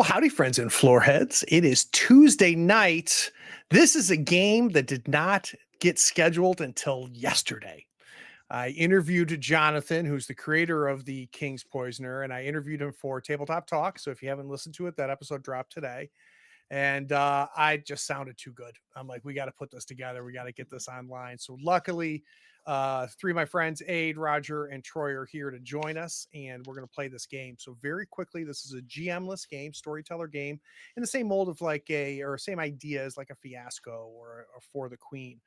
Well, howdy, friends and floorheads. It is Tuesday night. This is a game that did not get scheduled until yesterday. I interviewed Jonathan, who's the creator of the King's Poisoner, and I interviewed him for Tabletop Talk. So if you haven't listened to it, that episode dropped today. And I just sounded too good. I'm like, we got to put this together. We got to get this online. So luckily, three of my friends, Aid, Roger, and Troy, are here to join us, and we're going to play this game. So very quickly, this is a GM-less game, storyteller game, in the same mold of same idea as like a Fiasco or For the Queen.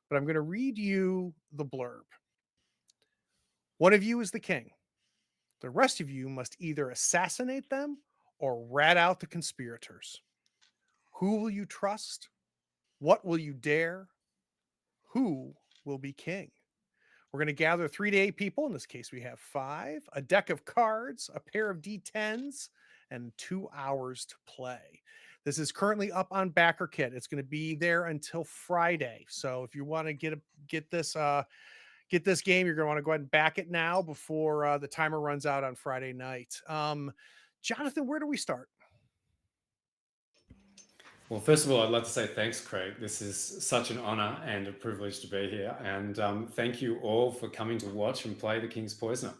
But I'm going to read you the blurb. One of you is the king. The rest of you must either assassinate them or rat out the conspirators. Who will you trust? What will you dare? Who will be king? We're going to gather 3 to 8 people. In this case, we have 5, a deck of cards, a pair of D10s, and 2 hours to play. This is currently up on BackerKit. It's going to be there until Friday. So if you want to get this game, you're going to want to go ahead and back it now before the timer runs out on Friday night. Jonathan, where do we start? Well, first of all, I'd like to say thanks, Craig. This is such an honor and a privilege to be here. And thank you all for coming to watch and play The King's Poisoner.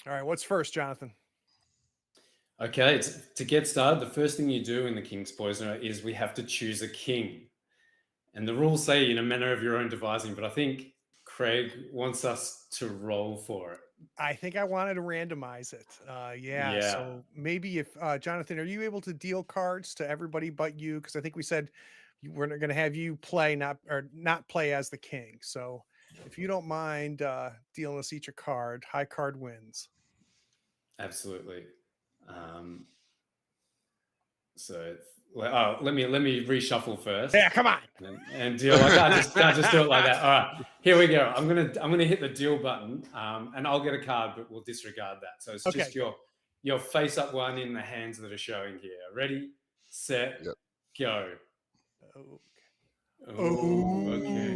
All right, what's first, Jonathan? Okay, to get started, the first thing you do in The King's Poisoner is we have to choose a king. And the rules say in a manner of your own devising, but I think Craig wants us to roll for it. I think I wanted to randomize it. Yeah. So maybe if Jonathan, are you able to deal cards to everybody but you? Because I think we said we're going to have you play, not play as the king. So if you don't mind dealing us each a card, high card wins. Absolutely. Let me reshuffle first. Yeah, come on. And deal. I can't just do it like that. All right, here we go. I'm gonna hit the deal button, and I'll get a card, but we'll disregard that. So it's just your face up one in the hands that are showing here. Ready, set, go. Okay.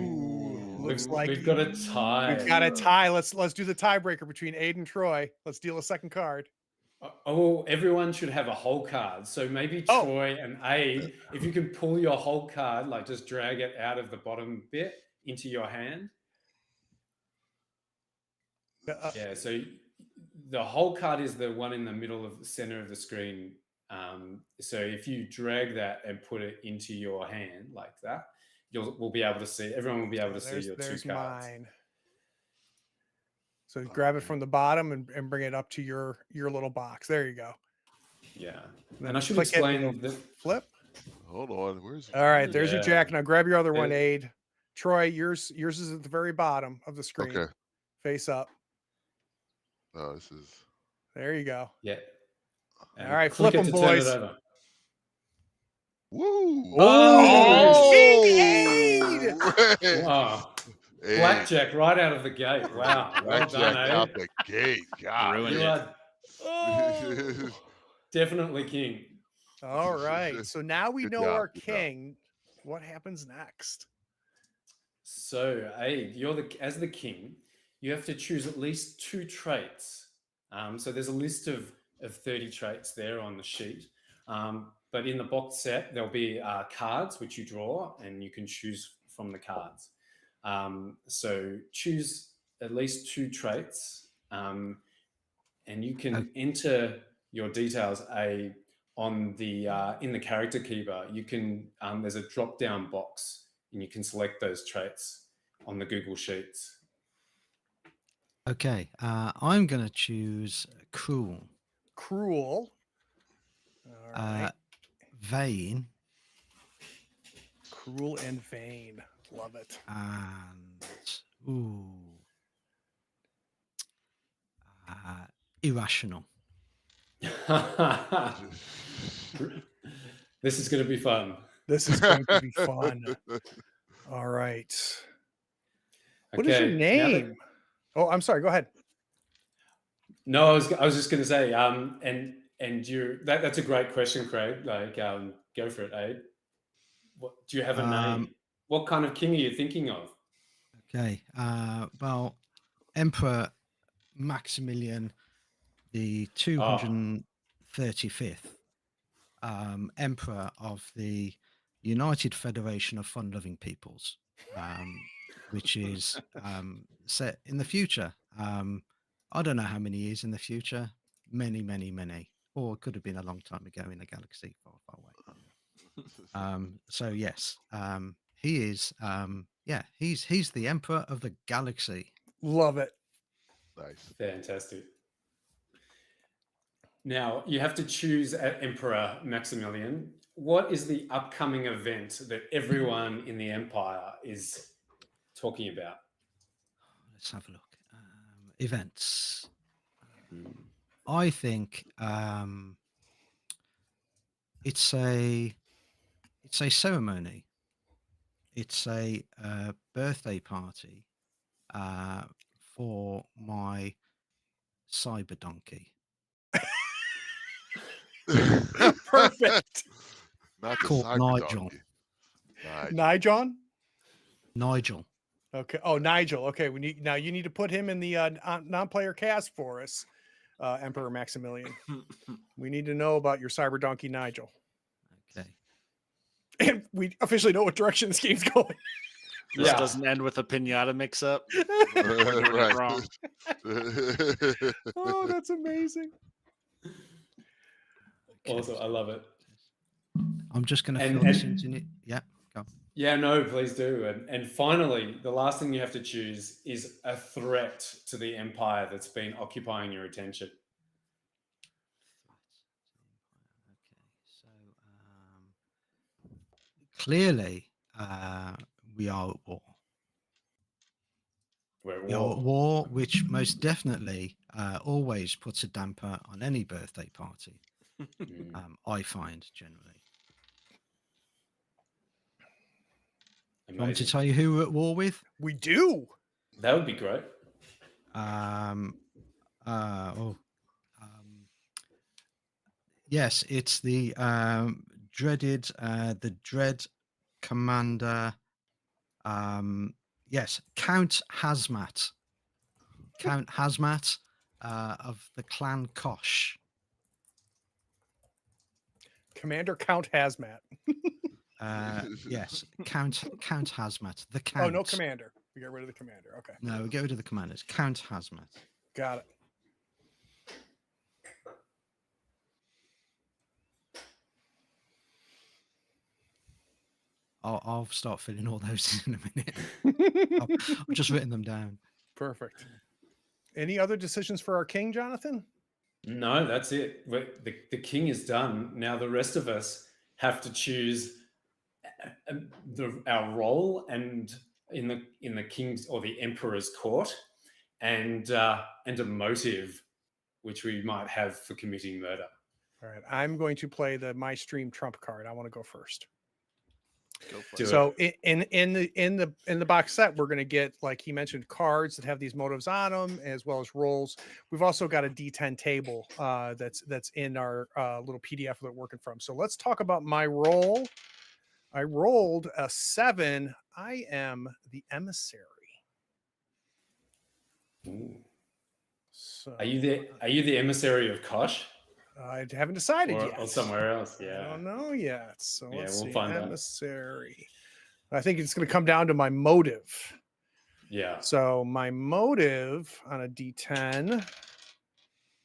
Looks like we've got a tie. We've got a tie. Let's do the tiebreaker between Aid and Troy. Let's deal a second card. Oh, everyone should have a whole card. So maybe Troy and Aid, if you can pull your whole card, like just drag it out of the bottom bit into your hand. Yeah, so the whole card is the one in the middle of the center of the screen. So if you drag that and put it into your hand like that, we'll be able to see. Everyone will be able to see your 2 cards. Mine. So grab it from the bottom and bring it up to your little box. There you go. Yeah. And I should explain the flip. Hold on. Where's all right, there's your jack. Now grab your other one, Aid. Troy, yours is at the very bottom of the screen. Okay. Face up. Oh, this is. There you go. Yeah. And all right, flip them, boys. Woo! Oh! Aid! Wow. Hey. Blackjack right out of the gate. Wow. Well done, out the gate. God. You are definitely king. All right. So now we know our king. What happens next? So, Aid, as the king, you have to choose at least 2 traits. So there's a list of 30 traits there on the sheet. But in the box set, there'll be cards which you draw, and you can choose from the cards. So choose at least 2 traits, and you can enter your details on the in the character keeper. You can there's a drop down box, and you can select those traits on the Google Sheets. Okay, I'm going to choose cruel. Cruel. All right. Vain. Cruel and vain. Love it. And irrational. This is going to be fun. This is going to be fun. All right. What is your name? Oh, I'm sorry. Go ahead. No, I was just going to say, and that's a great question, Craig. Like, go for it, Aid. What do you have a name? What kind of king are you thinking of? Okay. Well, Emperor Maximilian the 235th emperor of the United Federation of Fun-Loving Peoples, which is set in the future. I don't know how many years in the future. Many, many, many. Or it could have been a long time ago in a galaxy far, far away. So yes, he is. He's the emperor of the galaxy. Love it. Nice. Fantastic. Now, you have to choose Emperor Maximilian. What is the upcoming event that everyone in the Empire is talking about? Let's have a look. Events. I think it's a ceremony. It's a birthday party for my cyber donkey. Perfect. Not the Called cyber Nigel. donkey. Nigel. Nigel? Nigel. Okay. Oh, Nigel. Okay. You need to put him in the non-player cast for us, Emperor Maximilian. We need to know about your cyber donkey, Nigel. Okay. And we officially know what direction this game's going. This Yeah. doesn't end with a pinata mix-up. Right. wrong. Oh, that's amazing. Also, I love it. I'm just going to And- fill this and- into it. Yeah. Go. Yeah, no, please do. And finally, the last thing you have to choose is a threat to the Empire that's been occupying your attention. Okay. So clearly, we are at war. We're at We are at war. war, which most definitely always puts a damper on any birthday party. Mm, I find generally. Do you want me to amazing. tell you who we're at war with? We do. That would be great. Yes, it's the dreaded, the dread commander. Yes, Count Hazmat. Count Hazmat of the clan Kosh. Commander Count Hazmat. Yes, Count Hazmat. The Count. Oh, no commander. We got rid of the commander. Okay. No, we get rid of the commanders. Count Hazmat. Got it. I'll start filling all those in a minute. I've just written them down. Perfect. Any other decisions for our king, Jonathan? No, that's it. The king is done. Now the rest of us have to choose our role and in the king's or the emperor's court, and a motive which we might have for committing murder. All right. I'm going to play the my stream trump card. I want to go first. Go for Do it. So in the box set, we're going to get, like he mentioned, cards that have these motives on them, as well as rolls. We've also got a D10 table that's in our little PDF that we're working from. So let's talk about my roll. I rolled a 7. I am the emissary. Ooh. So Are you the emissary of Kosh I haven't decided yet. or somewhere else? I Yeah. don't know yet. So Yeah, let's we'll see. find out. Emissary. I think it's going to come down to my motive. Yeah. So my motive on a D10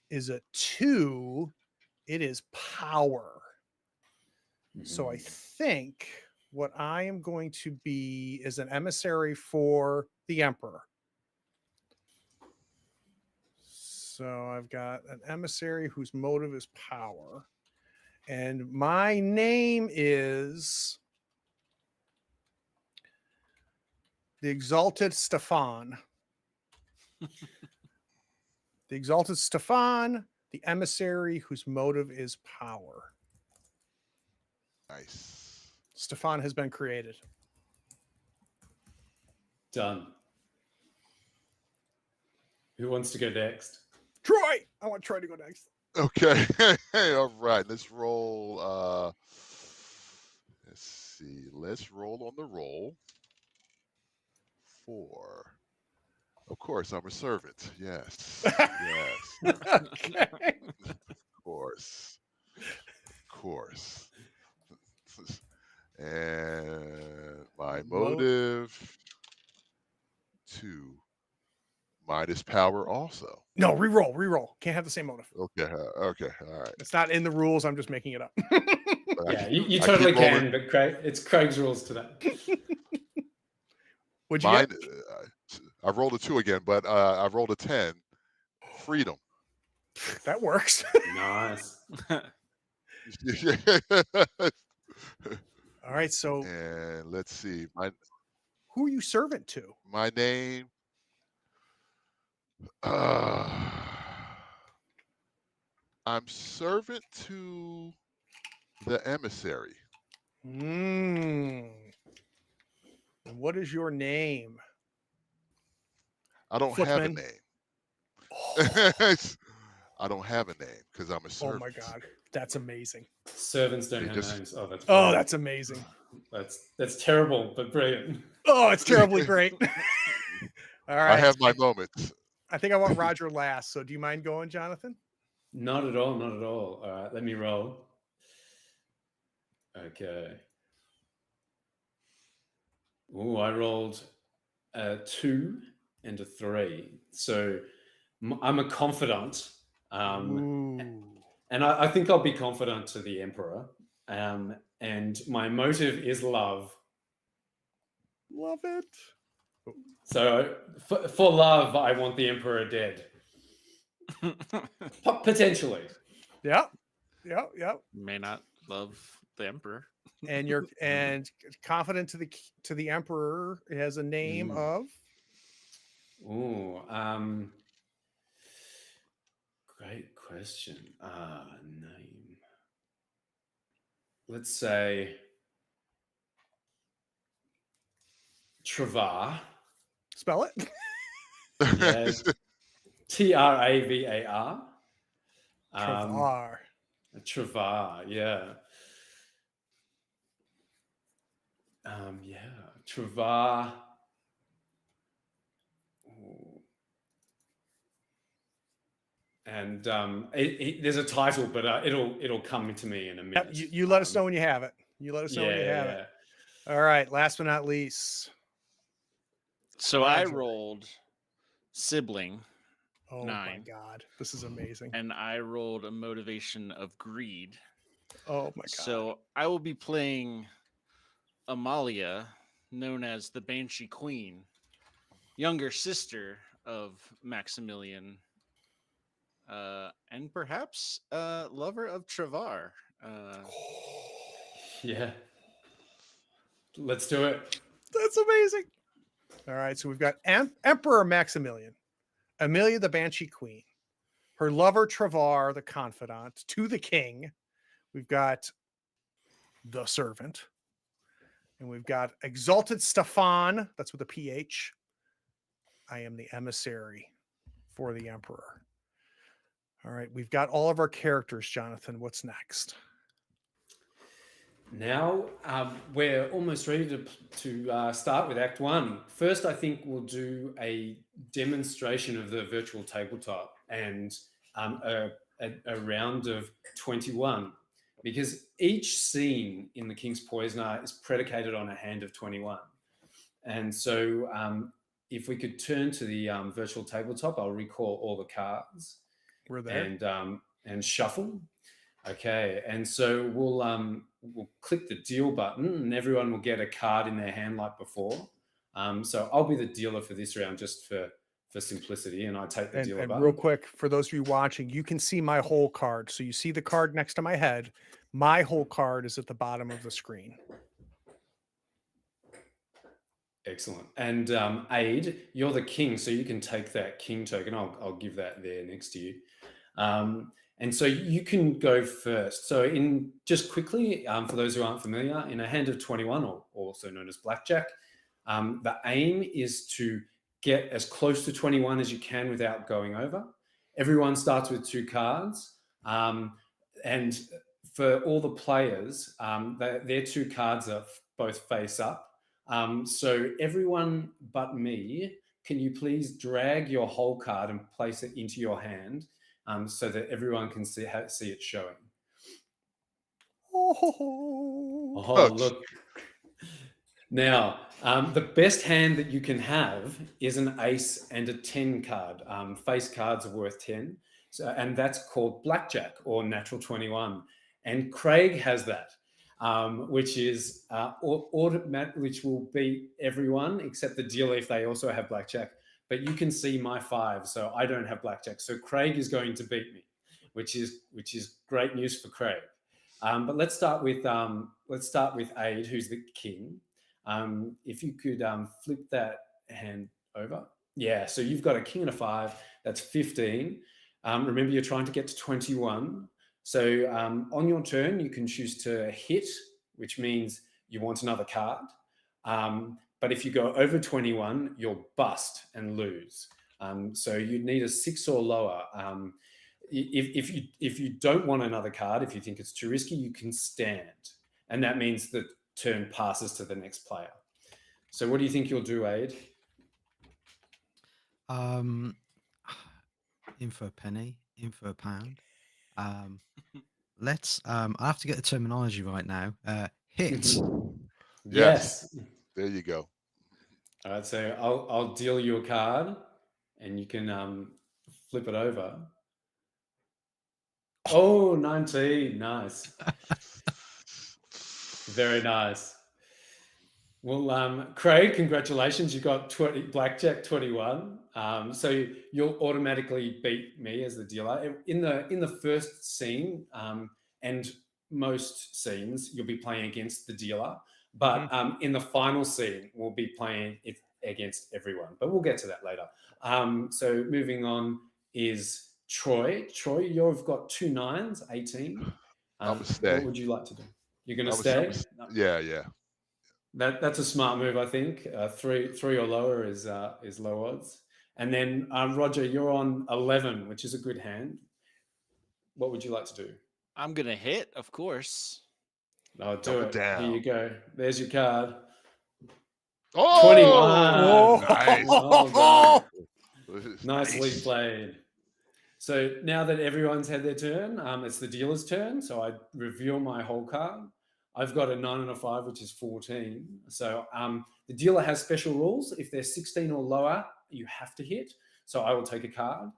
is a 2. It is power. So I Mhm. think what I am going to be is an emissary for the emperor. So I've got an emissary whose motive is power. And my name is the Exalted Stefan. The Exalted Stefan, the emissary whose motive is power. Nice. Stefan has been created. Done. Who wants to go next? Troy! I want Troy to go next. Okay. All right. Let's roll. Let's see. Let's roll on the roll. 4. Of course, I'm a servant. Yes. Yes. Okay. Of course. Of course. And my motive to minus power also. No, reroll. Can't have the same motive. Okay. Okay. All right. It's not in the rules. I'm just making it up. But Yeah, you I totally keep rolling. can, but Craig, it's Craig's rules today. What'd you Mine, get? I rolled a 2 again, but I rolled a 10. Freedom. That works. Nice. All right. So And let's see. who are you servant to? My name. I'm servant to the emissary. And what is your name? I don't have a Footman. name. Oh, I don't have a name because I'm a oh servant. my God. That's amazing. Servants don't They have just- names. Oh, that's Oh, brilliant. that's amazing. That's terrible, but brilliant. Oh, it's terribly great. All right. I have my moments. I think I want Roger last. So do you mind going, Jonathan? Not at all. Not at all. All right, let me roll. Okay. Oh, I rolled a 2 and a 3. So I'm a confidant. Ooh. And I think I'll be confidant to the Emperor. And my motive is love. Love it. So for love, I want the Emperor dead. Potentially. Yep. May not love the emperor. And you're confident to the emperor has a name of. Ooh, great question. Name. Let's say Travar. Spell it. Yeah. Travar. Travar. Travar, yeah. Travar. Ooh. And there's a title, but it'll come to me in a minute. Yep, you let us know when you have it. You let us know when you have it. All right. Last but not least. So I Roger. rolled sibling, Oh 9. my God. This is amazing. and I rolled a motivation of greed. Oh my God. So I will be playing Amalia, known as the Banshee Queen, younger sister of Maximilian, and perhaps lover of Travar. Yeah. Let's do it. That's amazing. All right. So we've got Emperor Maximilian, Amelia the Banshee Queen, her lover Travar the confidant, to the king. We've got the servant. And we've got Exalted Stefan. That's with a PH. I am the emissary for the emperor. All right. We've got all of our characters, Jonathan. What's next? Now we're almost ready to start with Act 1. First, I think we'll do a demonstration of the virtual tabletop and a round of 21, because each scene in The King's Poisoner is predicated on a hand of 21. And so if we could turn to the virtual tabletop, I'll recall all the cards. We're there. And shuffle. Okay, and so we'll click the deal button, and everyone will get a card in their hand like before. So I'll be the dealer for this round, just for simplicity, and I take the dealer And button. real quick, for those of you watching, you can see my whole card. So you see the card next to my head. My whole card is at the bottom of the screen. Excellent. And Aid, you're the king, so you can take that king token. I'll give that there next to you. And so you can go first. So in just quickly, for those who aren't familiar, in a hand of 21, or also known as blackjack, the aim is to get as close to 21 as you can without going over. Everyone starts with 2 cards. And for all the players, their 2 cards are both face up. So everyone but me can you please drag your whole card and place it into your hand so that everyone can see it showing? Oh, Oh, look. Now, the best hand that you can have is an ace and a 10 card. Face cards are worth 10. So, and that's called blackjack or natural 21. And Craig has that, which is which will beat everyone except the dealer if they also have blackjack. But you can see my 5, so I don't have blackjack. So Craig is going to beat me, which is great news for Craig. But let's start with Aid, who's the king. If you could flip that hand over. Yeah, so you've got a king and a 5. That's 15. Remember, you're trying to get to 21. So on your turn, you can choose to hit, which means you want another card. But if you go over 21, you'll bust and lose. So you'd need a 6 or lower. If you don't want another card, if you think it's too risky, you can stand. And that means the turn passes to the next player. So what do you think you'll do, Aid? In for a penny, in for a pound. Let's I have to get the terminology right now. Hit. Yes. There you go. All right, so I'll deal you a card and you can flip it over. Oh, 19. Nice. Very nice. Well, Craig, congratulations. You got blackjack 21. So you'll automatically beat me as the dealer. In the first scene and most scenes, you'll be playing against the dealer. But in the final scene, we'll be playing it against everyone. But we'll get to that later. So moving on is Troy. Troy, you've got 2 9s, 18. I'm gonna stay. What would you like to do? You're going to I'm stay? Yeah. That's a smart move, I think. Three or lower is low odds. And then Roger, you're on 11, which is a good hand. What would you like to do? I'm gonna hit, of course. Oh, do Double it. down. Here you go. There's your card. Oh, 21. nice. Well done. Nice. Nicely played. So now that everyone's had their turn, it's the dealer's turn. So I reveal my whole card. I've got a 9 and a 5, which is 14. So the dealer has special rules. If they're 16 or lower, you have to hit. So I will take a card.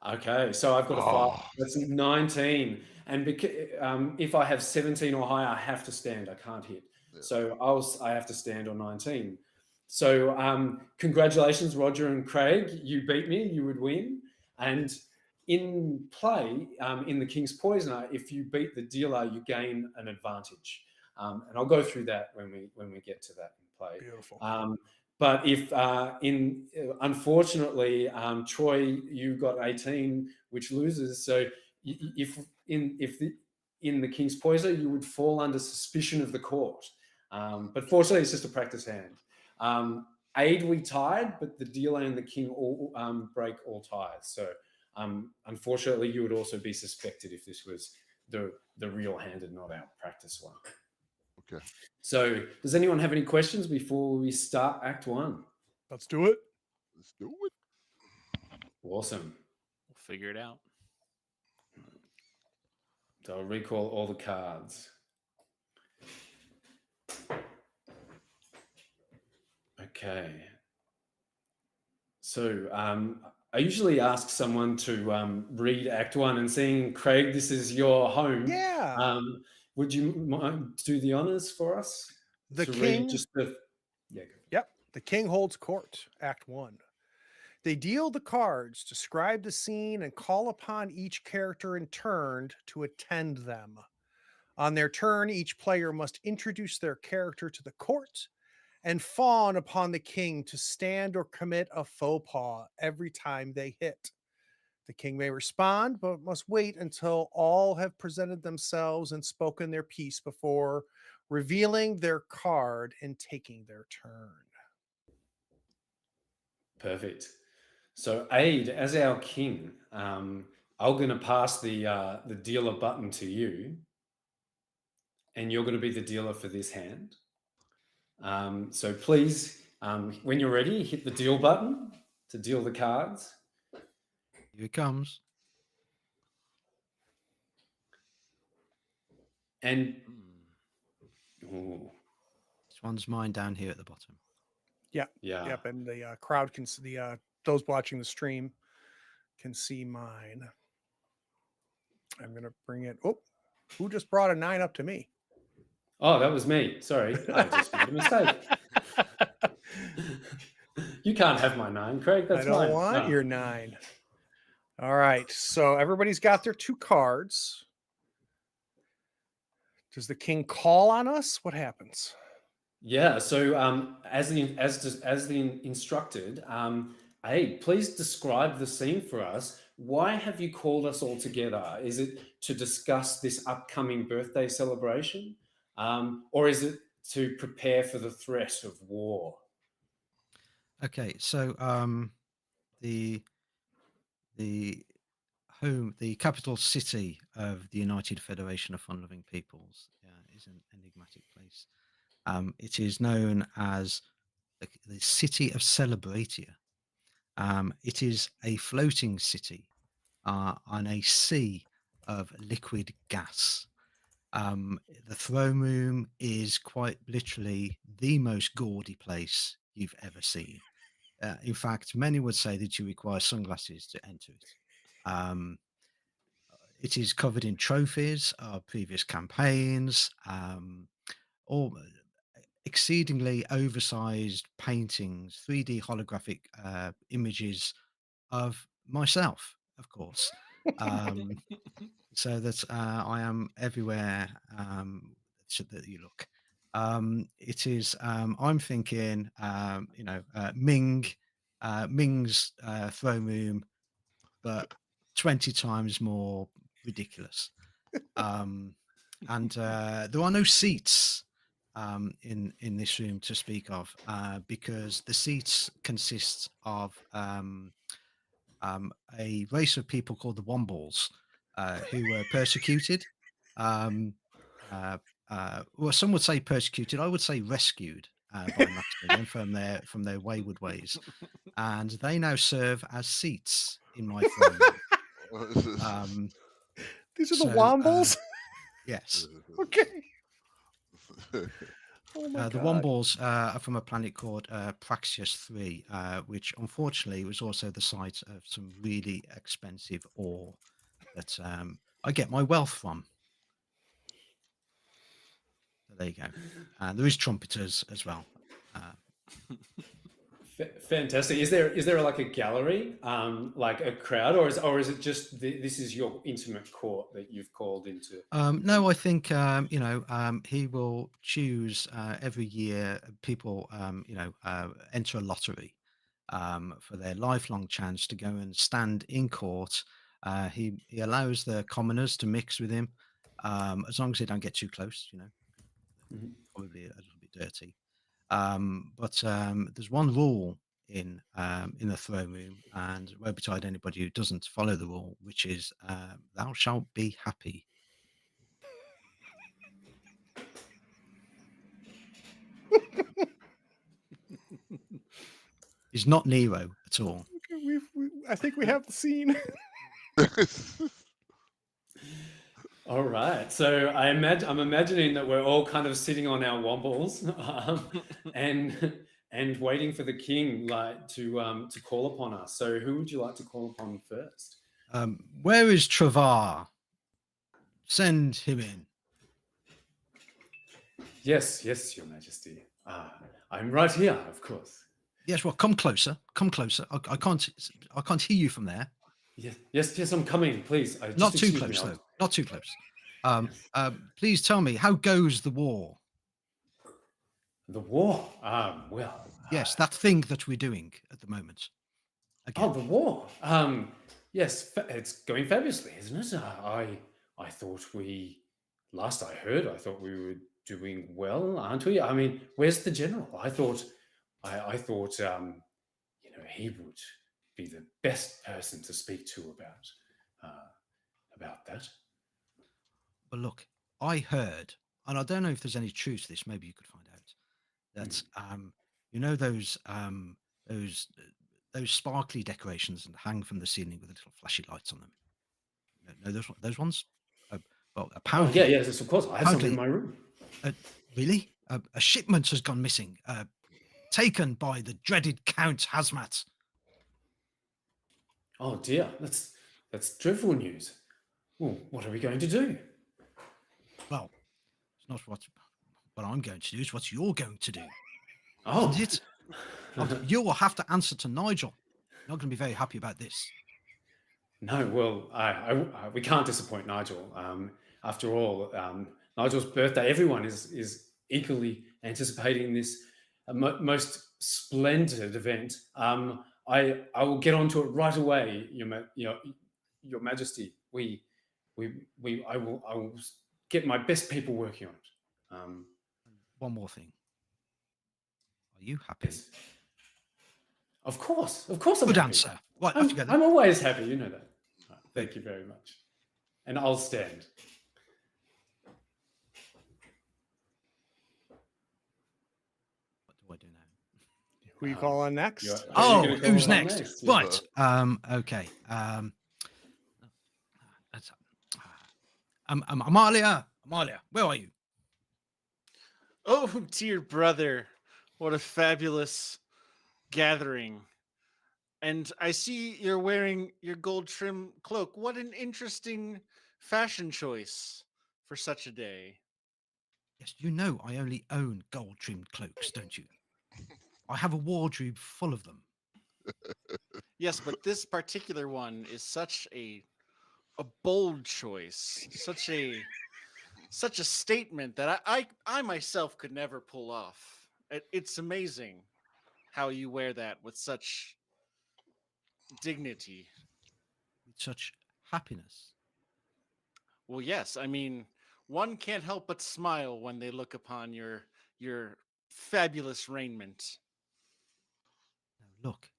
Okay, so I've got a 5. That's 19. And if I have 17 or higher, I have to stand. I can't hit. Yeah. So I have to stand on 19. So congratulations, Roger and Craig. You beat me. You would win. And in play, in the King's Poisoner, if you beat the dealer, you gain an advantage. And I'll go through that when we get to that in play. beautiful. But if unfortunately, Troy, you got 18, which loses. So if in the King's Poisoner, you would fall under suspicion of the court. But fortunately, it's just a practice hand. Aid, we tied, but the dealer and the king all break all ties. So unfortunately, you would also be suspected if this was the real hand and not our practice one. Okay. So does anyone have any questions before we start Act 1? Let's do it. Let's do it. Awesome. We'll figure it out. So I'll recall all the cards. Okay. So I usually ask someone to read Act 1, and seeing Craig, this is your home. Yeah. Would you mind do the honors for us? The to king. read just the yeah. Go. Yep. The king holds court. Act 1. They deal the cards, describe the scene, and call upon each character in turn to attend them. On their turn, each player must introduce their character to the court and fawn upon the king to stand or commit a faux pas every time they hit. The king may respond, but must wait until all have presented themselves and spoken their piece before revealing their card and taking their turn. Perfect. So Aid, as our king, I'm going to pass the dealer button to you, and you're going to be the dealer for this hand. So please When you're ready, hit the deal button to deal the cards. Here it comes. And Hmm. ooh, This one's mine down here at the bottom. yeah, Yep, and the crowd can see those watching the stream can see mine. I'm gonna bring it. Oh, who just brought a 9 up to me? Oh, that was me. Sorry, I just made a mistake. You can't have my 9, Craig. That's I don't mine. want No. your 9. All right, so everybody's got their 2 cards. Does the king call on us? What happens? Yeah. So, as the instructed, please describe the scene for us. Why have you called us all together? Is it to discuss this upcoming birthday celebration, or is it to prepare for the threat of war? Okay, so the the capital city of the United Federation of Fun-Loving Peoples is an enigmatic place. It is known as the city of Celebratia. It is a floating city on a sea of liquid gas. The throne room is quite literally the most gaudy place you've ever seen. In fact, many would say that you require sunglasses to enter it. Um, it is covered in trophies of previous campaigns, or exceedingly oversized paintings, 3D holographic images of myself, of course. Um, so that I am everywhere that you look. It is. I'm thinking, Ming's throne room, but 20 times more ridiculous. And there are no seats in this room to speak of, because the seats consist of a race of people called the Wombles, who were persecuted. Um, well, some would say persecuted. I would say rescued by Maximilian from their wayward ways, and they now serve as seats in my throne room. These are the So Wombles. yes, Okay. Oh my the god. Wombles are from a planet called Praxius 3, which unfortunately was also the site of some really expensive ore that I get my wealth from. So there you go. There is trumpeters as well. Fantastic. Is there like a gallery, like a crowd, or is it just this is your intimate court that you've called into? No, I think he will choose every year. People enter a lottery for their lifelong chance to go and stand in court. He allows the commoners to mix with him, as long as they don't get too close. Mhm. Probably a little bit dirty. But there's one rule in the throne room, and woe betide anybody who doesn't follow the rule, which is thou shalt be happy. He's not Nero at all. Okay, I think we have the scene. All right. So I'm imagining that we're all kind of sitting on our wombles, and waiting for the king to call upon us. So who would you like to call upon first? Where is Travar? Send him in. Yes, Your Majesty. I'm right here, of course. Yes, well, come closer. Come closer. I can't hear you from there. Yes, I'm coming. Please, Not just too excuse close, me. though. Not too close. Please tell me, how goes the war? The war. Well. Yes, that thing that we're doing at the moment. Oh, Again. the war. Yes, it's going fabulously, isn't it? I thought last I heard, I thought we were doing well, aren't we? I mean, where's the general? I thought he would be the best person to speak to about that. Well, look, I heard, and I don't know if there's any truth to this. Maybe you could find out that You know those those sparkly decorations that hang from the ceiling with little flashy lights on them. No, those ones. Well, Oh, apparently, yeah, yes, of course. I have some in apparently, my room. really, a shipment has gone missing, taken by the dreaded Count Hazmat. Oh dear, that's dreadful news. Well, what are we going to do? Well, it's not what I'm going to do. It's what you're going to do, Oh, isn't it? You will have to answer to Nigel. You're not going to be very happy about this. no. Well, we can't disappoint Nigel. After all, Nigel's birthday. Everyone is equally anticipating this most splendid event. I will get onto it right away, Your Majesty. I will get my best people working on it. One more thing. Are you happy? Yes. Of course, I'm Good happy. answer. Right, off you go then. I'm always happy, you know that. Right, thank you very much. And I'll stand. What do I do now? Who you call on next? You're- are you Oh, gonna call who's on next? Yeah. Right. Okay. That's, Amalia, where are you? Oh, dear brother, what a fabulous gathering. And I see you're wearing your gold trim cloak. What an interesting fashion choice for such a day. Yes, you know I only own gold-trimmed cloaks, don't you? I have a wardrobe full of them. Yes, but this particular one is such a bold choice, such a statement that I myself could never pull off. It's amazing how you wear that with such dignity. With such happiness. Well, yes, I mean, one can't help but smile when they look upon your fabulous raiment. Now look,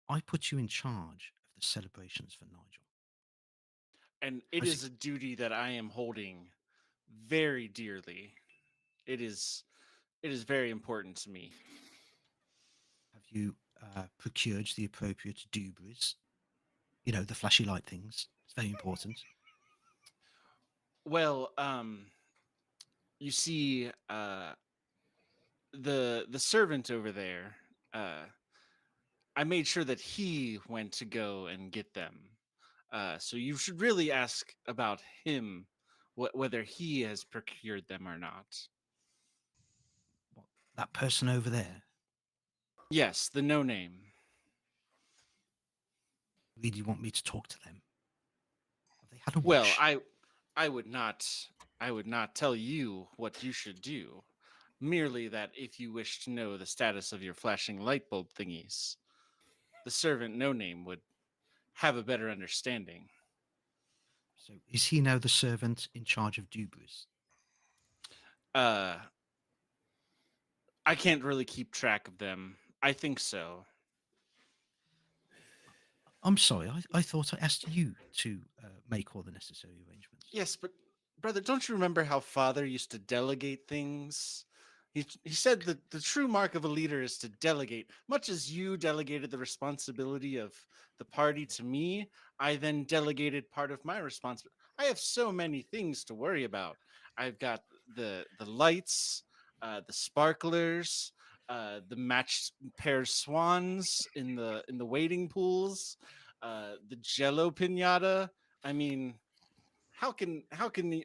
I put you in charge of the celebrations for Nigel. And it is a duty that I am holding very dearly. It is very important to me. Have you procured the appropriate doobries? You know, the flashy light things. It's very important. Well, you see, the servant over there, I made sure that he went to go and get them. So you should really ask about him, whether he has procured them or not. What, that person over there? Yes, the no name. Really want me to talk to them? Have they had a Well, wash? I would not tell you what you should do. Merely that if you wish to know the status of your flashing light bulb thingies, the servant no name would have a better understanding. So is he now the servant in charge of doobries? I can't really keep track of them. I think so. I'm sorry, I thought I asked you to make all the necessary arrangements. Yes, but brother, don't you remember how father used to delegate things? He said that the true mark of a leader is to delegate. Much as you delegated the responsibility of the party to me, I then delegated part of my responsibility. I have so many things to worry about. I've got the lights, the sparklers, the matched pair swans in the waiting pools, the Jello pinata. I mean, how can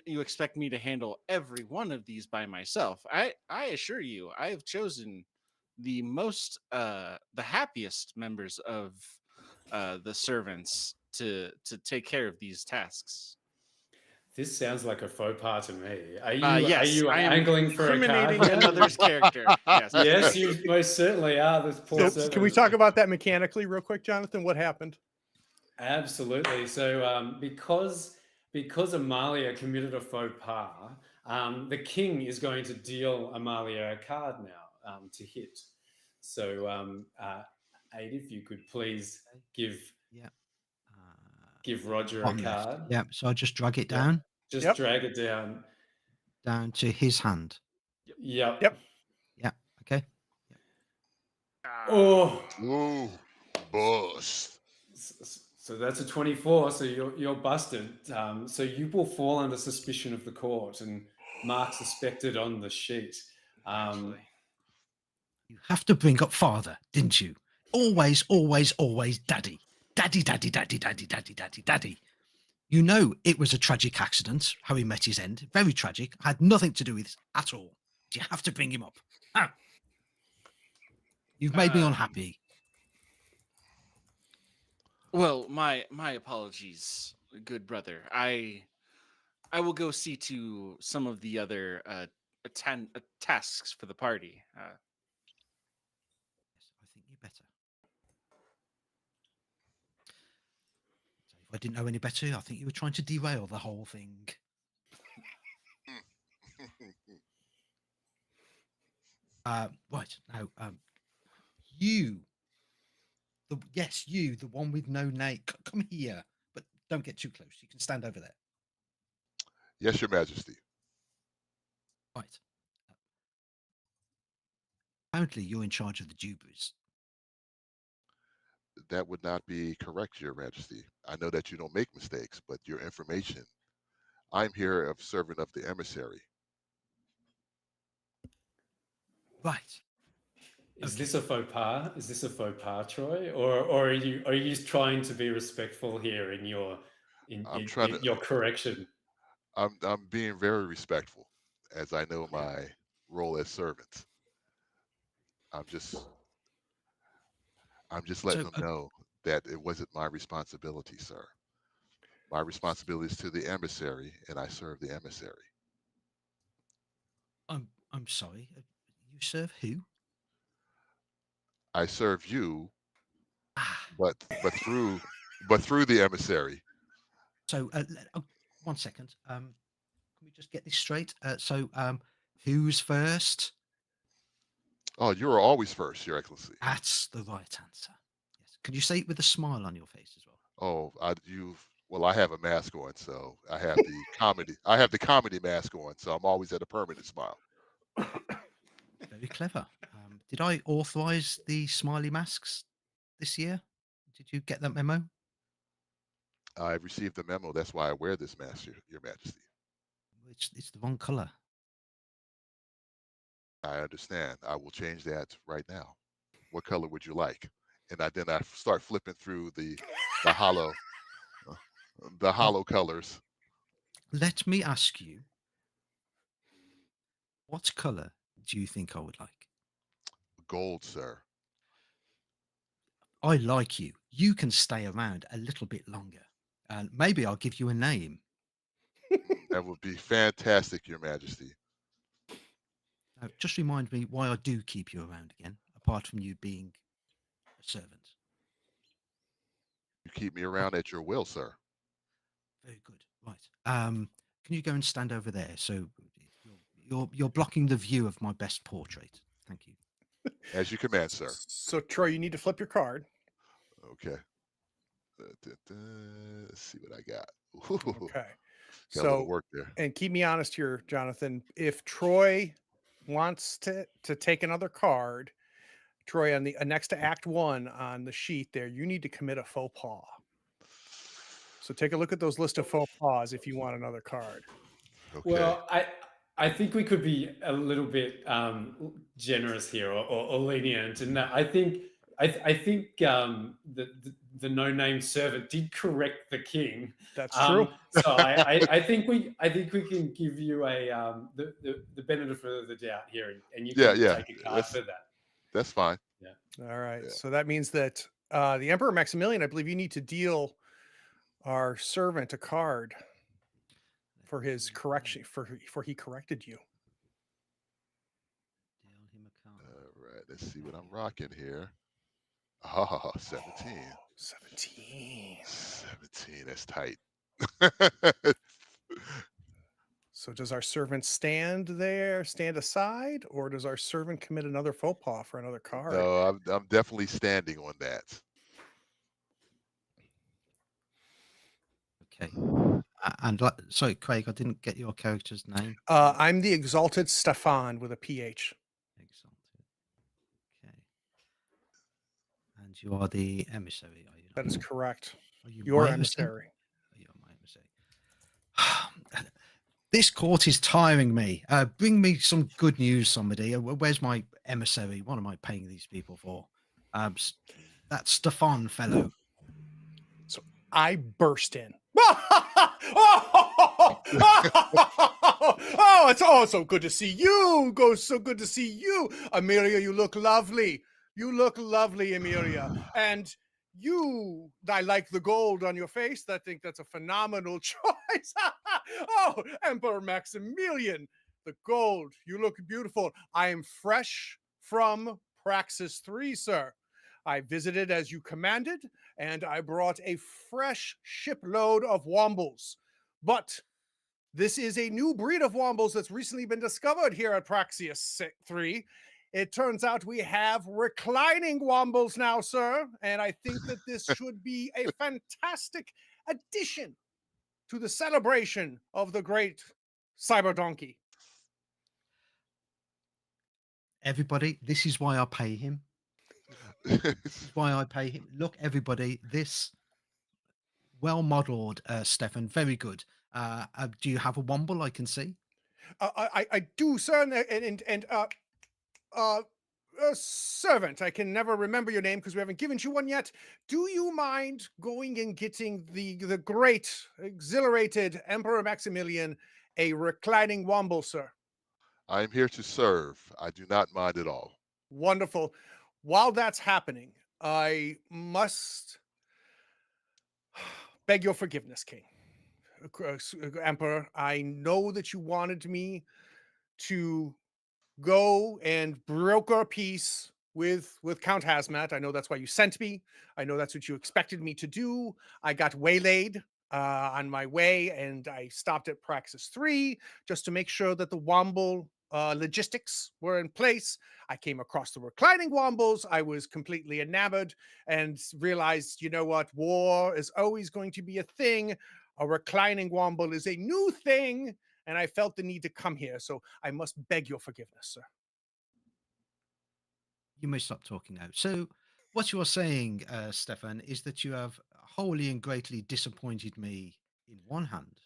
you expect me to handle every one of these by myself? I assure you, I have chosen the most the happiest members of the servants to take care of these tasks. This sounds like a faux pas to me. Are Yes, you I am angling for a incriminating card? another's character. Yes. Yes, you most certainly are. This poor So can we servant. talk about that mechanically real quick, Jonathan? What happened? Absolutely. So, because Amalia committed a faux pas, the king is going to deal Amalia a card now to hit. So, Aid, if you could please give Roger a One left. card. Yeah, so I just drag it Yeah. down Just drag it down. to his hand. Yep. Yep. Yeah, okay. Oh, Ooh, bust. so that's a 24. So you're busted. So you will fall under suspicion of the court and mark suspected on the sheet. Actually, You have to bring up father, didn't you? Always, always, always daddy. Daddy, daddy, daddy, daddy, daddy, daddy, daddy. You know it was a tragic accident, how he met his end. Very tragic. Had nothing to do with it at all. You have to bring him up. Ah, you've made me Um, unhappy. well, my apologies, good brother. I will go see to some of the other tasks for the party. Yes, I think you better. So if I didn't know any better, I think you were trying to derail the whole thing. Right now, you, you, the one with no name, come here, but don't get too close. You can stand over there. Yes, Your Majesty. Right. Apparently, you're in charge of the Jubers. That would not be correct, Your Majesty. I know that you don't make mistakes, but your information. I'm here of servant of the emissary. Right. Is Okay. this a faux pas? Is this a faux pas, Troy? Or are you trying to be respectful here in your I'm trying to. your correction? I'm being very respectful, as I know my role as servant. I'm just letting So them know that it wasn't my responsibility, sir. My responsibility is to the emissary, and I serve the emissary. I'm sorry. You serve who? I serve you, Ah. but through the emissary. So one second. Can we just get this straight? Who's first? Oh, you are always first, Your Excellency. That's the right answer. Yes. Can you say it with a smile on your face as well? Oh, I have a mask on, so I have the comedy. I have the comedy mask on, so I'm always at a permanent smile. Very clever. Did I authorize the smiley masks this year? Did you get that memo? I received the memo. That's why I wear this mask, Your Majesty. It's the wrong color. I understand. I will change that right now. What color would you like? And I start flipping through the hollow uh, the hollow colors. Let me ask you, what color do you think I would like? Gold, sir. I like you. You can stay around a little bit longer. And maybe I'll give you a name. That would be fantastic, Your Majesty. Just remind me why I do keep you around again, apart from you being a servant. You keep me around at your will, sir. Very good. Right. Can you go and stand over there? So you're blocking the view of my best portrait. Thank you. As you command, sir. So Troy, you need to flip your card. Okay. Let's see what I got. Ooh, Okay. got a little So, work there. and keep me honest here, Jonathan. If Troy wants to take another card, Troy, on the next to Act 1 on the sheet there, you need to commit a faux pas. So take a look at those list of faux pas if you want another card. Okay. Well, I think we could be a little bit generous here or lenient, and I think the no name servant did correct the king. That's true. So I think we can give you the benefit of the doubt here, and you can Yeah. take a card for that. That's fine. All right. Yeah. So that means that the Emperor Maximilian, I believe you need to deal our servant a card for his correction, for he corrected you. Deal him a card. All right. Let's see what I'm rocking here. Ah, 17. 17. 17. That's tight. So does our servant stand aside, or does our servant commit another faux pas for another card? No, I'm definitely standing on that. Okay. Sorry, Craig, I didn't get your character's name. I'm the exalted Stefan with a PH. Exalted. Okay. And you are the emissary, are you That not? is correct. Are you Your my emissary? emissary. Are you my emissary? This court is tiring me. Bring me some good news, somebody. Where's my emissary? What am I paying these people for? That Stefan fellow. So I burst in. Oh, it's so good to see you. So good to see you. Amelia, you look lovely. You look lovely, Amelia. And I like the gold on your face. I think that's a phenomenal choice. Oh, Emperor Maximilian, the gold. You look beautiful. I am fresh from Praxis 3, sir. I visited as you commanded, and I brought a fresh shipload of wombles. But this is a new breed of wombles that's recently been discovered here at Praxis 3. It turns out we have reclining wombles now, sir, and I think that this should be a fantastic addition to the celebration of the great cyber donkey. Everybody, this is why I pay him. This is why I pay him. Look, everybody, this well-modeled Stefan, very good. Do you have a womble I can see? I do, sir, servant, I can never remember your name because we haven't given you one yet. Do you mind going and getting the great, exhilarated Emperor Maximilian a reclining womble, sir? I am here to serve. I do not mind at all. Wonderful. While that's happening, I must beg your forgiveness, King. Emperor, I know that you wanted me to go and broker peace with Count Hazmat. I know that's why you sent me. I know that's what you expected me to do. I got waylaid on my way, and I stopped at Praxis 3 just to make sure that the Womble logistics were in place. I came across the reclining Wombles. I was completely enamored and realized, you know what? War is always going to be a thing. A reclining Womble is a new thing, and I felt the need to come here. So I must beg your forgiveness, sir. You may stop talking now. So, what you are saying, Stefan, is that you have wholly and greatly disappointed me in one hand,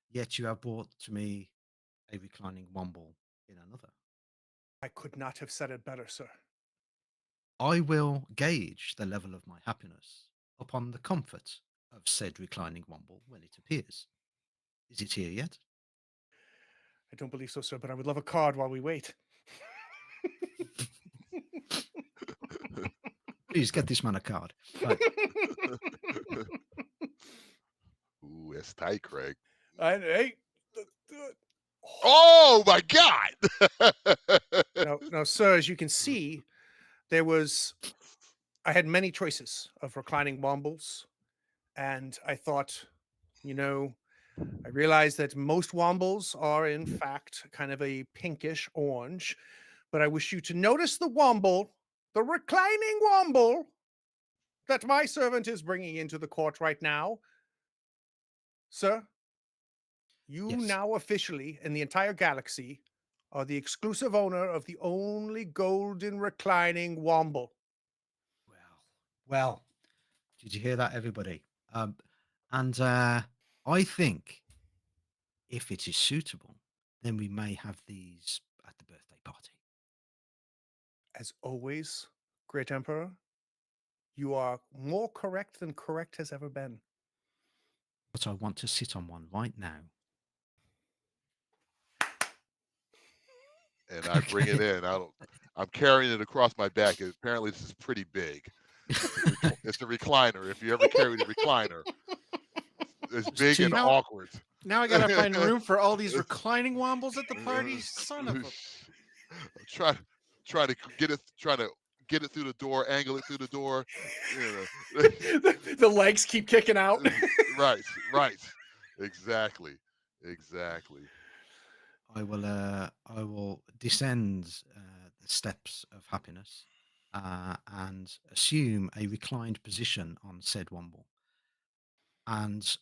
yet you have brought to me a reclining womble in another. I could not have said it better, sir. I will gauge the level of my happiness upon the comfort of said reclining womble when it appears. Is it here yet? I don't believe so, sir, but I would love a card while we wait. Please get this man a card. Right. Ooh, that's tight, Craig. Hey. Oh my God! Now, sir, as you can see, I had many choices of reclining wombles, and I thought, I realized that most wombles are in fact kind of a pinkish orange, but I wish you to notice the reclining womble that my servant is bringing into the court right now. Sir, you Yes. now officially in the entire galaxy are the exclusive owner of the only golden reclining womble. Well, did you hear that, everybody? And I think if it is suitable, then we may have these at the birthday party. As always, Great Emperor, you are more correct than correct has ever been. But I want to sit on one right now. And I bring it in. I'm carrying it across my back. Apparently, this is pretty big. It's a recliner. If you ever carried a recliner, it's big and Now- awkward. Now I gotta find room for all these reclining wombles at the party. Son of a. Trying to get it through the door, angle it through the door. The legs keep kicking out. Right. Exactly. I will descend the steps of happiness and assume a reclined position on said womble. And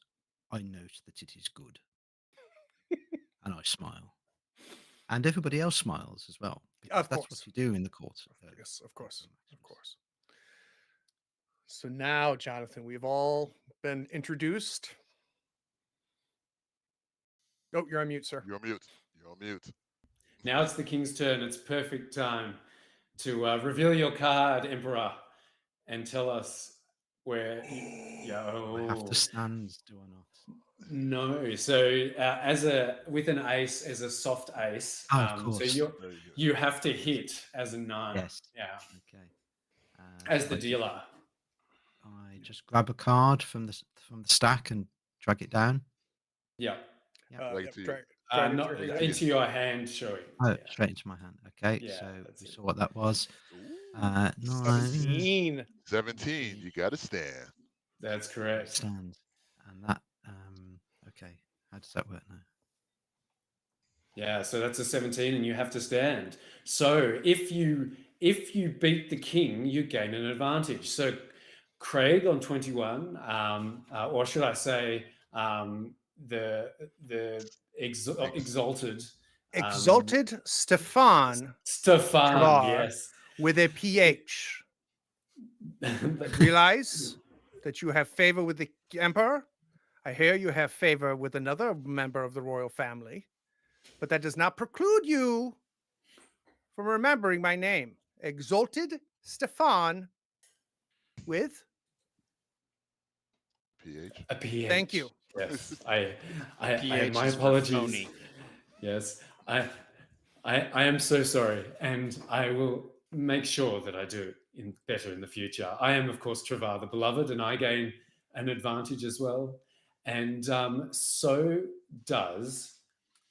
I note that it is good. And I smile. And everybody else smiles as well. Because Of that's course. what you do in the court. Yes, of course. So now, Jonathan, we've all been introduced. Oh, you're on mute, sir. You're on mute. You're on mute. Now it's the king's turn. It's perfect time to reveal your card, Emperor, and tell us where. I have to stand, do I not? No. So with an ace, as a soft ace. Oh, of So course. There you go. you have to hit as a 9. Yes. Yeah. Okay. As the I just- dealer. I just grab a card from the stack and drag it down. Yeah. Drag it to you. drag it Not to your hand. into your hand, showing. Oh, Yeah. straight into my hand. Okay, Yeah, so that's we it. saw what that was. Ooh, 9. 17. 17. You got to stand. That's correct. Stand. And that. Okay. How does that work now? Yeah, so that's a 17 and you have to stand. So if you beat the king, you gain an advantage. So Craig on 21, or should I say the exalted Exalted Stefan Stefan, Travar yes. with a PH. Realize that you have favor with the emperor. I hear you have favor with another member of the royal family, but that does not preclude you from remembering my name. Exalted Stefan with. PH. A PH. Thank you. Yes, I PH my is for apologies. phony. Yes, I am so sorry, and I will make sure that I do better in the future. I am, of course, Travar the Beloved, and I gain an advantage as well. And so does,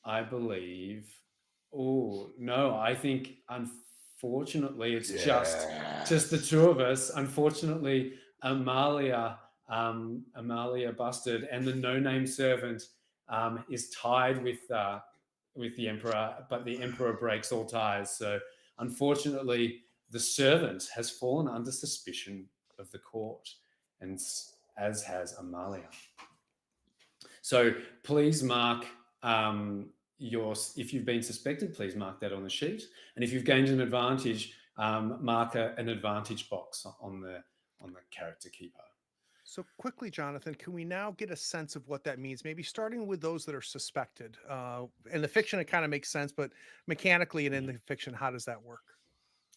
I believe. Oh no, I think unfortunately it's just the two of us. Unfortunately, Amalia busted, and the no-name servant is tied with the emperor, but the emperor breaks all ties. So unfortunately, the servant has fallen under suspicion of the court, and as has Amalia. So please mark if you've been suspected, please mark that on the sheet, and if you've gained an advantage, mark an advantage box on the character keeper. So quickly, Jonathan, can we now get a sense of what that means? Maybe starting with those that are suspected. In the fiction, it kind of makes sense, but mechanically and in the fiction, how does that work?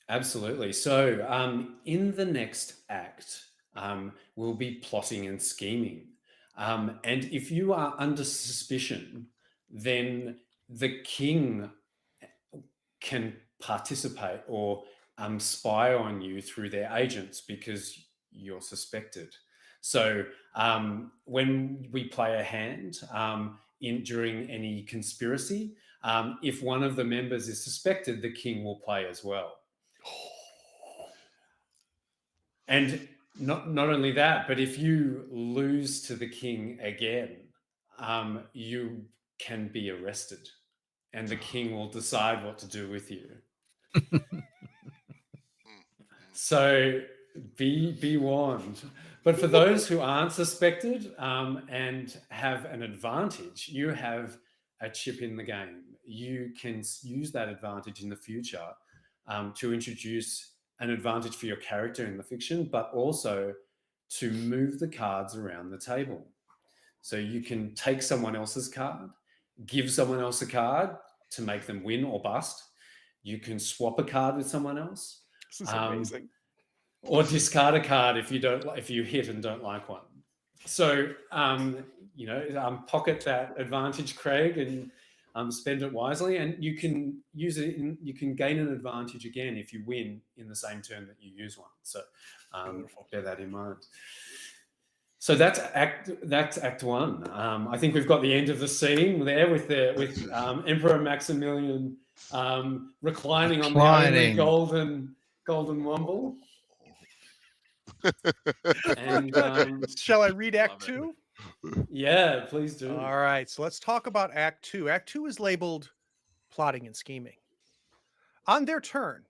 Absolutely. So in the next act, we'll be plotting and scheming. And if you are under suspicion, then the king can participate or spy on you through their agents because you're suspected. So when we play a hand during any conspiracy, if one of the members is suspected, the king will play as well. And not only that, but if you lose to the king again, you can be arrested, and the king will decide what to do with you. So be warned. But for those who aren't suspected and have an advantage, you have a chip in the game. You can use that advantage in the future to introduce an advantage for your character in the fiction, but also to move the cards around the table. So you can take someone else's card, give someone else a card to make them win or bust. You can swap a card with someone else. This is amazing. Or discard a card if you hit and don't like one. So pocket that advantage, Craig, and spend it wisely. And you can use it. You can gain an advantage again if you win in the same turn that you use one. So bear that in mind. So that's Act One. I think we've got the end of the scene there with Emperor Maximilian reclining on the only golden womble. And shall I read Act Two? Yeah, please do. All right, so let's talk about Act Two. Act Two is labeled plotting and scheming. On their turn,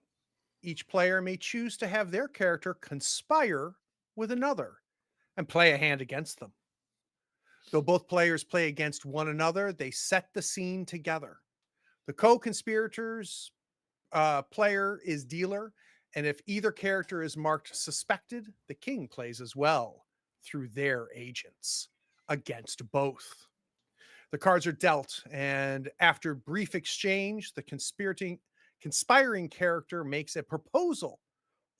each player may choose to have their character conspire with another and play a hand against them. Though both players play against one another, they set the scene together. The co-conspirators player is dealer, And if either character is marked suspected, the king plays as well through their agents against both. The cards are dealt, and after brief exchange, the conspiring character makes a proposal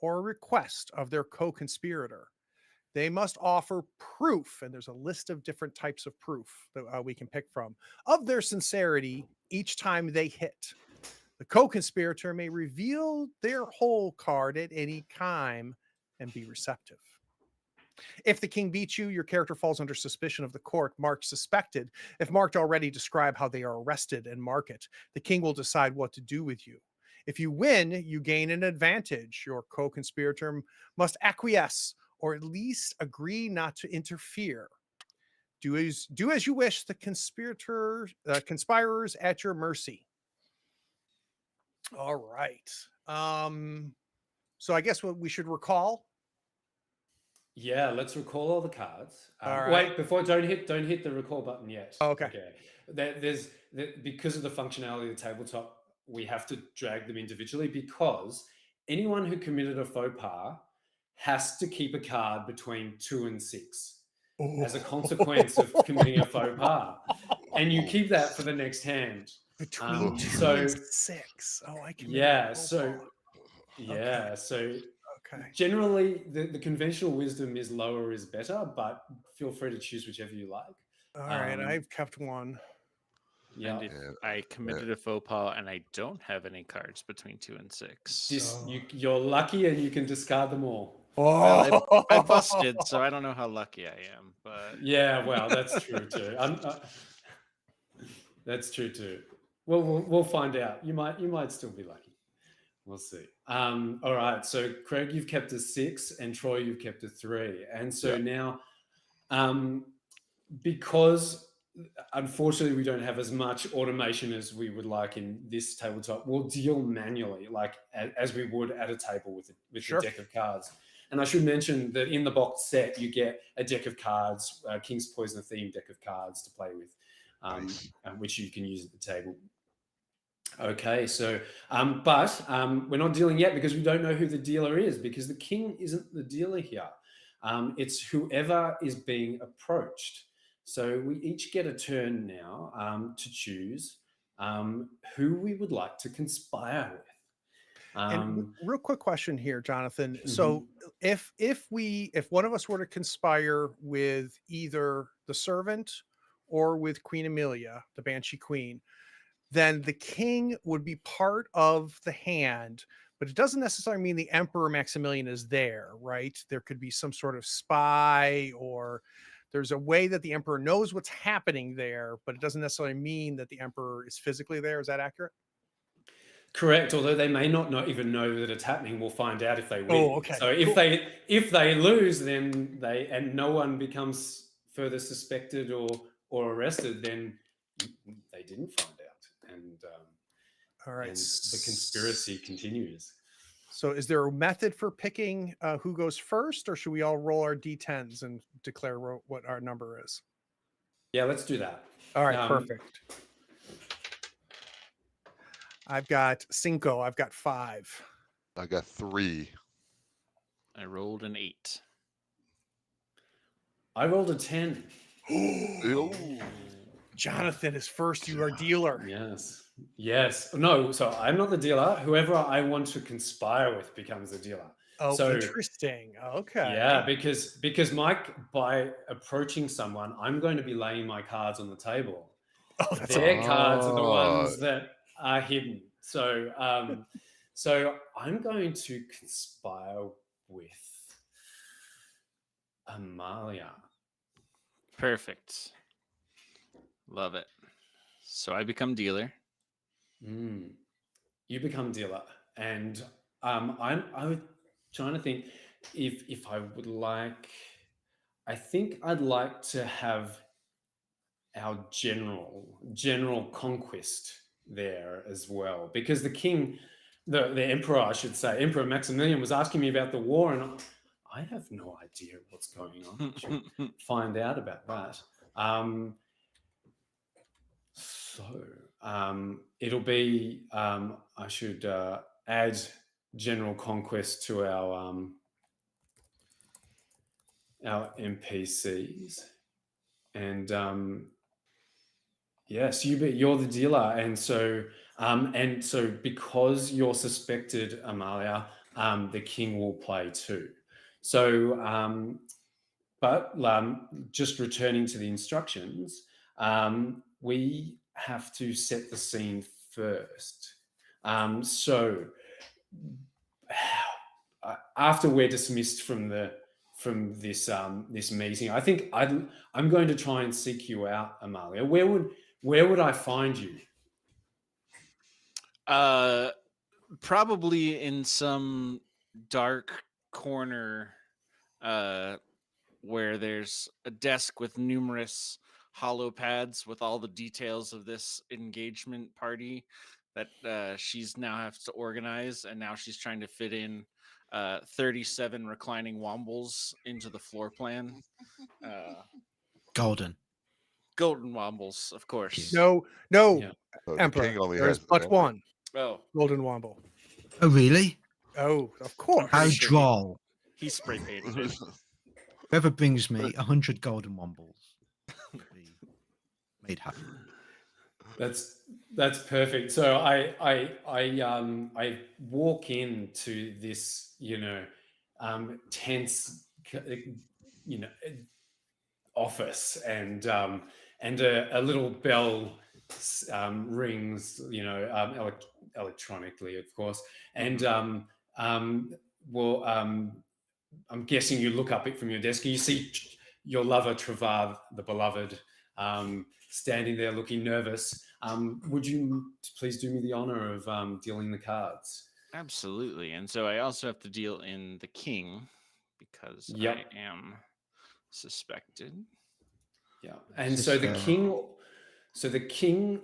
or a request of their co-conspirator. They must offer proof, and there's a list of different types of proof that we can pick from, of their sincerity each time they hit. The co-conspirator may reveal their whole card at any time and be receptive. If the king beats you, your character falls under suspicion of the court, marked suspected. If marked already, describe how they are arrested and mark it. The king will decide what to do with you. If you win, you gain an advantage. Your co-conspirator must acquiesce or at least agree not to interfere. Do as you wish. The conspirers at your mercy. All right. So I guess what we should recall. Yeah, let's recall all the cards. All right. Wait, before don't hit the recall button yet. Oh, okay. Because of the functionality of the tabletop, we have to drag them individually because anyone who committed a faux pas has to keep a card between 2 and 6 as a consequence of committing a faux pas, and you keep that for the next hand. Between 2 and 6. Oh, I can. Yeah. So generally, the conventional wisdom is lower is better, but feel free to choose whichever you like. All right, I've kept one. Yeah, And I committed a faux pas, and I don't have any cards between 2 and 6. You're lucky, and you can discard them all. Oh, Well, I busted, so I don't know how lucky I am. But yeah, well, that's true too. That's true too. Well, we'll find out. You might still be lucky. We'll see. All right. So Craig, you've kept a 6, and Troy, you've kept a 3. And so now, because unfortunately we don't have as much automation as we would like in this tabletop, we'll deal manually, like as we would at a table with the deck of cards. And I should mention that in the box set, you get a deck of cards, King's Poison themed deck of cards to play with, which you can use at the table. Okay, so, but we're not dealing yet because we don't know who the dealer is, because the king isn't the dealer here. It's whoever is being approached. So we each get a turn now to choose who we would like to conspire with. And real quick question here, Jonathan. So if one of us were to conspire with either the servant or with Queen Amelia, the Banshee Queen, then the king would be part of the hand, but it doesn't necessarily mean the Emperor Maximilian is there, right? There could be some sort of spy, or there's a way that the Emperor knows what's happening there, but it doesn't necessarily mean that the Emperor is physically there. Is that accurate? Correct. Although they may not even know that it's happening. We'll find out if they win. Oh, okay. So if they lose, then and no one becomes further suspected or arrested, then they didn't find out. And all right, and the conspiracy continues. So is there a method for picking who goes first, or should we all roll our D10s and declare what our number is? Yeah, let's do that. All right, perfect. I've got 5. I've got 5. I got 3. I rolled an 8. I rolled a 10. Jonathan is first. You are dealer. Yes. No, so I'm not the dealer. Whoever I want to conspire with becomes the dealer. Oh, so, interesting. Okay. Yeah, because Mike, by approaching someone, I'm going to be laying my cards on the table. Oh, that's Their cards are the ones that are hidden. So, so I'm going to conspire with Amalia. Perfect. Love it. So I become dealer. You become dealer, and I'm trying to think if I would like. I think I'd like to have our general Conquest there as well, because the king, the emperor, I should say, Emperor Maximilian, was asking me about the war, and I have no idea what's going on. Should find out about that. So it'll be I should add general conquest to our NPCs, and yes, you're the dealer, and so because you're suspected, Amalia, the king will play too. So, but just returning to the instructions, we have to set the scene first. So after we're dismissed from this meeting, I think I'm going to try and seek you out, Amalia. Where would I find you? Probably in some dark corner where there's a desk with numerous hollow pads with all the details of this engagement party that she's now has to organize, and now she's trying to fit in 37 reclining wombles into the floor plan. Golden. Golden wombles, of course. No, Yeah. The Emperor. king only There's has but one Oh, golden womble. Oh, really? Oh, of course. Pretty How sure droll. he spray painted it. Whoever brings me 100 golden wombles will be made happy. That's perfect. So I walk into this, tense, office, and a little bell rings, electronically, of course, and I'm guessing you look up it from your desk and you see your lover Travar, the beloved, standing there looking nervous. Would you please do me the honor of dealing the cards? Absolutely. And so I also have to deal in the king because Yep. I am suspected. Yeah. And This so is the king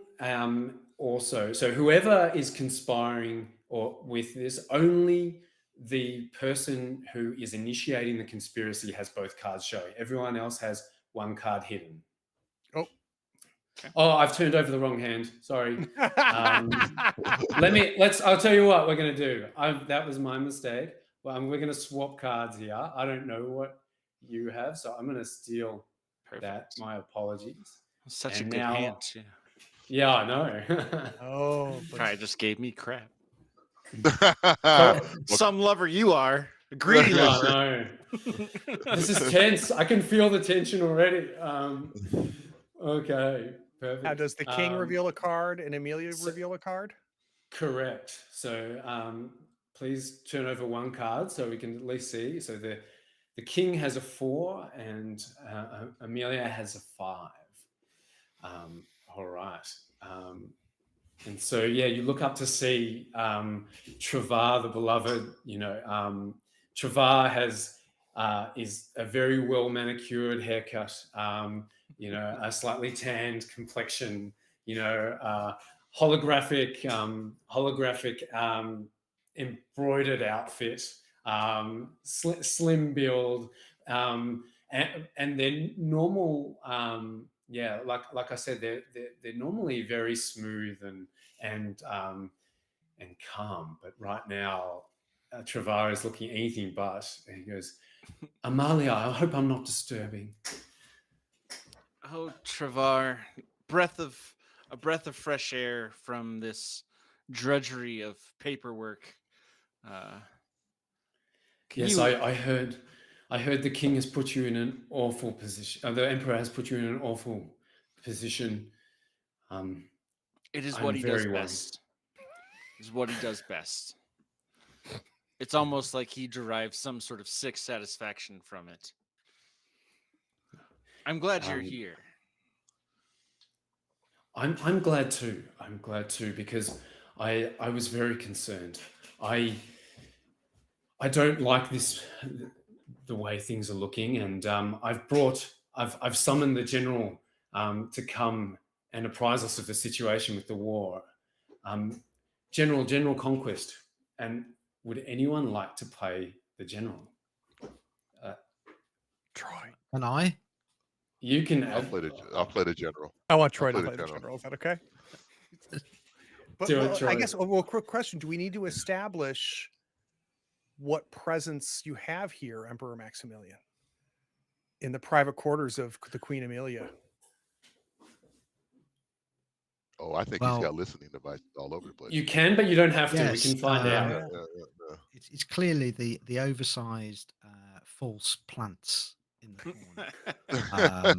also, so whoever is conspiring or with this, only the person who is initiating the conspiracy has both cards showing. Everyone else has one card hidden. Oh. Okay. Oh, I've turned over the wrong hand. Sorry. I'll tell you what we're going to do. That was my mistake. Well, we're going to swap cards here. I don't know what you have, so I'm going to steal that. My apologies. Such And a good now- hand, too. Yeah, I know. Oh, but Probably just gave me crap. So- Some lover you are. A greedy Yeah, lover. I know. This is tense. I can feel the tension already. Okay, perfect. now does the king reveal a card and Amelia reveal a card? Correct. So please turn over one card so we can at least see. So the king has a 4 and Amelia has a 5. All right. And so, yeah, you look up to see Travar, the beloved. Travar is a very well manicured haircut. A slightly tanned complexion. Holographic embroidered outfit. Slim build. And then normal. Like I said, they're normally very smooth and calm, but right now Travar is looking anything but. And he goes, "Amalia, I hope I'm not disturbing." Oh, Travar, a breath of fresh air from this drudgery of paperwork. Yes, I heard the king has put you in an awful position. The emperor has put you in an awful position. It is I'm what he does very worried. best. It's what he does best. It's almost like he derives some sort of sick satisfaction from it. I'm glad you're here. I'm glad too. I'm glad too because I was very concerned. I don't like the way things are looking, and I've summoned the general to come and apprise us of the situation with the war. General Conquest, and would anyone like to play the general? Troy. And I? You can. I'll play the general. I want Troy to play play the the general. general. Is that okay? But Do it, I Troy. guess, quick question. Do we need to establish what presence you have here, Emperor Maximilian, in the private quarters of the Queen Amelia. Oh, I think he's Well, got listening devices all over the place. You can, but you don't have to. We yes, can find out. Yeah. it's clearly the oversized false plants in the corner.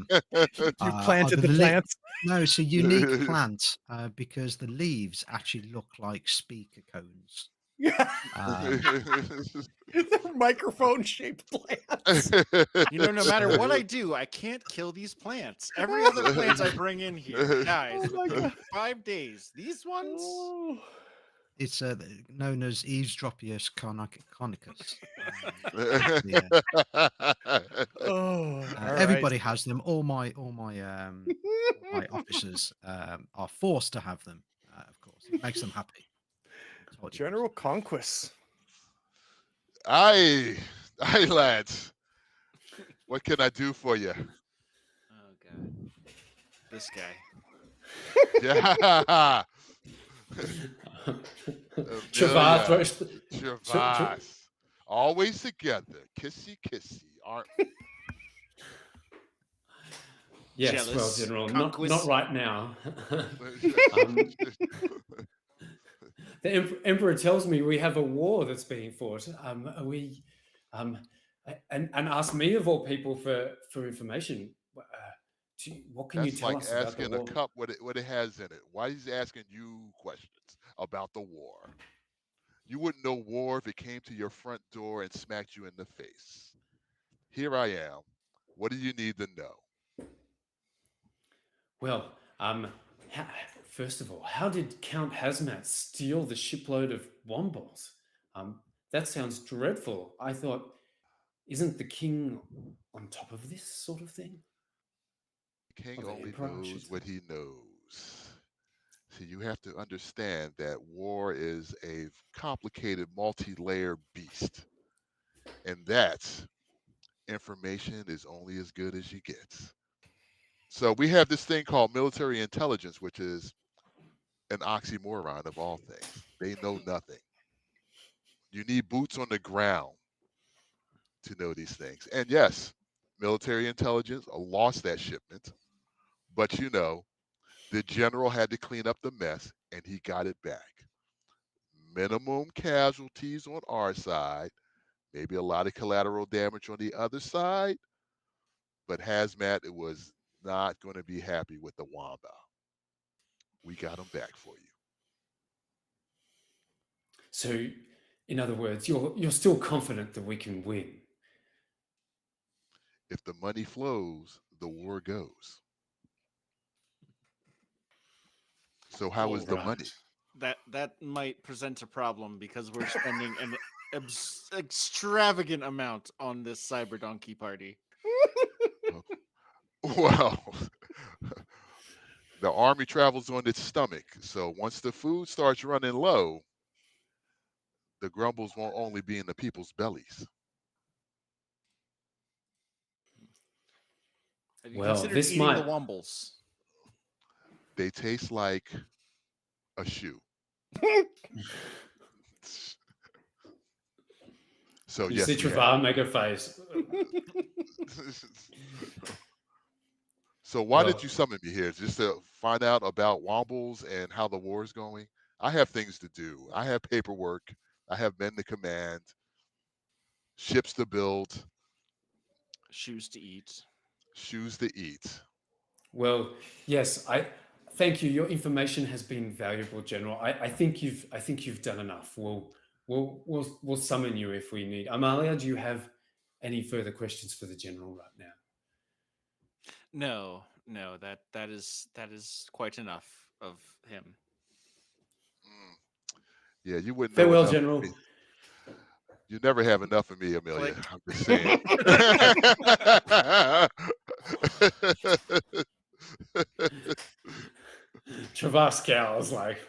You Are planted the the le- plants. No, it's a unique plant because the leaves actually look like speaker cones. Um, They're microphone-shaped plants. No matter what I do, I can't kill these plants. Every other plant I bring in here dies Oh my within God. 5 days. These ones? Oh. it's known as Eavesdroppius conicus. Oh, all right. Everybody has them. All my officers are forced to have them. Of course, it makes them happy. That's what it does. General Conquest. Aye, lads. What can I do for you? Oh god. This guy. Yeah. Travar throws Travas. Always together. Kissy, aren't we? Yes, well, Jealous. General, Conquest. not right now. The Emperor tells me we have a war that's being fought. Are we, and ask me of all people for information. What can you That's tell like us about the asking a war? cup what it has in it. Why is he asking you questions about the war? You wouldn't know war if it came to your front door and smacked you in the face. Here I am. What do you need to know? Well, first of all, how did Count Hazmat steal the shipload of wombats? That sounds dreadful. I thought, isn't the king on top of this sort of thing? The king Or the only emperor, I should knows say. what he knows. See, you have to understand that war is a complicated, multi-layered beast. And that information is only as good as you get. So we have this thing called military intelligence, which is an oxymoron of all things. They know nothing. You need boots on the ground to know these things. And yes, military intelligence lost that shipment, but the general had to clean up the mess and he got it back. Minimum casualties on our side, maybe a lot of collateral damage on the other side, but Hazmat was not going to be happy with the Wamba. We got him back for you. So, in other words, you're still confident that we can win. If the money flows, the war goes. So how is the Right. money? That might present a problem because we're spending an extravagant amount on this cyber donkey party. Well, the army travels on its stomach. So once the food starts running low, the grumbles won't only be in the people's bellies. Have you Well, considered this eating the might- wombles? They taste like a shoe. So You yes, see we have. Travar make a face. So why did Well- you summon me here? Just to find out about Wombles and how the war is going? I have things to do. I have paperwork. I have men to command, ships to build, Shoes to eat. shoes to eat. Well, yes, I thank you. Your information has been valuable, General. I think you've done enough. We'll summon you if we need. Amalia, do you have any further questions for the General right now? No, that is quite enough of him. Yeah, you wouldn't know Farewell, enough of General. me. You never have enough of me, Amelia. Click. I'm just saying. Travar scowls like,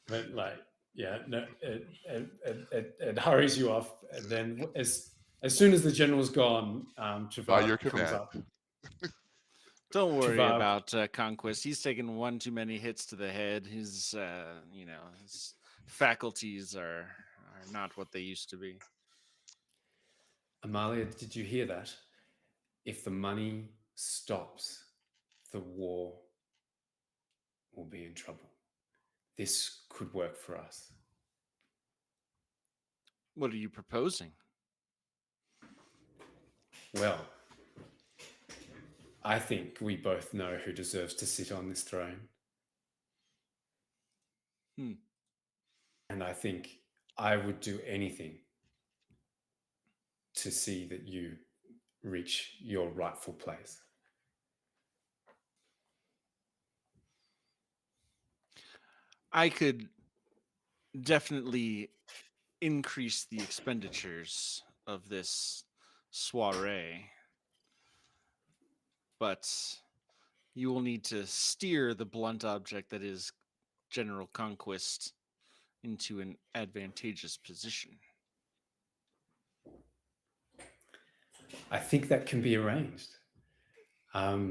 but like, yeah, no, it hurries you off, and then as soon as the General's gone, By Travar your comes command. up. Don't worry Travar. about Conquest. He's taken one too many hits to the head. His faculties are are not what they used to be. Amalia, did you hear that? If the money stops, the war will be in trouble. This could work for us. What are you proposing? Well, I think we both know who deserves to sit on this throne. And I think I would do anything to see that you reach your rightful place. I could definitely increase the expenditures of this soiree, but you will need to steer the blunt object that is General Conquest into an advantageous position. I think that can be arranged. Now,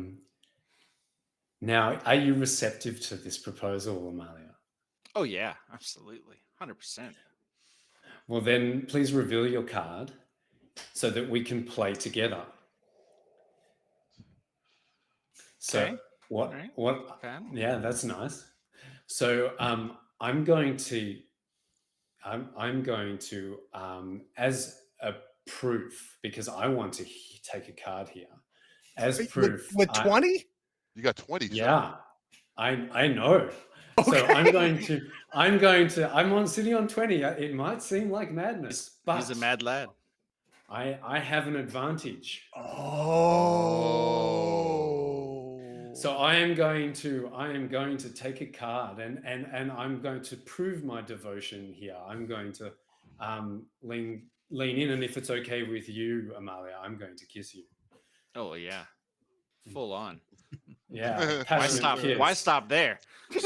are you receptive to this proposal, Amalia? Oh yeah, absolutely. 100%. Well, then please reveal your card so that we can play together. So Okay. what? Right. What? Fan. Yeah, that's nice. So I'm going to as a proof, because I want to take a card here as proof. With 20? You got 20, sir. Yeah, I know. So Okay. I'm sitting on 20. It might seem like madness, but He's a mad lad. I have an advantage. Oh. So I am going to take a card and I'm going to prove my devotion here. I'm going to lean in, and if it's okay with you, Amalia, I'm going to kiss you. Oh yeah. Full on. Yeah. Why passionate stop? kiss. Why stop there?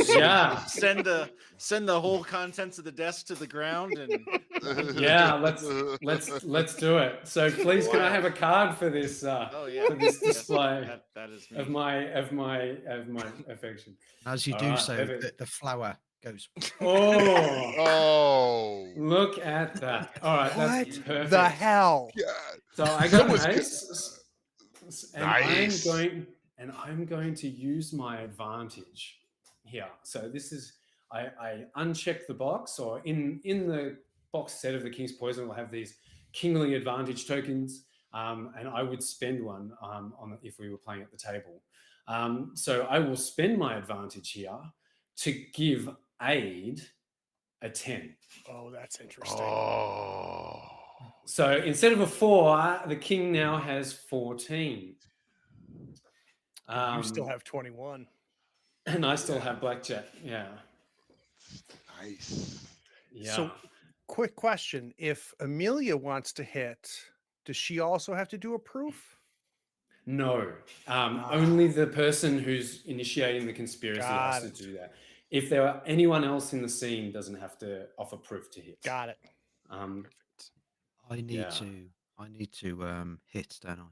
Yeah. Send the whole contents of the desk to the ground and Yeah, let's do it. So please, can I have a card for this oh yeah, for this yes, display that is me. of my affection? As you All do right, so, perfect. the flower goes. Oh, Oh, look at that. All right, that's What perfect. the hell? God. So I got That was an good. ace, and Nice. I'm going to use my advantage here. So this is I uncheck the box, or in the box set of the King's Poison will have these kingly advantage tokens, and I would spend one on if we were playing at the table. So I will spend my advantage here to give aid a 10. Oh, that's interesting. Oh. So instead of a 4, the king now has 14. You still have 21. And I still have blackjack. Yeah. Nice. Yeah. So, quick question. If Amelia wants to hit, does she also have to do a proof? No. Only the person who's initiating the conspiracy Got has it. to do that. If there are anyone else in the scene, doesn't have to offer proof to hit. Got it. I need Yeah. to hit, don't I?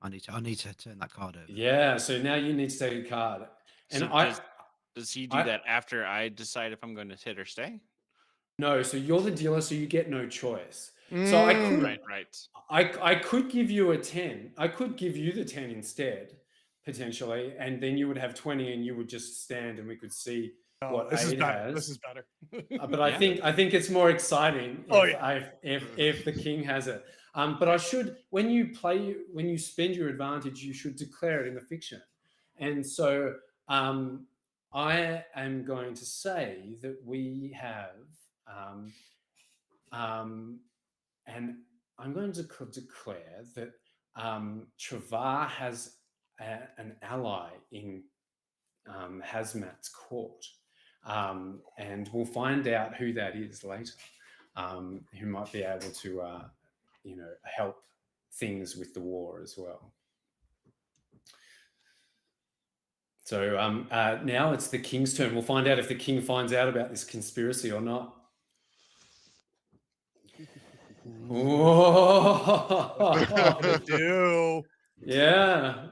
I need to turn that card over. Yeah. So now you need to take a card. And So does he do that after I decide if I'm going to hit or stay? No, so you're the dealer, so you get no choice. So I could Right. I could give you a 10. I could give you the 10 instead, potentially, and then you would have 20 and you would just stand and we could see what this is aid better. has. This is better. But I think it's more exciting if the king has it. But I should, when you spend your advantage, you should declare it in the fiction. And so I am going to say that we have and I'm going to declare that Travar has an ally in Hazmat's court. And we'll find out who that is later, who might be able to, help things with the war as well. So now it's the king's turn. We'll find out if the king finds out about this conspiracy or not. Oh, do. If Yeah.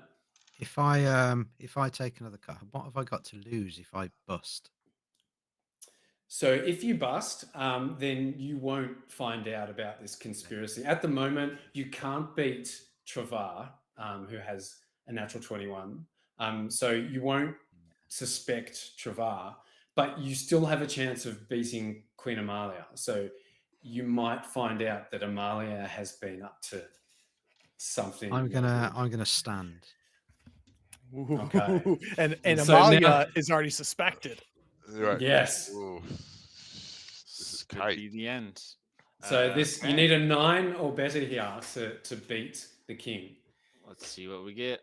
I take another card, what have I got to lose if I bust? So if you bust, then you won't find out about this conspiracy. At the moment, you can't beat Travar, who has a natural 21. So you won't suspect Travar, but you still have a chance of beating Queen Amalia. So you might find out that Amalia has been up to something. I'm not good. gonna stand. Okay. And So Amalia now- is already suspected. Right. Yes. Ooh, this is Could tight. be the end. So you Okay. need a 9 or better here to beat the king. Let's see what we get.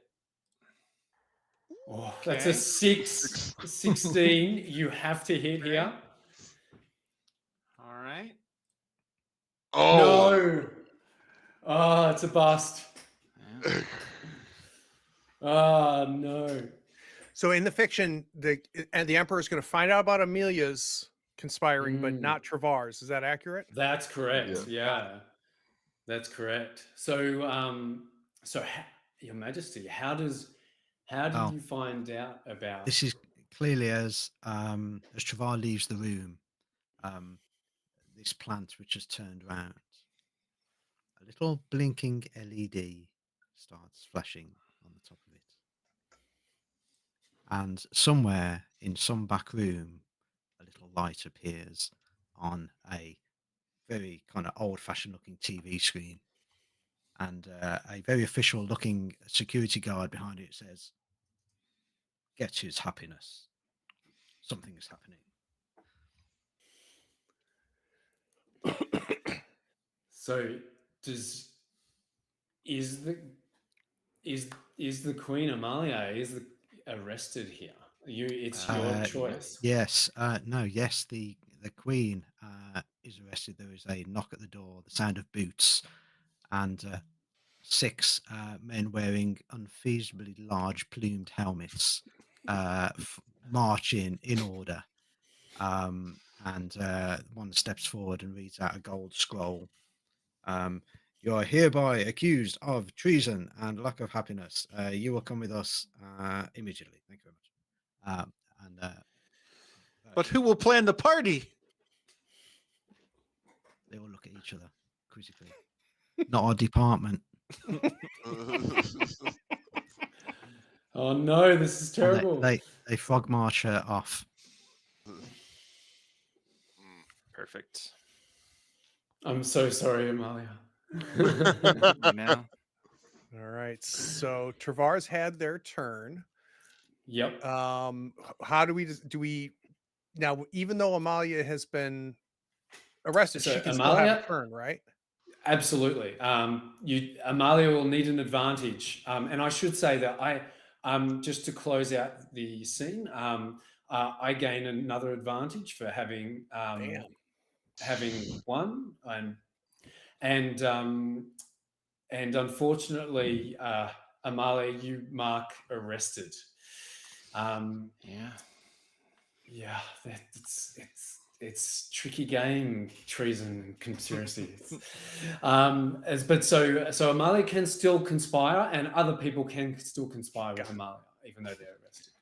Oh, that's a Okay. 16. You have to hit Okay. here. All right. Oh, No. Oh, it's a bust. Yeah. Oh, no. So in the fiction, the emperor is going to find out about Amelia's conspiring, but not Travar's. Is that accurate? That's correct. Yeah. Yeah. That's correct. So, Your Majesty, how do Oh. you find out about This is clearly as Travar leaves the room, this plant which has turned round, a little blinking LED starts flashing on the top of it. And somewhere in some back room, a little light appears on a very kind of old-fashioned looking TV screen. And a very official looking security guard behind it says, "Get his happiness. Something is happening." So is the Queen Amalia arrested here? It's your choice. Yes, no, yes. The Queen is arrested. There is a knock at the door, the sound of boots, and 6 men wearing unfeasibly large plumed helmets march in order. And one steps forward and reads out a gold scroll. You are hereby accused of treason and lack of happiness. You will come with us immediately. Thank you very much. But who will plan the party? They all look at each other quizzically. Not our department. Oh no, this is And terrible. they frog march her off. Perfect. I'm so sorry, Amalia. Now, All right. So Travar's had their turn. Yep. How do we now? Even though Amalia has been arrested, So she can still have Amalia- a turn, right? Absolutely. Amalia will need an advantage. And I should say that just to close out the scene, I gain another advantage for having won, and unfortunately, Amalia, you mark arrested. yeah. Yeah, it's tricky game, treason and conspiracy. So Amalia can still conspire, and other people can still conspire with Amalia, even though they're arrested.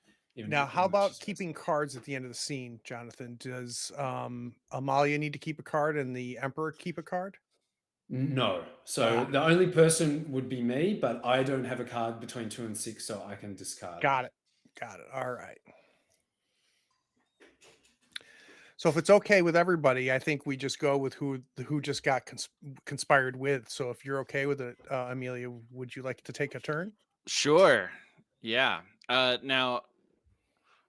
Now, how about keeping cards at the end of the scene, Jonathan? Does Amalia need to keep a card and the Emperor keep a card? No. So the only person would be me, but I don't have a card between 2 and 6, so I can discard. Got it. All right. So if it's okay with everybody, I think we just go with who just got conspired with. So if you're okay with it, Amelia, would you like to take a turn? Sure. Yeah. Now,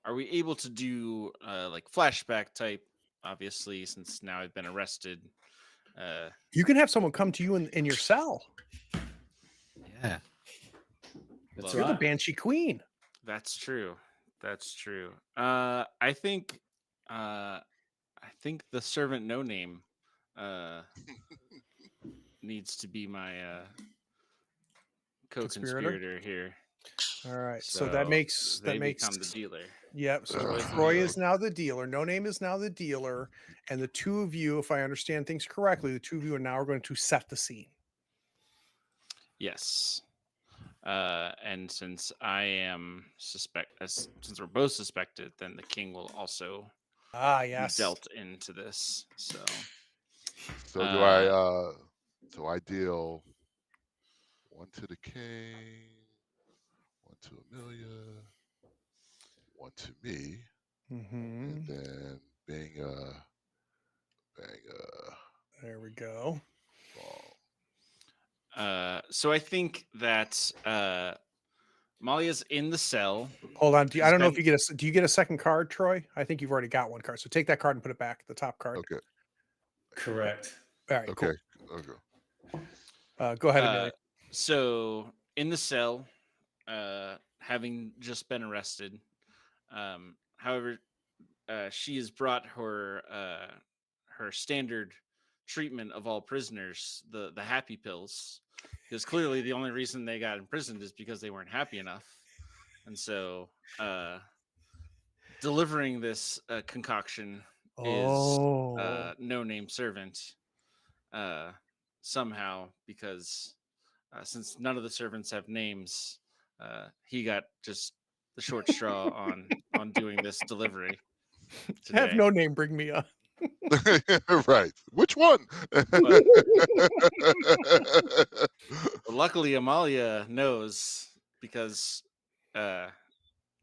are we able to do like flashback type? Obviously, since now I've been arrested. You can have someone come to you in your cell. Yeah. That's You're the right. Banshee Queen. That's true. I think the servant no name needs to be my co-conspirator here. All right. So that makes become the dealer. Yep. So Troy is now the dealer. No name is now the dealer. And the two of you, if I understand things correctly, the two of you are now going to set the scene. Yes. And since I am since we're both suspected, then the king will also Ah, yes. dealt into this. So So do I so I deal 1 to the king, 1 to Amelia, 1 to me, Mm-hmm. and then bang There we go. bomb. so I think that Malia's in the cell. Hold on. I She's don't know if been- you get do you get a second card, Troy? I think you've already got one card. So take that card and put it back, the top card. Okay. Correct. All right, Okay. cool. Okay. Go ahead, Amelia. So in the cell, having just been arrested. However, she has brought her her standard treatment of all prisoners, the happy pills, because clearly the only reason they got imprisoned is because they weren't happy enough, and so delivering this concoction is no name servant somehow, because since none of the servants have names, he got just the short straw on doing this delivery today. Have no name. Bring me up. Right. Which one? But luckily, Amalia knows, because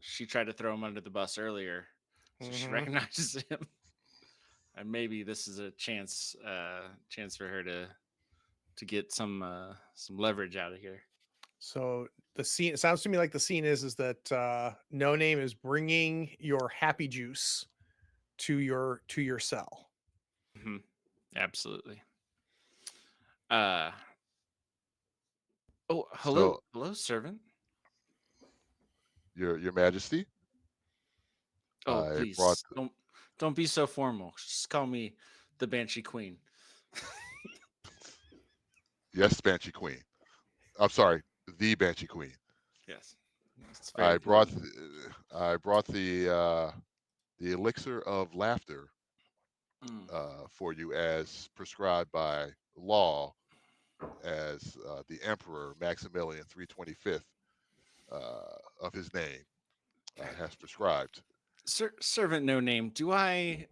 she tried to throw him under the bus earlier, so she Mhm. recognizes him, and maybe this is a chance for her to get some leverage out of here. So the scene, it sounds to me like the scene is that No Name is bringing your happy juice to your cell. Mhm. Absolutely. Oh, hello, So, servant. Your Majesty, Oh, I please brought don't be so formal. Just call me the Banshee Queen. yes, Banshee Queen. I'm sorry, the Banshee Queen. Yes, it's very polite. I brought the elixir of laughter Mm. for you as prescribed by law, as the Emperor Maximilian 325th of his name has prescribed. Servant No Name. Do I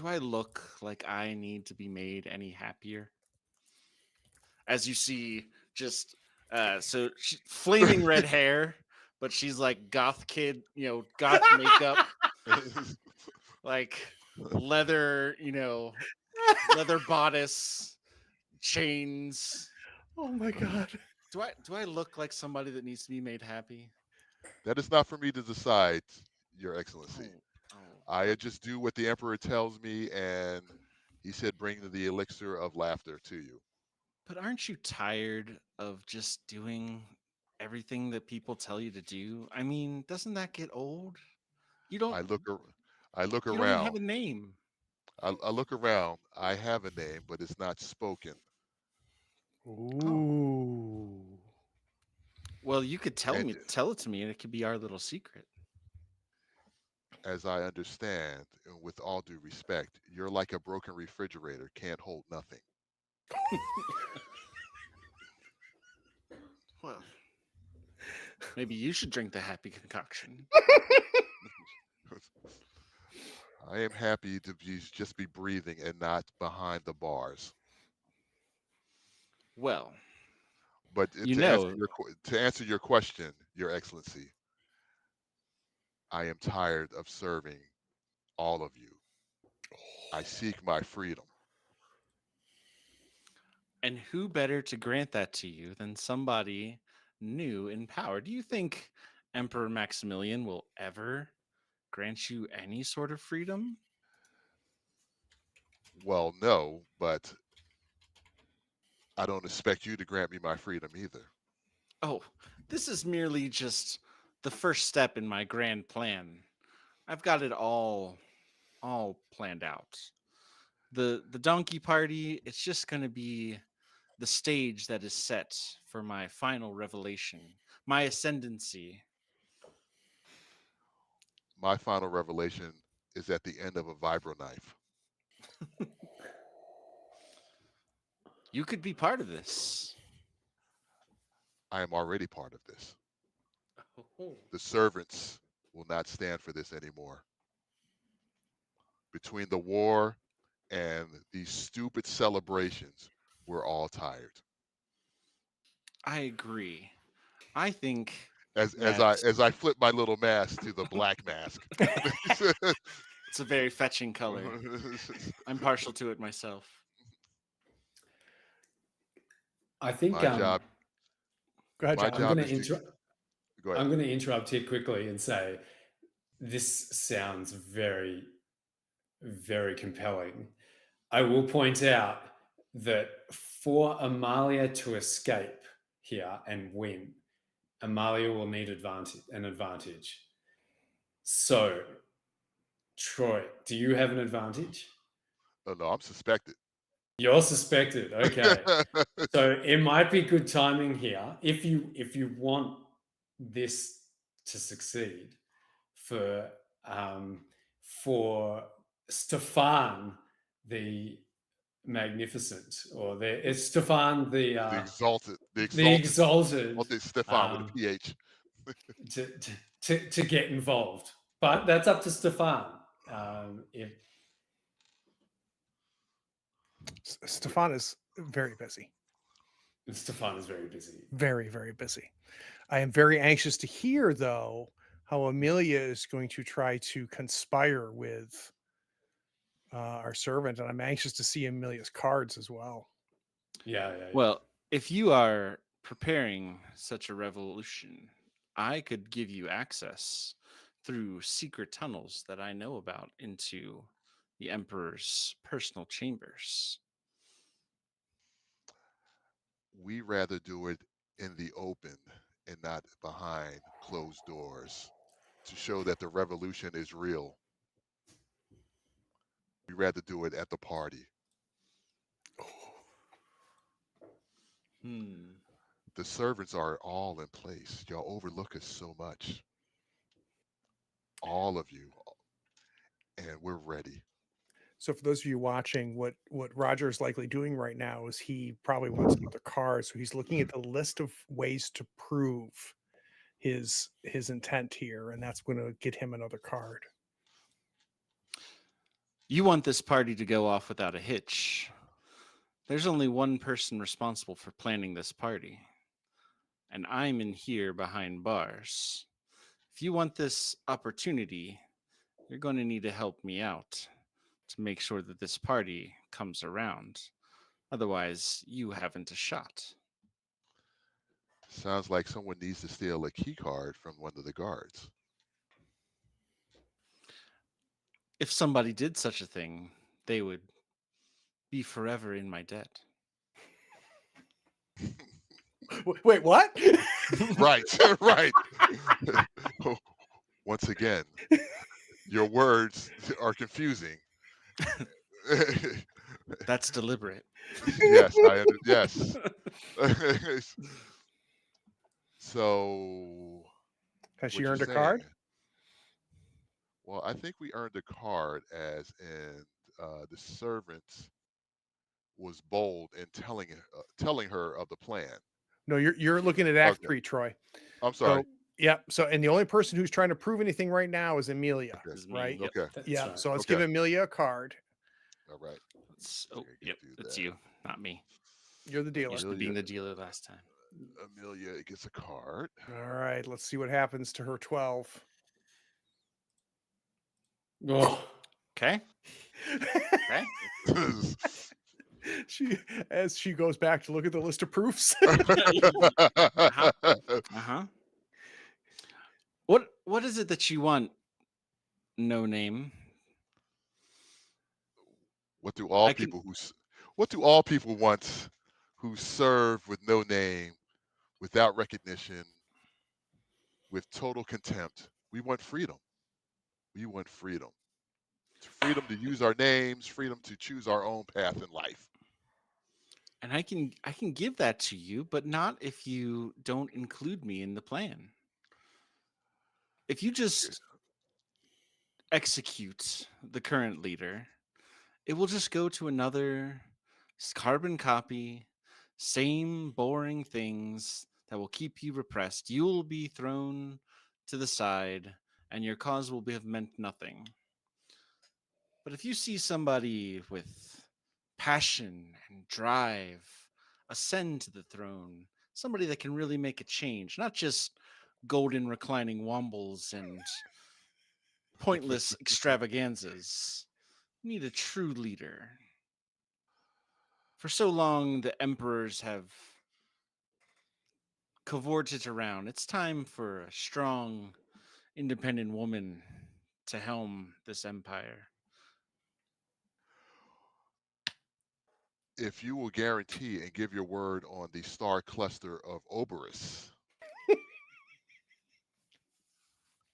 look like I need to be made any happier? As you see, just flaming red hair, but she's like goth kid, goth makeup, like leather, leather bodice, chains. Oh my god. Do I look like somebody that needs to be made happy? That is not for me to decide, Your Excellency. Oh, I just do what the Emperor tells me, and he said bring the elixir of laughter to you. but aren't you tired of just doing everything that people tell you to do? I mean, doesn't that get old? You don't I look, I look you don't even have around. a name. I look around. I have a name, but it's not spoken. Ooh. Well, you could tell And it to me, and it could be our little secret. as I understand, and with all due respect, you're like a broken refrigerator, can't hold nothing. Well, maybe you should drink the happy concoction. I am happy to just be breathing and not behind the bars. Well, But you know, to answer your question, Your Excellency, I am tired of serving all of you. I seek my freedom. and who better to grant that to you than somebody new in power? Do you think Emperor Maximilian will ever grant you any sort of freedom? Well, no, but I don't expect you to grant me my freedom either. Oh, this is merely just the first step in my grand plan. I've got it all planned out. The donkey party, it's just going to be the stage that is set for my final revelation, my ascendancy. My final revelation is at the end of a vibro knife. You could be part of this. I am already part of this. Oh. The servants will not stand for this anymore. Between the war and these stupid celebrations, we're all tired. I agree. I think As that I flip my little mask to the black mask. it's a very fetching color. I'm partial to it myself. I think my job Go ahead, my John. I'm job going is to to go ahead. I'm going to interrupt here quickly and say this sounds very, very compelling. I will point out that for Amalia to escape here and win, Amalia will need an advantage. So, Troy, do you have an advantage? Oh no, I'm suspected. You're suspected. Okay. So it might be good timing here if you want this to succeed for for Stefan the Magnificent, or it's Stefan the exalted, the exalted Stefan with a PH. to get involved. But that's up to Stefan. If Stefan is very busy. Stefan is very busy. Very, very busy. I am very anxious to hear, though, how Amelia is going to try to conspire with our servant, and I'm anxious to see Amelia's cards as well. Yeah. Well, if you are preparing such a revolution, I could give you access through secret tunnels that I know about into the Emperor's personal chambers. We rather do it in the open and not behind closed doors to show that the revolution is real. We rather do it at the party. The servants are all in place. Y'all overlook us so much. All of you. And we're ready. So for those of you watching, what Roger is likely doing right now is he probably wants another card. So he's looking at the list of ways to prove his intent here, and that's going to get him another card. You want this party to go off without a hitch. There's only one person responsible for planning this party, and I'm in here behind bars. If you want this opportunity, you're going to need to help me out to make sure that this party comes around. Otherwise, you haven't a shot. Sounds like someone needs to steal a key card from one of the guards. If somebody did such a thing, they would be forever in my debt. Wait, what? Right, right. Once again, your words are confusing. That's deliberate. Yes, yes. So, Has she what earned you're a card? saying- Well, I think we earned a card, as in the servant was bold in telling her of the plan. No, you're looking at Act Okay. 3, Troy. I'm sorry. So, yeah. So, and the only person who's trying to prove anything right now is Amelia, Okay. Is me. right? Yep. Okay. That's Yeah. right. So let's Okay. give Amelia a card. All right. Yep, do it's that. you, not me. You're the dealer. Used to being the dealer last time. Amelia gets a card. All right. Let's see what happens to her 12. Oh, Okay. Okay. As she goes back to look at the list of proofs. Uh-huh. What is it that you want? No name. What do all I can- people want who serve with no name, without recognition, with total contempt? We want freedom. We want freedom. Freedom to use our names, freedom to choose our own path in life. And I can give that to you, but not if you don't include me in the plan. If you just execute the current leader, it will just go to another carbon copy, same boring things that will keep you repressed. You will be thrown to the side, and your cause will have meant nothing. But if you see somebody with passion and drive ascend to the throne, somebody that can really make a change, not just golden reclining wombles and pointless extravaganzas, you need a true leader. For so long, the emperors have cavorted around. It's time for a strong, independent woman to helm this empire. If you will guarantee and give your word on the star cluster of Oberus,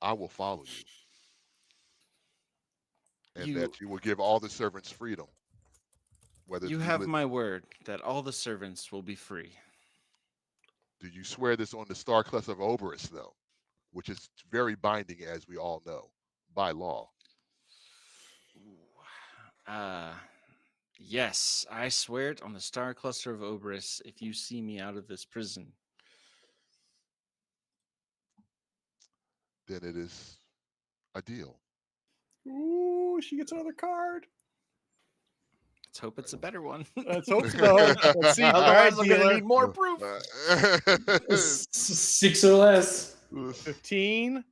I will follow you. And that you will give all the servants freedom. Whether You to have live, my word that all the servants will be free. do you swear this on the star cluster of Oberus, though? Which is very binding, as we all know, by law. Yes, I swear it on the star cluster of Oberus if you see me out of this prison. Then it is a deal. Ooh, she gets another card. Let's hope it's a better one. Let's hope so. Let's see. All right, Otherwise, I'm going to dealer. need more proof. 6 or less. 15.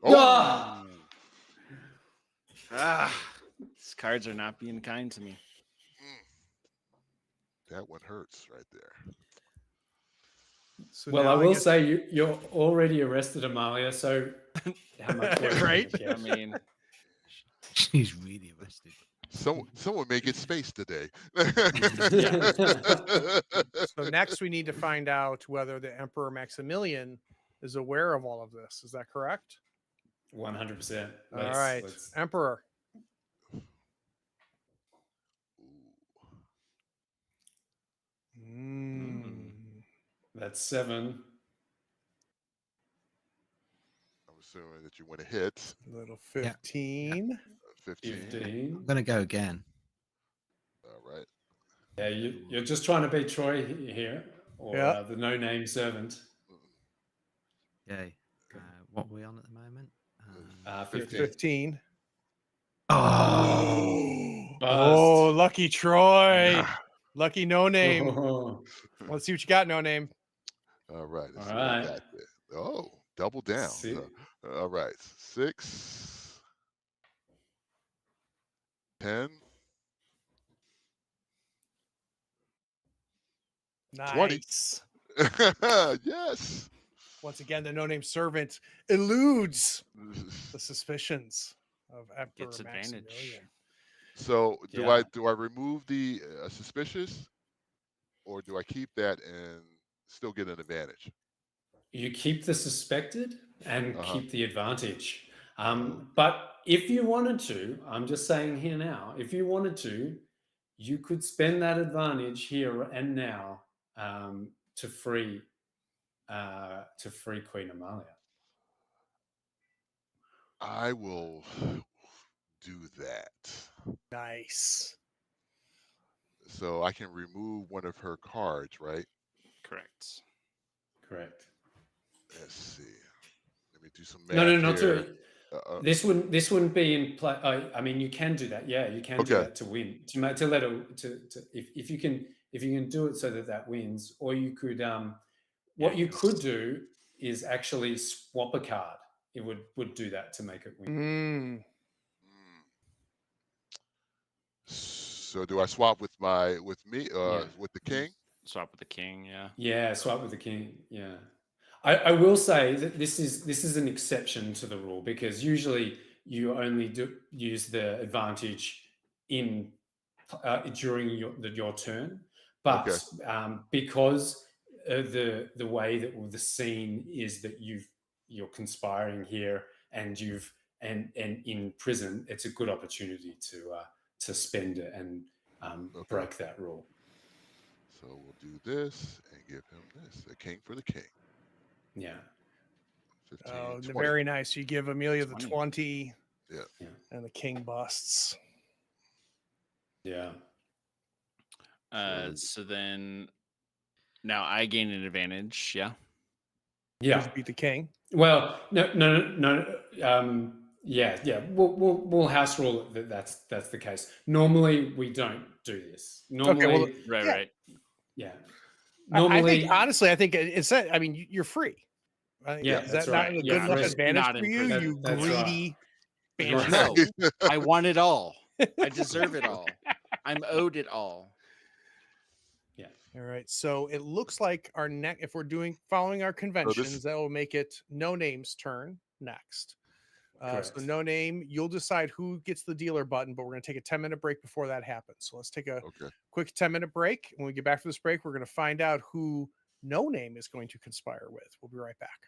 Ah! These cards are not being kind to me. That one hurts right there. So Well, now I will guess- say you're already arrested, Amalia. So how much work Right? do you I mean, She's really arrested. Someone may get space today. So next we need to find out whether the Emperor Maximilian is aware of all of this. Is that correct? 100%. All right. Emperor. That's 7. I'm assuming that you want to hit. Little 15. 15. 15. I'm going to go again. All right. Yeah, you're just trying to beat Troy here, or Yeah. the no-name servant. Yay. What are we on at the moment? 15. Oh, Oh, lucky Troy. Lucky no name. Oh. Let's see what you got, no name. All right. Let's All see what I right. got there. Oh, double down. All right. 6, 10, Nice. 20. Yes. Once again, the no name servant eludes the suspicions of Emperor Gets advantage. Maximilian. So do Yeah. I remove the suspicious, or do I keep that and still get an advantage? You keep the suspected and keep the advantage. Okay. But if you wanted to, I'm just saying here now, if you wanted to, you could spend that advantage here and now to free Queen Amalia. I will do that. Nice. So I can remove one of her cards, right? Correct. Correct. Let's see. Let me do some math. No, not here. to. This wouldn't be in play. I mean, you can do that. Yeah, you can do that to win. To let if you can do it so that wins, or you could what you could do is actually swap a card. It would do that to make it win. So do I swap with me with the king? Swap with the king, yeah. Yeah, swap with the king. Yeah. I will say that this is an exception to the rule, because usually you only use the advantage in during your turn, but because the way that the scene is that you're conspiring here and in prison, it's a good opportunity to spend it and break that rule. So we'll do this and give him this, a king for the king. Yeah. 15, 20. Very nice. You give Amelia the 20. 20. Yeah. And the king busts. Yeah. So then now I gain an advantage, yeah? Yeah. Because you beat the king. Well, no. Yeah. We'll house rule that that's the case. Normally, we don't do this. Normally, well, Right, Yeah. right. yeah. I Normally, think honestly, I think it's that. I mean, you're free. Yeah, Is that's that not right. a You're good enough free. advantage Not for in you? prison. You That's right. greedy Right. banished. No, I want it all. I deserve it all. I'm owed it all. Yeah. All right. So it looks like our next, if we're following our conventions, that will make it No Name's turn next. So Correct. No Name, you'll decide who gets the dealer button, but we're going to take a 10-minute break before that happens. So let's take a Okay. quick 10-minute break. When we get back from this break, we're going to find out who No Name is going to conspire with. We'll be right back.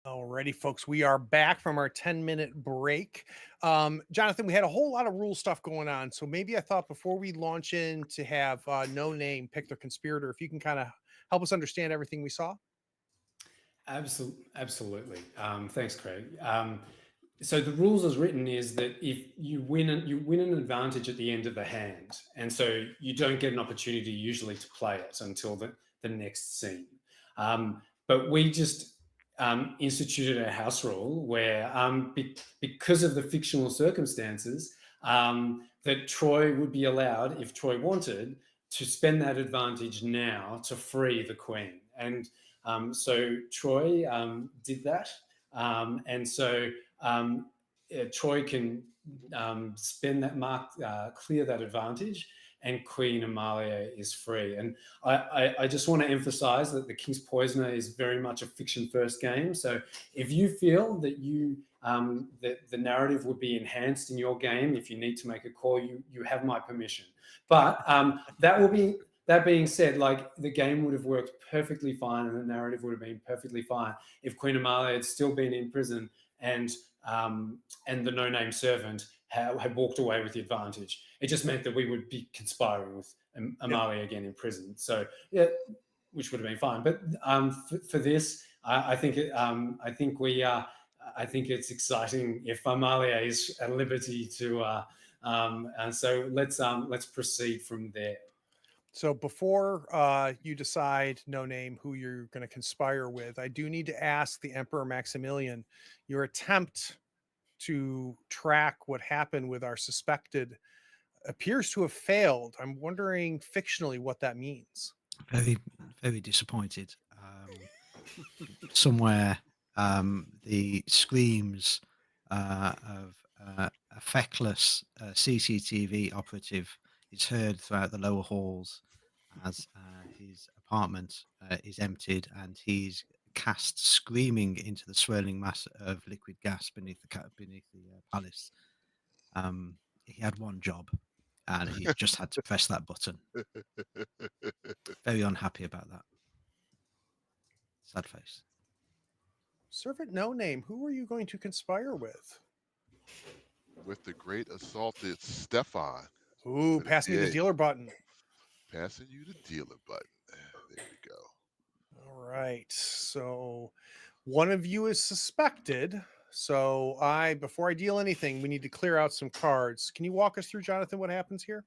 Alrighty, folks, we are back from our 10-minute break. Jonathan, we had a whole lot of rule stuff going on, so maybe I thought before we launch in to have No Name pick their conspirator, if you can kind of help us understand everything we saw. Absolutely. Thanks, Craig. So the rules as written is that if you win an advantage at the end of the hand, and so you don't get an opportunity usually to play it until the next scene. But we just instituted a house rule where, because of the fictional circumstances, that Troy would be allowed, if Troy wanted, to spend that advantage now to free the queen. And so Troy did that. And so Troy can spend that mark, clear that advantage, and Queen Amalia is free. And I just want to emphasize that the King's Poisoner is very much a fiction first game. So if you feel that that the narrative would be enhanced in your game, if you need to make a call, you have my permission. But that being said, like, the game would have worked perfectly fine and the narrative would have been perfectly fine if Queen Amalia had still been in prison and the no-name servant had walked away with the advantage. It just meant that we would be conspiring with Amalia again in prison. So yeah, which would have been fine. But for this, I think it's exciting if Amalia is at liberty to. And so let's proceed from there. So before you decide, no name, who you're going to conspire with, I do need to ask the Emperor Maximilian, your attempt to track what happened with our suspected appears to have failed. I'm wondering fictionally what that means. Very, very disappointed. Somewhere, the screams of a feckless CCTV operative is heard throughout the lower halls as his apartment is emptied and he's cast screaming into the swirling mass of liquid gas beneath the palace. He had one job, and he just had to press that button. Very unhappy about that. Sad face. Servant No Name, who are you going to conspire with? With the great assaulted Stefan. Ooh, pass me the dealer button. Passing you the dealer button. There we go. All right. So one of you is suspected. So before I deal anything, we need to clear out some cards. Can you walk us through, Jonathan, what happens here?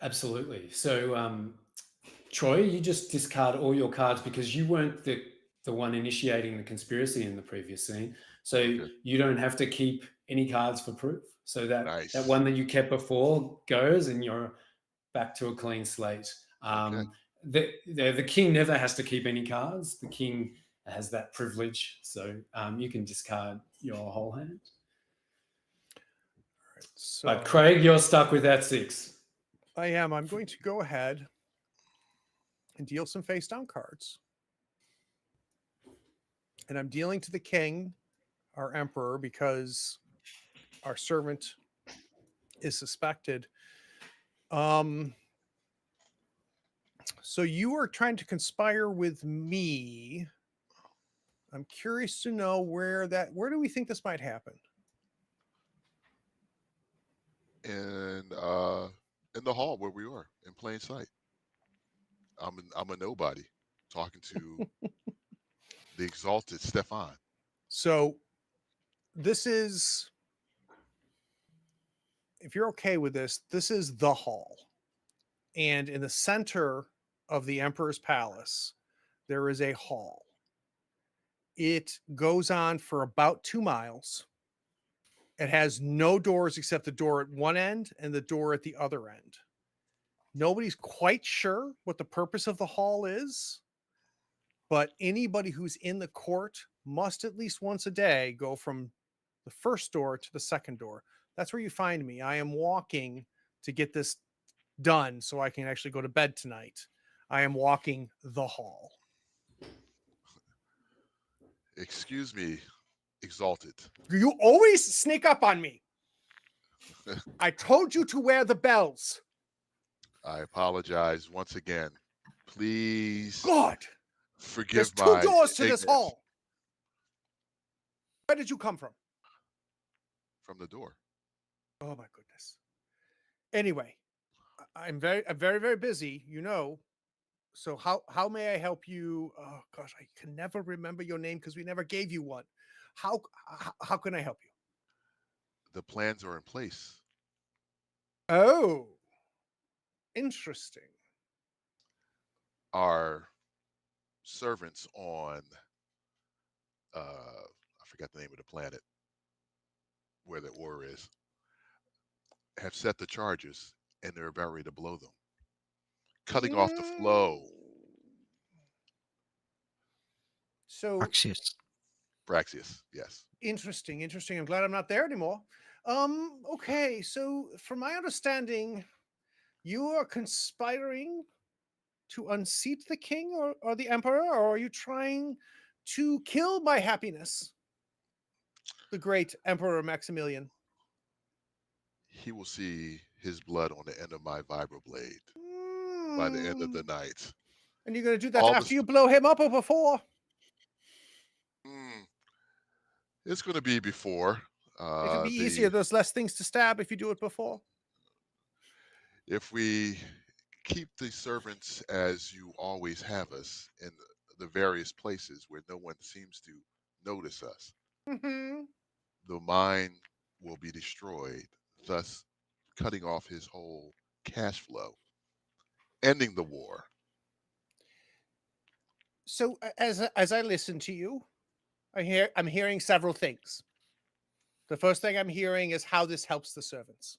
Absolutely. So, Troy, you just discard all your cards because you weren't the one initiating the conspiracy in the previous scene. So you don't have to keep any cards for proof. So that one that you kept before goes, and you're back to a clean slate. The king never has to keep any cards. The king has that privilege. So you can discard your whole hand. All right, so, but Craig, you're stuck with that 6. I am. I'm going to go ahead and deal some face down cards. And I'm dealing to the king, our emperor, because our servant is suspected. So you are trying to conspire with me. I'm curious to know where do we think this might happen? In the hall where we are, in plain sight. I'm a nobody talking to the exalted Stefan. So this is, if you're okay with this is the hall. And in the center of the Emperor's Palace, there is a hall. It goes on for about 2 miles. It has no doors except the door at one end and the door at the other end. Nobody's quite sure what the purpose of the hall is, but anybody who's in the court must at least once a day go from the first door to the second door. That's where you find me. I am walking to get this done so I can actually go to bed tonight. I am walking the hall. Excuse me, exalted. You always sneak up on me. I told you to wear the bells. I apologize once again. Please, God, forgive there's 2 my doors to ignorance. this hall. Where did you come from? From the door. Oh my goodness. Anyway, I'm very, very busy, you know. So how may I help you? Oh gosh, I can never remember your name because we never gave you one. How can I help you? The plans are in place. Oh, interesting. Our servants on I forgot the name of the planet where the ore is, have set the charges and they're about ready to blow them, cutting off the flow. So Axios. Braxius, yes. interesting. I'm glad I'm not there anymore. Okay, so from my understanding, you are conspiring to unseat the king or the emperor, or are you trying to kill my happiness, the great Emperor Maximilian? He will see his blood on the end of my vibroblade by the end of the night. And you're going to do that All after the you blow him up or before? It's going to be before. It'll be easier. There's less things to stab if you do it before. If we keep the servants as you always have us in the various places where no one seems to notice us, the mine will be destroyed, thus cutting off his whole cash flow, ending the war. So as I listen to you, I'm hearing several things. The first thing I'm hearing is how this helps the servants.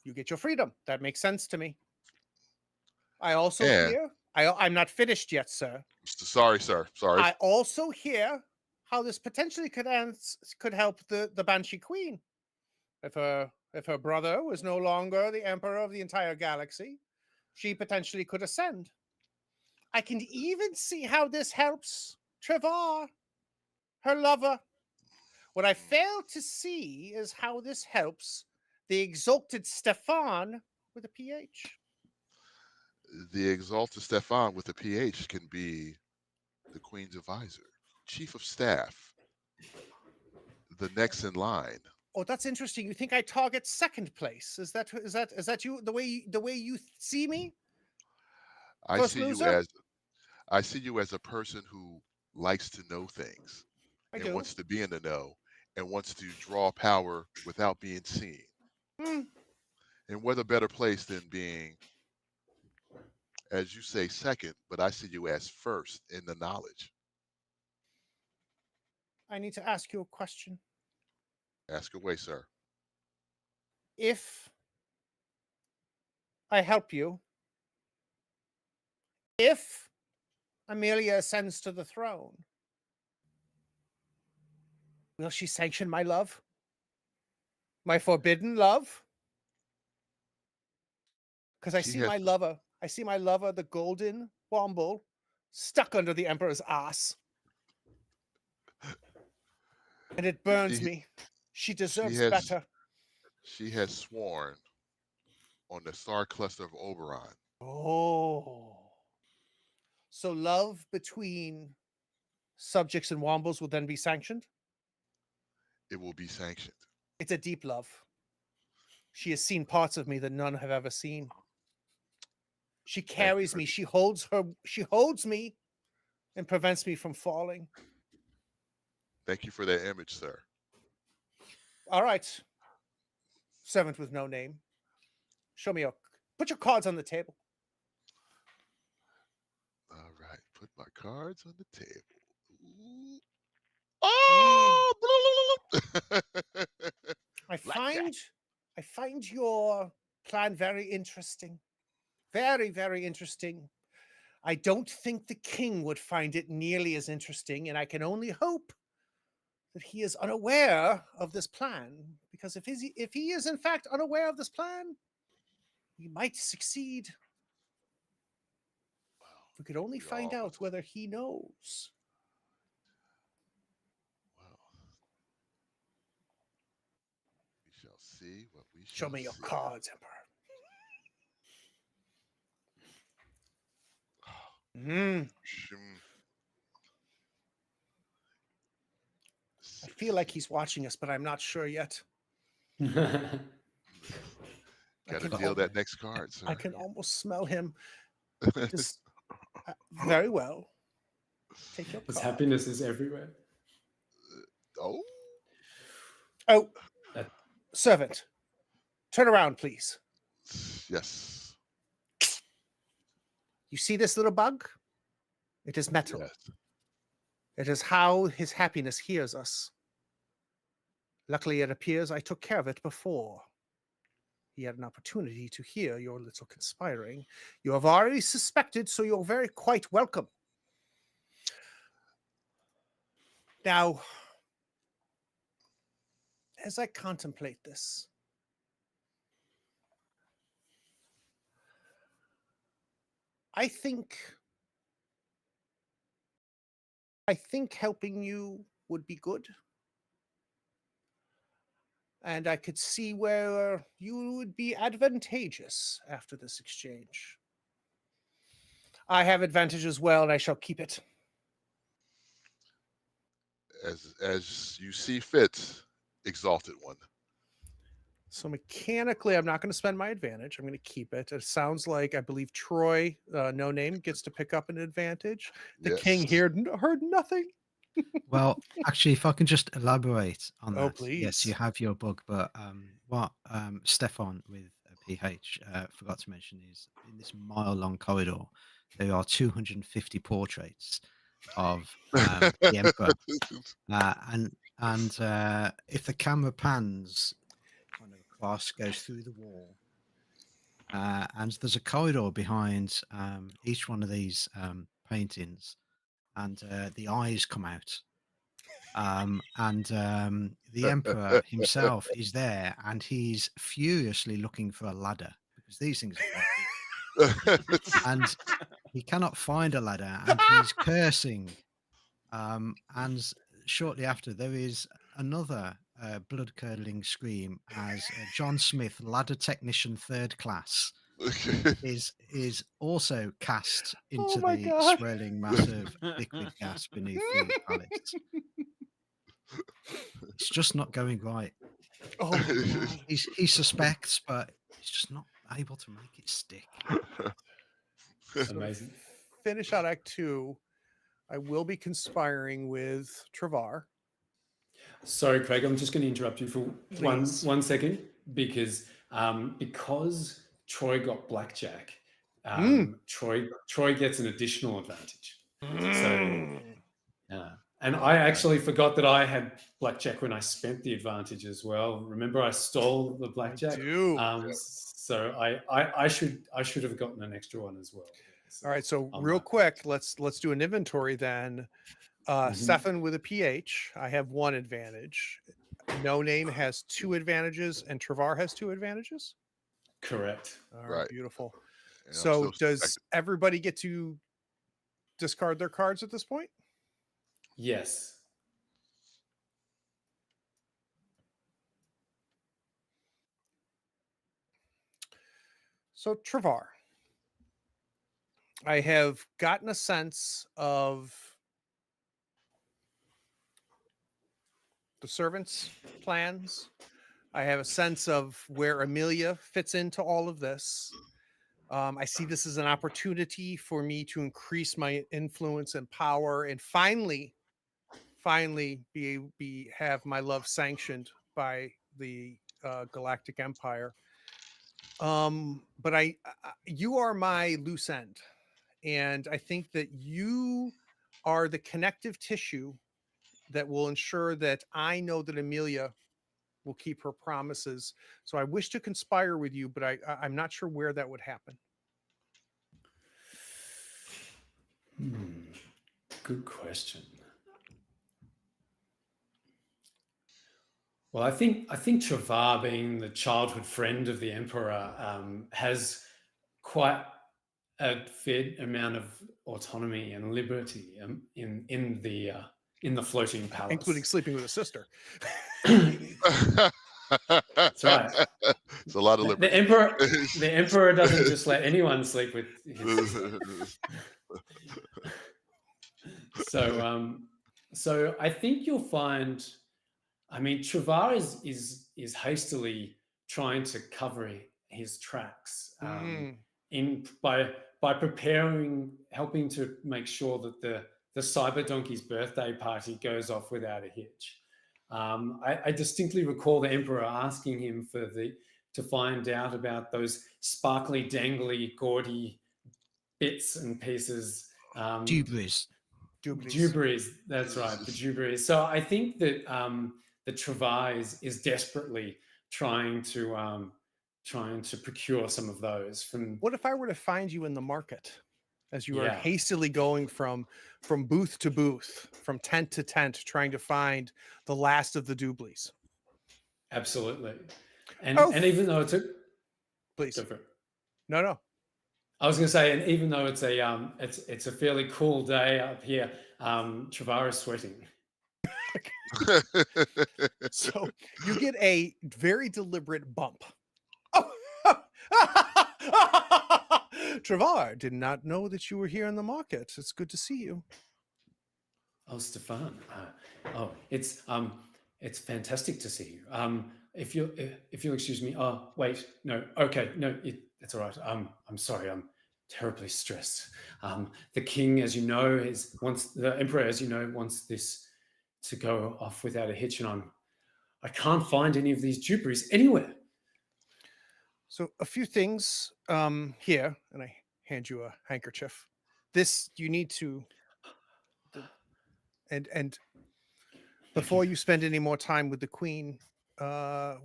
You get your freedom. That makes sense to me. I also hear, I'm not finished yet, sir. Sorry, sir. Sorry. I also hear how this potentially could help the Banshee Queen. If her brother was no longer the emperor of the entire galaxy, she potentially could ascend. I can even see how this helps Trevor, her lover. What I fail to see is how this helps the exalted Stefan with a PH. The exalted Stefan with a PH can be the Queen's advisor, chief of staff, the next in line. Oh, that's interesting. You think I target second place? Is that you the way you see me? I First see loser? I see you as a person who likes to know things I and do. wants to be in the know and wants to draw power without being seen. And what a better place than being, as you say, second, but I see you as first in the knowledge. I need to ask you a question. Ask away, sir. If I help you, if Amelia ascends to the throne, will she sanction my love? My forbidden love? Because I She see has my lover. I see my lover, the golden womble, stuck under the emperor's ass. And it burns me. She deserves better. She has sworn on the star cluster of Oberon. Oh. So love between subjects and wombles will then be sanctioned? It will be sanctioned. It's a deep love. She has seen parts of me that none have ever seen. She carries me. She holds me and prevents me from falling. Thank you for that image, sir. All right. Servant with no name. Show me put your cards on the table. All right. Put my cards on the table. Ooh. Oh! I find your plan very interesting. Very, very interesting. I don't think the king would find it nearly as interesting, and I can only hope that he is unaware of this plan, because if he is in fact unaware of this plan, he might succeed. We could only find out whether he knows. Well, we shall see what we shall see. Show me your cards, Emperor. I feel like he's watching us, but I'm not sure yet. Got to deal that next card, sir. I can almost smell him. Very well. Take your His card. happiness is everywhere. Oh, Oh, That- servant, turn around, please. yes, You see this little bug? It is metal. yes. It is how his happiness hears us. Luckily, it appears I took care of it before he had an opportunity to hear your little conspiring. You have already suspected, so you're very quite welcome. Now, as I contemplate this, I think helping you would be good. And I could see where you would be advantageous after this exchange. I have advantage as well, and I shall keep it. As you see fit, exalted one. So mechanically, I'm not going to spend my advantage. I'm going to keep it. It sounds like I believe Troy, no name, gets to pick up an advantage. The king Yes. here heard nothing. Well, actually, if I can just elaborate on Oh, that. Yes, you please. have your bug, but what Stefan with a PH forgot to mention is in this mile-long corridor, there are 250 portraits of the emperor, and if the camera pans kind of across, goes through the wall, and there's a corridor behind each one of these paintings, and the eyes come out. And the emperor himself is there, and he's furiously looking for a ladder because these things are quite big, and he cannot find a ladder, and he's cursing. And shortly after, there is another blood-curdling scream as John Smith, ladder technician, third class, is also cast Oh into my the God. swirling mass of liquid gas beneath the palace. It's just not going right. Oh my God. He suspects, but he's just not able to make it stick. So Amazing. to finish out Act 2, I will be conspiring with Travar. Sorry, Craig, I'm just going to interrupt you for Please. one second because Troy got blackjack, Troy gets an additional advantage. So, and I actually forgot that I had blackjack when I spent the advantage as well. Remember, I stole the blackjack. I do. So I should have gotten an extra one as well. So All right. So I'm real right. quick, let's do an inventory then. Mhm. Stefan with a PH, I have one advantage. No name has 2 advantages, and Travar has 2 advantages. Correct. All right, Right. beautiful. And I'm So still does suspected. everybody get to discard their cards at this point? Yes. So Travar, I have gotten a sense of the servants' plans. I have a sense of where Amelia fits into all of this. I see this as an opportunity for me to increase my influence and power, and finally have my love sanctioned by the Galactic Empire. But you are my loose end, and I think that you are the connective tissue that will ensure that I know that Amelia will keep her promises. So I wish to conspire with you, but I'm not sure where that would happen. Good question. Well, I think Travar, being the childhood friend of the emperor, has quite a fair amount of autonomy and liberty in the floating palace, Including sleeping with a sister. That's right. It's a lot of liberty. The emperor doesn't just let anyone sleep with his sister. So I think you'll find. I mean, Travar is hastily trying to cover his tracks by preparing, helping to make sure that the cyber donkey's birthday party goes off without a hitch. I distinctly recall the emperor asking him to find out about those sparkly, dangly, gaudy bits and pieces. Dubris. Dubris, that's right, the dubris. So I think that the Travais is desperately trying to procure some of those from. What if I were to find you in the market as you are Yeah. hastily going from booth to booth, from tent to tent, trying to find the last of the Dublis? Absolutely. And Oh, and even though it's a Please. go for it. No. I was going to say, and even though it's a fairly cool day up here, Travar is sweating. So you get a very deliberate bump. Oh, Travar, did not know that you were here in the market. It's good to see you. Oh, Stefan. It's fantastic to see you. If you'll excuse me. Oh, wait. No. Okay. No. That's all right. I'm sorry. I'm terribly stressed. The king, as you know, the emperor, as you know, wants this to go off without a hitch, and I can't find any of these Jupiters anywhere. So a few things here, and I hand you a handkerchief. This you need to, and before you spend any more time with the queen,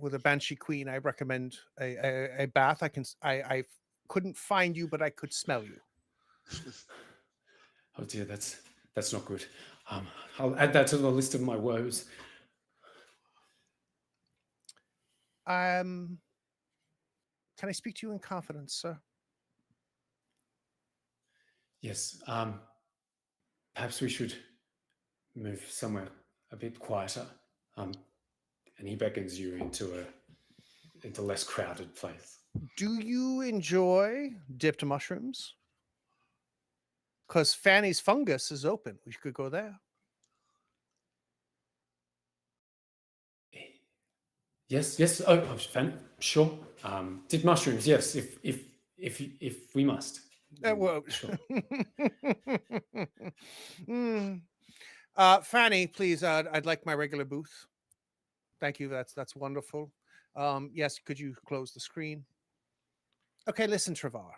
with a banshee queen, I recommend a bath. I couldn't find you, but I could smell you. Oh dear, that's not good. I'll add that to the list of my woes. Can I speak to you in confidence, sir? Yes. Perhaps we should move somewhere a bit quieter. And he beckons you into less crowded place. Do you enjoy dipped mushrooms? Because Fanny's fungus is open. We could go there. Yes. Oh, sure. Did mushrooms? Yes. If we must. Well, Sure. Fanny, please. I'd like my regular booth. Thank you. That's wonderful. Yes, could you close the screen? Okay, listen, Travar.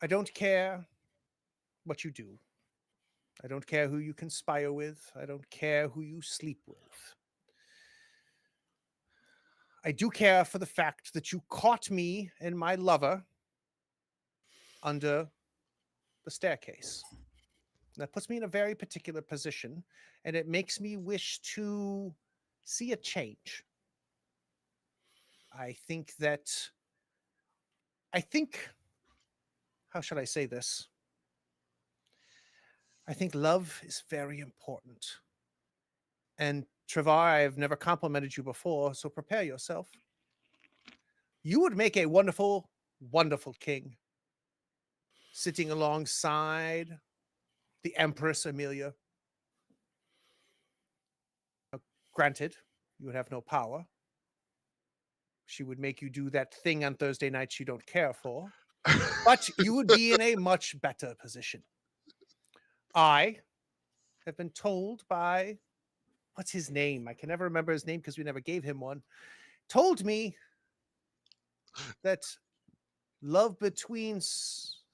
I don't care what you do. I don't care who you conspire with. I don't care who you sleep with. I do care for the fact that you caught me and my lover under the staircase. And that puts me in a very particular position, and it makes me wish to see a change. I think, how should I say this? I think love is very important. And Travar, I've never complimented you before, so prepare yourself. You would make a wonderful, wonderful king, sitting alongside the Empress Amelia. Now, granted, you would have no power. She would make you do that thing on Thursday nights you don't care for, but you would be in a much better position. I have been told by, what's his name? I can never remember his name because we never gave him one. Told me that love between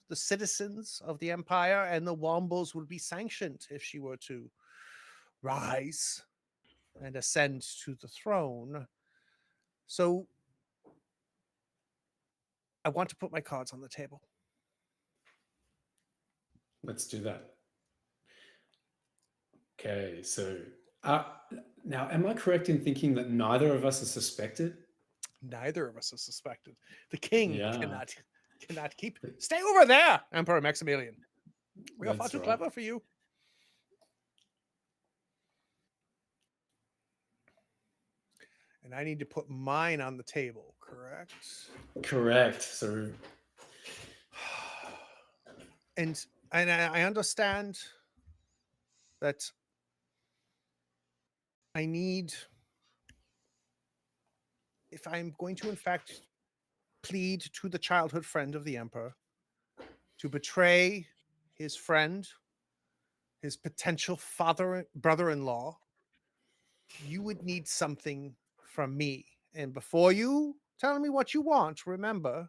the citizens of the empire and the Wombos would be sanctioned if she were to rise and ascend to the throne. So I want to put my cards on the table. Let's do that. Okay, so now, am I correct in thinking that neither of us are suspected? Neither of us is suspected. The king Yeah. cannot keep. Stay over there, Emperor Maximilian. We are far That's too right. clever for you. And I need to put mine on the table, correct? Correct. So, And I understand that I need, if I'm going to in fact plead to the childhood friend of the emperor to betray his friend, his potential brother-in-law, you would need something from me. And before you tell me what you want, remember,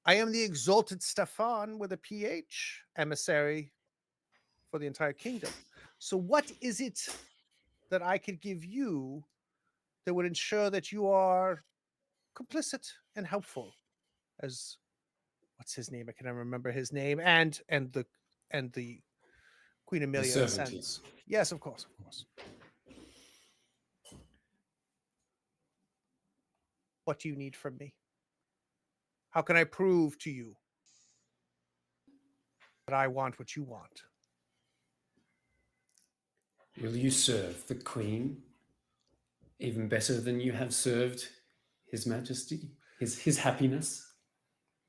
I am the exalted Stefan with a PH, emissary for the entire kingdom. So, what is it that I could give you that would ensure that you are complicit and helpful? As what's his name? I can never remember his name. And the Queen The Amelia servant. ascends. Yes, of course, of course. What do you need from me? How can I prove to you that I want what you want? Will you serve the Queen even better than you have served His Majesty, his happiness?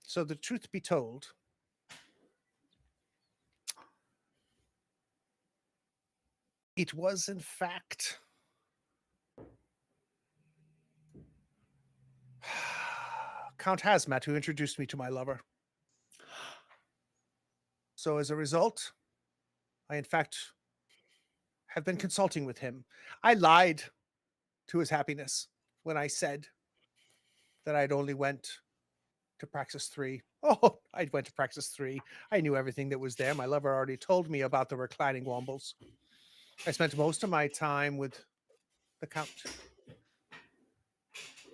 So, the truth be told, it was in fact Count Hazmat who introduced me to my lover. So, as a result, I in fact have been consulting with him. I lied to his happiness when I said that I'd only went to Praxis 3. Oh, I went to Praxis 3. I knew everything that was there. My lover already told me about the reclining wombles. I spent most of my time with the Count.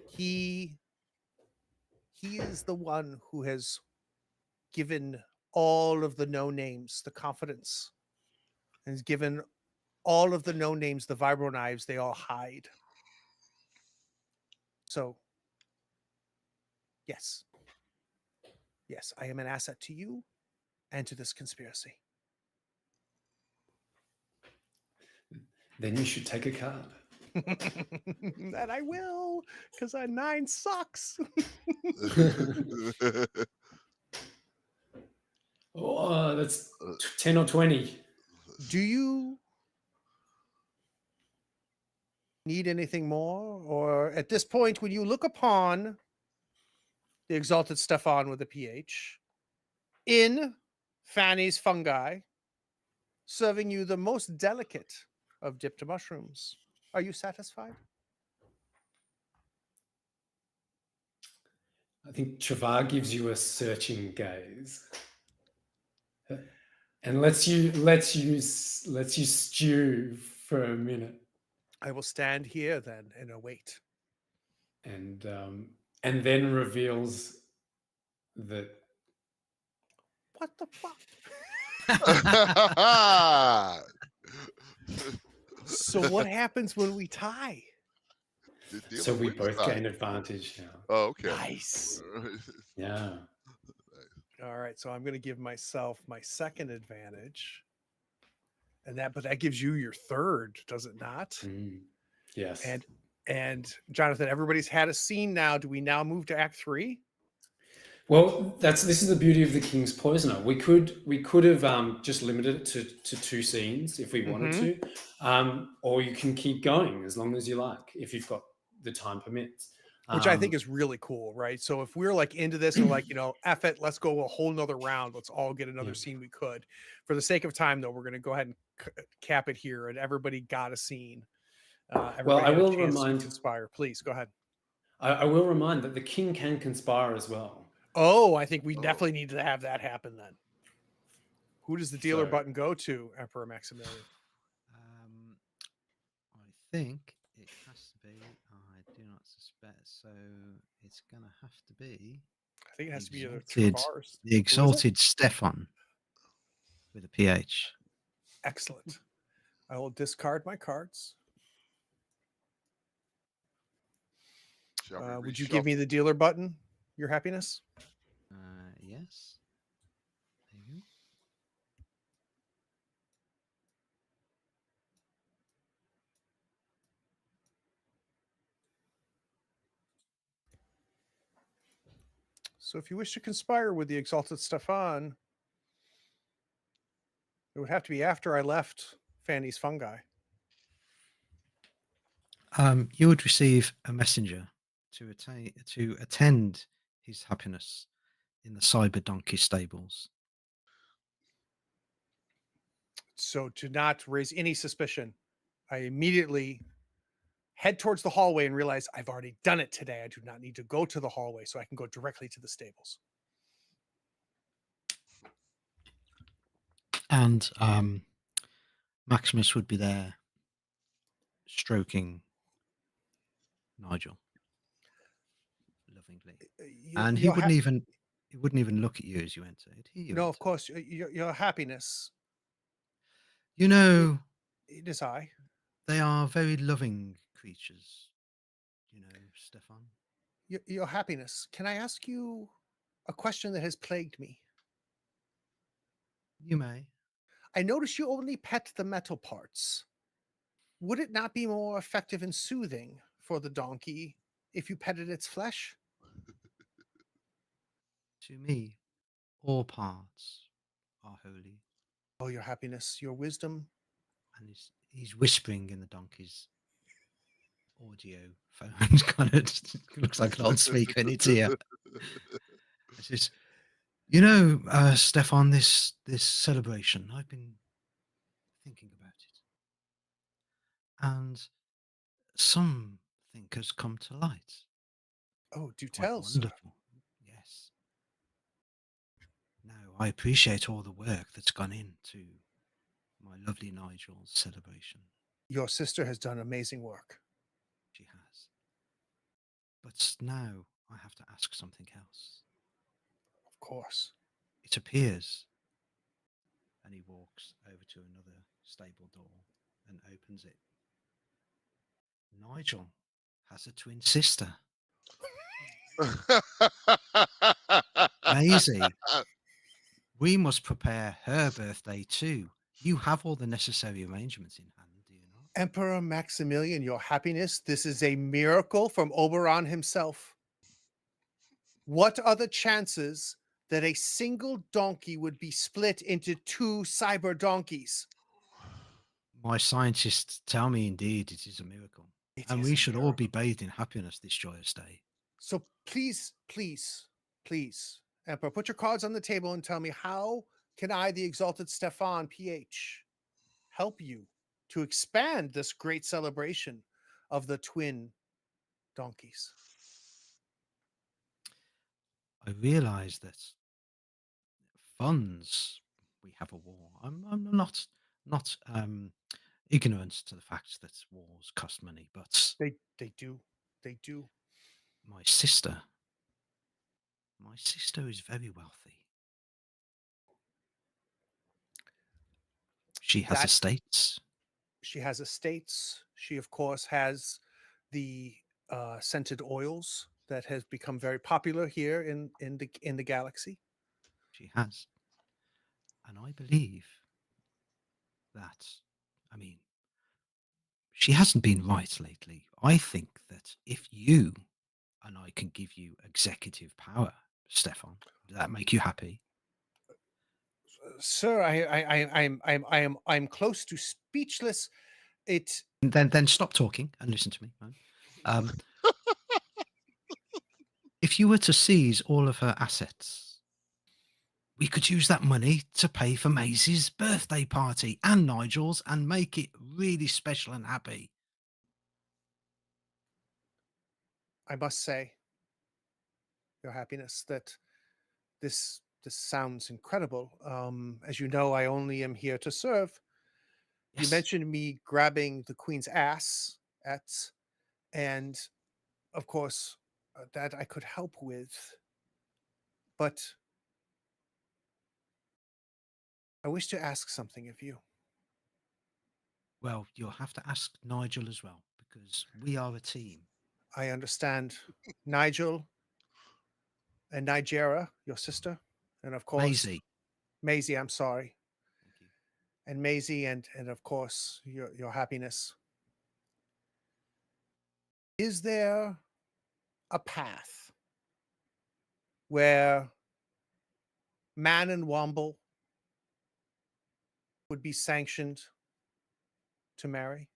He is the one who has given all of the no names the confidence, and has given all of the no names the vibro knives they all hide. So, yes, I am an asset to you and to this conspiracy. Then you should take a card. And I will, because a 9 sucks. Oh, that's 10 or 20. Do you need anything more? Or at this point, when you look upon the exalted Stefan with a PH in Fanny's fungi, serving you the most delicate of dipped mushrooms, are you satisfied? I think Travar gives you a searching gaze and lets you stew for a minute, I will stand here then and await. and then reveals that What the fuck? So what happens when we tie? so we both gain advantage now. Oh, okay. Nice. Yeah. All right, so I'm going to give myself my second advantage, but that gives you your third, does it not? Mm. Yes. And Jonathan, everybody's had a scene now. Do we now move to Act 3? Well, this is the beauty of the King's Poisoner. We could have just limited it to 2 scenes if we wanted to, or you can keep going as long as you like if you've got the time permits. Which I think is really cool, right? So if we're like into this and like, F it, let's go a whole nother round. Let's all get another scene we could. For the sake of time, though, we're going to go ahead and cap it here, and everybody got a scene. Well, I will remind conspire. Please go ahead. I will remind that the King can conspire as well. Oh, I think we definitely need to have that happen then. Who does the dealer button go to, Emperor Maximilian? I think it has to be. I do not suspect. So it's going to have to be. I think it has to be the exalted Stefan with a PH. Excellent. I will discard my cards. Would you give me the dealer button? Your happiness? Yes. There you go. So if you wish to conspire with the exalted Stefan, it would have to be after I left Fanny's fungi. You would receive a messenger to attend his happiness in the Cyber Donkey stables. So to not raise any suspicion I immediately head towards the hallway and realize I've already done it today. I do not need to go to the hallway, so I can go directly to the stables. And Maximus would be there stroking Nigel lovingly. And he Your wouldn't even look at you as you enter. He'd hear you no, of enter. course, your happiness. You know, It is I. they are very loving creatures, you know, Stefan. Your happiness. Can I ask you a question that has plagued me? You may. I notice you only pet the metal parts. Would it not be more effective and soothing for the donkey if you petted its flesh? To me, all parts are holy. Oh, your happiness, your wisdom. And he's whispering in the donkey's audio phone. Kind of looks like an old speaker in its ear. It says, you know, Stefan, this celebration, I've been thinking about it. And something has come to light. Oh, do Quite tell, sir. wonderful. Yes. Now, I appreciate all the work that's gone into my lovely Nigel's celebration. Your sister has done amazing work. She has. But now I have to ask something else. Of course. It appears, and he walks over to another stable door and opens it. Nigel has a twin sister, Maisie. We must prepare her birthday too. You have all the necessary arrangements in hand, do you not? Emperor Maximilian, your happiness, this is a miracle from Oberon himself. What are the chances that a single donkey would be split into two cyber donkeys? My scientists tell me indeed it is a miracle. And we should all be bathed in happiness this joyous day. So please, please, please, Emperor, put your cards on the table and tell me, how can I, the exalted Stefan, PH, help you to expand this great celebration of the twin donkeys? I realize that funds, we have a war. I'm not ignorant to the fact that wars cost money, but They do. my sister is very wealthy. She has estates. She has estates. She, of course, has the scented oils that has become very popular here in the galaxy. She has. And I believe that, I mean, she hasn't been right lately. I think that if you and I can give you executive power, Stefan, does that make you happy? Sir, I'm close to speechless. Then stop talking and listen to me. Right? If you were to seize all of her assets, we could use that money to pay for Maisie's birthday party and Nigel's and make it really special and happy. I must say, your happiness, that this sounds incredible. As you know, I only am here to serve. Yes. You mentioned me grabbing the queen's ass and of course, that I could help with, but I wish to ask something of you. Well, you'll have to ask Nigel as well, because we are a team. I understand Nigel and Nigera, your sister, and of course Maisie, I'm sorry. Thank you. And Maisie and of course your happiness. Is there a path where Man and Womble would be sanctioned to marry?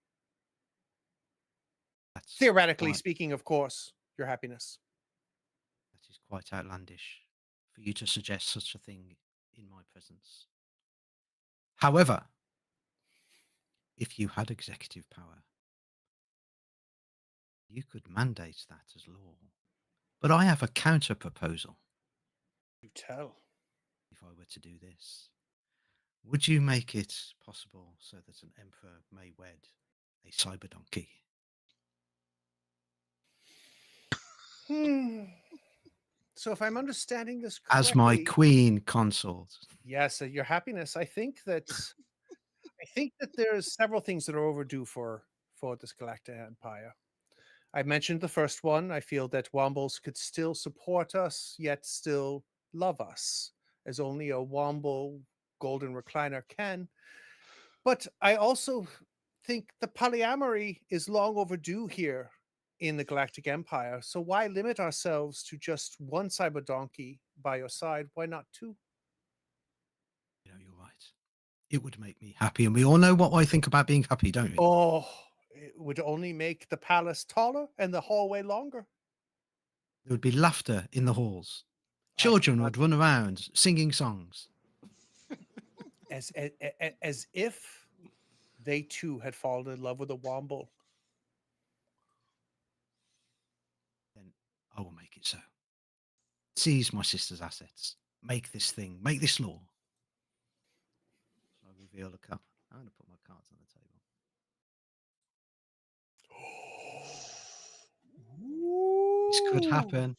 That's Theoretically quite, speaking, of course, your happiness. that is quite outlandish for you to suggest such a thing in my presence. However, if you had executive power, you could mandate that as law. But I have a counter proposal. You tell. If I were to do this, would you make it possible so that an emperor may wed a cyber donkey? So if I'm understanding this As my correctly, queen consort. yes, Your Happiness, I think that there's several things that are overdue for this Galactic Empire. I mentioned the first one. I feel that Wombles could still support us, yet still love us, as only a Womble golden recliner can. But I also think the polyamory is long overdue here in the Galactic Empire. So why limit ourselves to just one cyber donkey by your side? Why not two? You know, you're right. It would make me happy. And we all know what I think about being happy, don't we? Oh, it would only make the palace taller and the hallway longer. There would be laughter in the halls. I Children cannot- would run around singing songs. as if they too had fallen in love with a Womble. Then I will make it so. Seize my sister's assets. Make this thing. Make this law. I reveal a cup. I'm going to put my cards on the table. This could happen.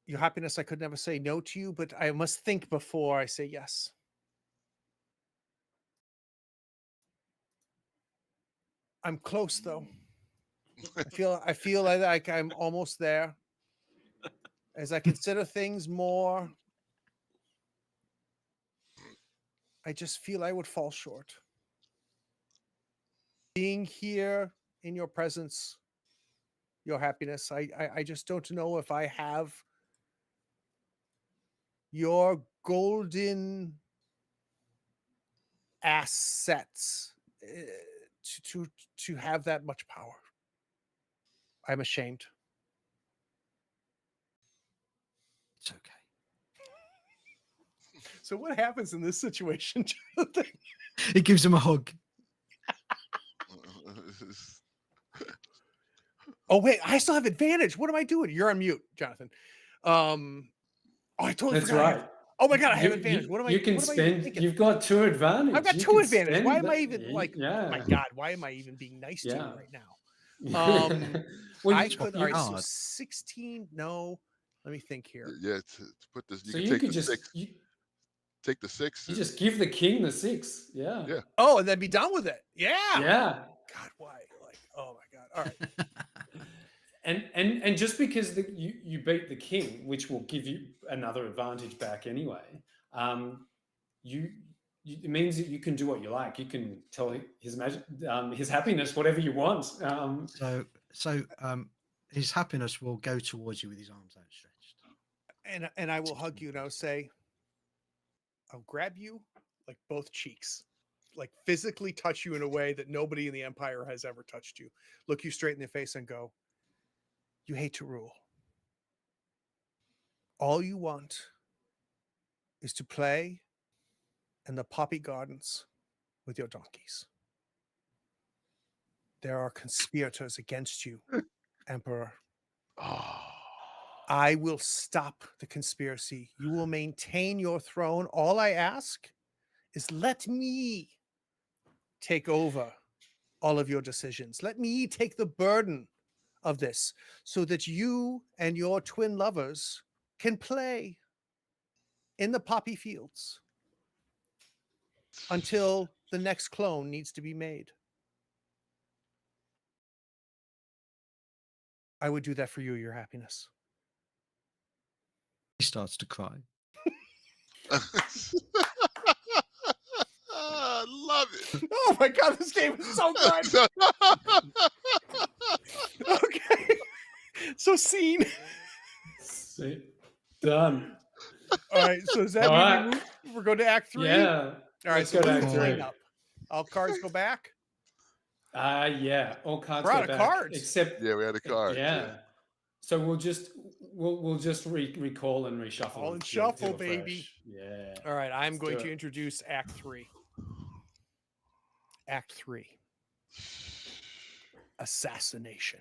Your Happiness, I could never say no to you, but I must think before I say yes. I'm close though. I feel like I'm almost there. As I consider things more, I just feel I would fall short. Being here in your presence, Your Happiness, I just don't know if I have your golden assets to have that much power. I'm ashamed. It's okay. So what happens in this situation, Jonathan? It gives him a hug. Oh wait, I still have advantage. What am I doing? You're on mute, Jonathan. Oh, I totally That's forgot. right. Oh my god, I have You- advantage. you- What am I? You can what am I even spend. thinking? You've got 2 advantage. I've got You 2 can advantage. spend Why am I the- even like? Yeah. Oh my god, why am I even being nice to you Yeah. right now? Well, I you- could. you All right, so are. 16. No, let me think here. Yeah, to put this, you so can you take could the just 6. Take the 6. you just give the king the 6. Yeah. Yeah. Oh, and then be done with it. Yeah. Yeah. God, why? Like, oh my god. All right. And just because you beat the king, which will give you another advantage back anyway, it means that you can do what you like. You can tell his happiness whatever you want. So his happiness will go towards you with his arms outstretched. And I will hug you and I'll say, I'll grab you like both cheeks, like physically touch you in a way that nobody in the Empire has ever touched you. Look you straight in the face and go, you hate to rule. All you want is to play in the poppy gardens with your donkeys. There are conspirators against you, Emperor. Oh. I will stop the conspiracy. You will maintain your throne. All I ask is let me take over all of your decisions. Let me take the burden of this so that you and your twin lovers can play in the poppy fields until the next clone needs to be made. I would do that for you, Your Happiness. He starts to cry. I love it. Oh my god, this game is so good. Okay. So scene. See? Done. All right. So does that All mean right. we're going to act 3? Yeah. All right. Let's So go to who's act playing 3. up? All cards go back. Yeah. All cards We're out go of back, cards. except Yeah, we had a card. yeah. So we'll just recall and reshuffle Call and and feel shuffle, baby. fresh. Yeah. All right, I'm Let's going do to it. introduce Act 3. Act 3. Assassination.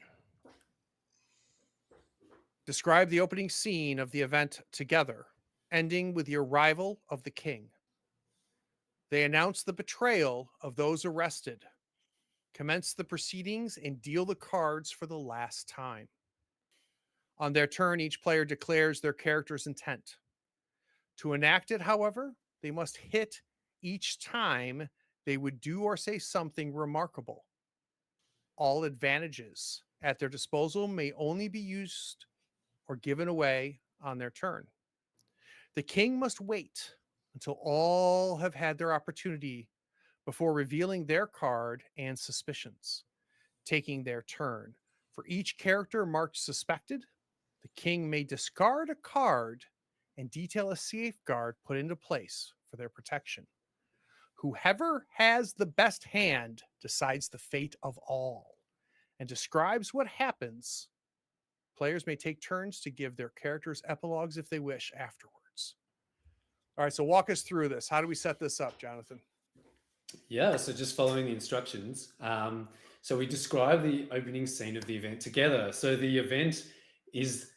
Describe the opening scene of the event together, ending with the arrival of the king. They announce the betrayal of those arrested, commence the proceedings, and deal the cards for the last time. On their turn, each player declares their character's intent. To enact it, however, they must hit each time they would do or say something remarkable. All advantages at their disposal may only be used or given away on their turn. The king must wait until all have had their opportunity before revealing their card and suspicions, taking their turn. For each character marked suspected, the king may discard a card and detail a safeguard put into place for their protection. Whoever has the best hand decides the fate of all and describes what happens. Players may take turns to give their characters epilogues if they wish afterwards. All right, so walk us through this. How do we set this up, Jonathan? Yeah, so just following the instructions. So we describe the opening scene of the event together. So the event is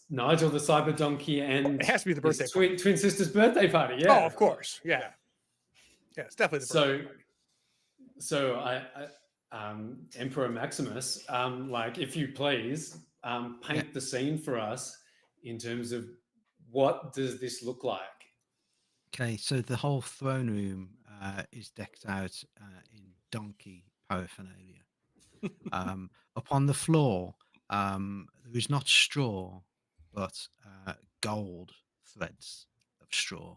Nigel the Cyber Donkey and It has to be the his birthday party. twin sister's birthday party. Yeah, Oh, of course. Yeah. Yeah, it's definitely the birthday party. So Emperor Maximus, like if you please, paint the scene for us in terms of what does this look like? Okay, so the whole throne room is decked out in donkey paraphernalia. Upon the floor, there is not straw, but gold threads of straw.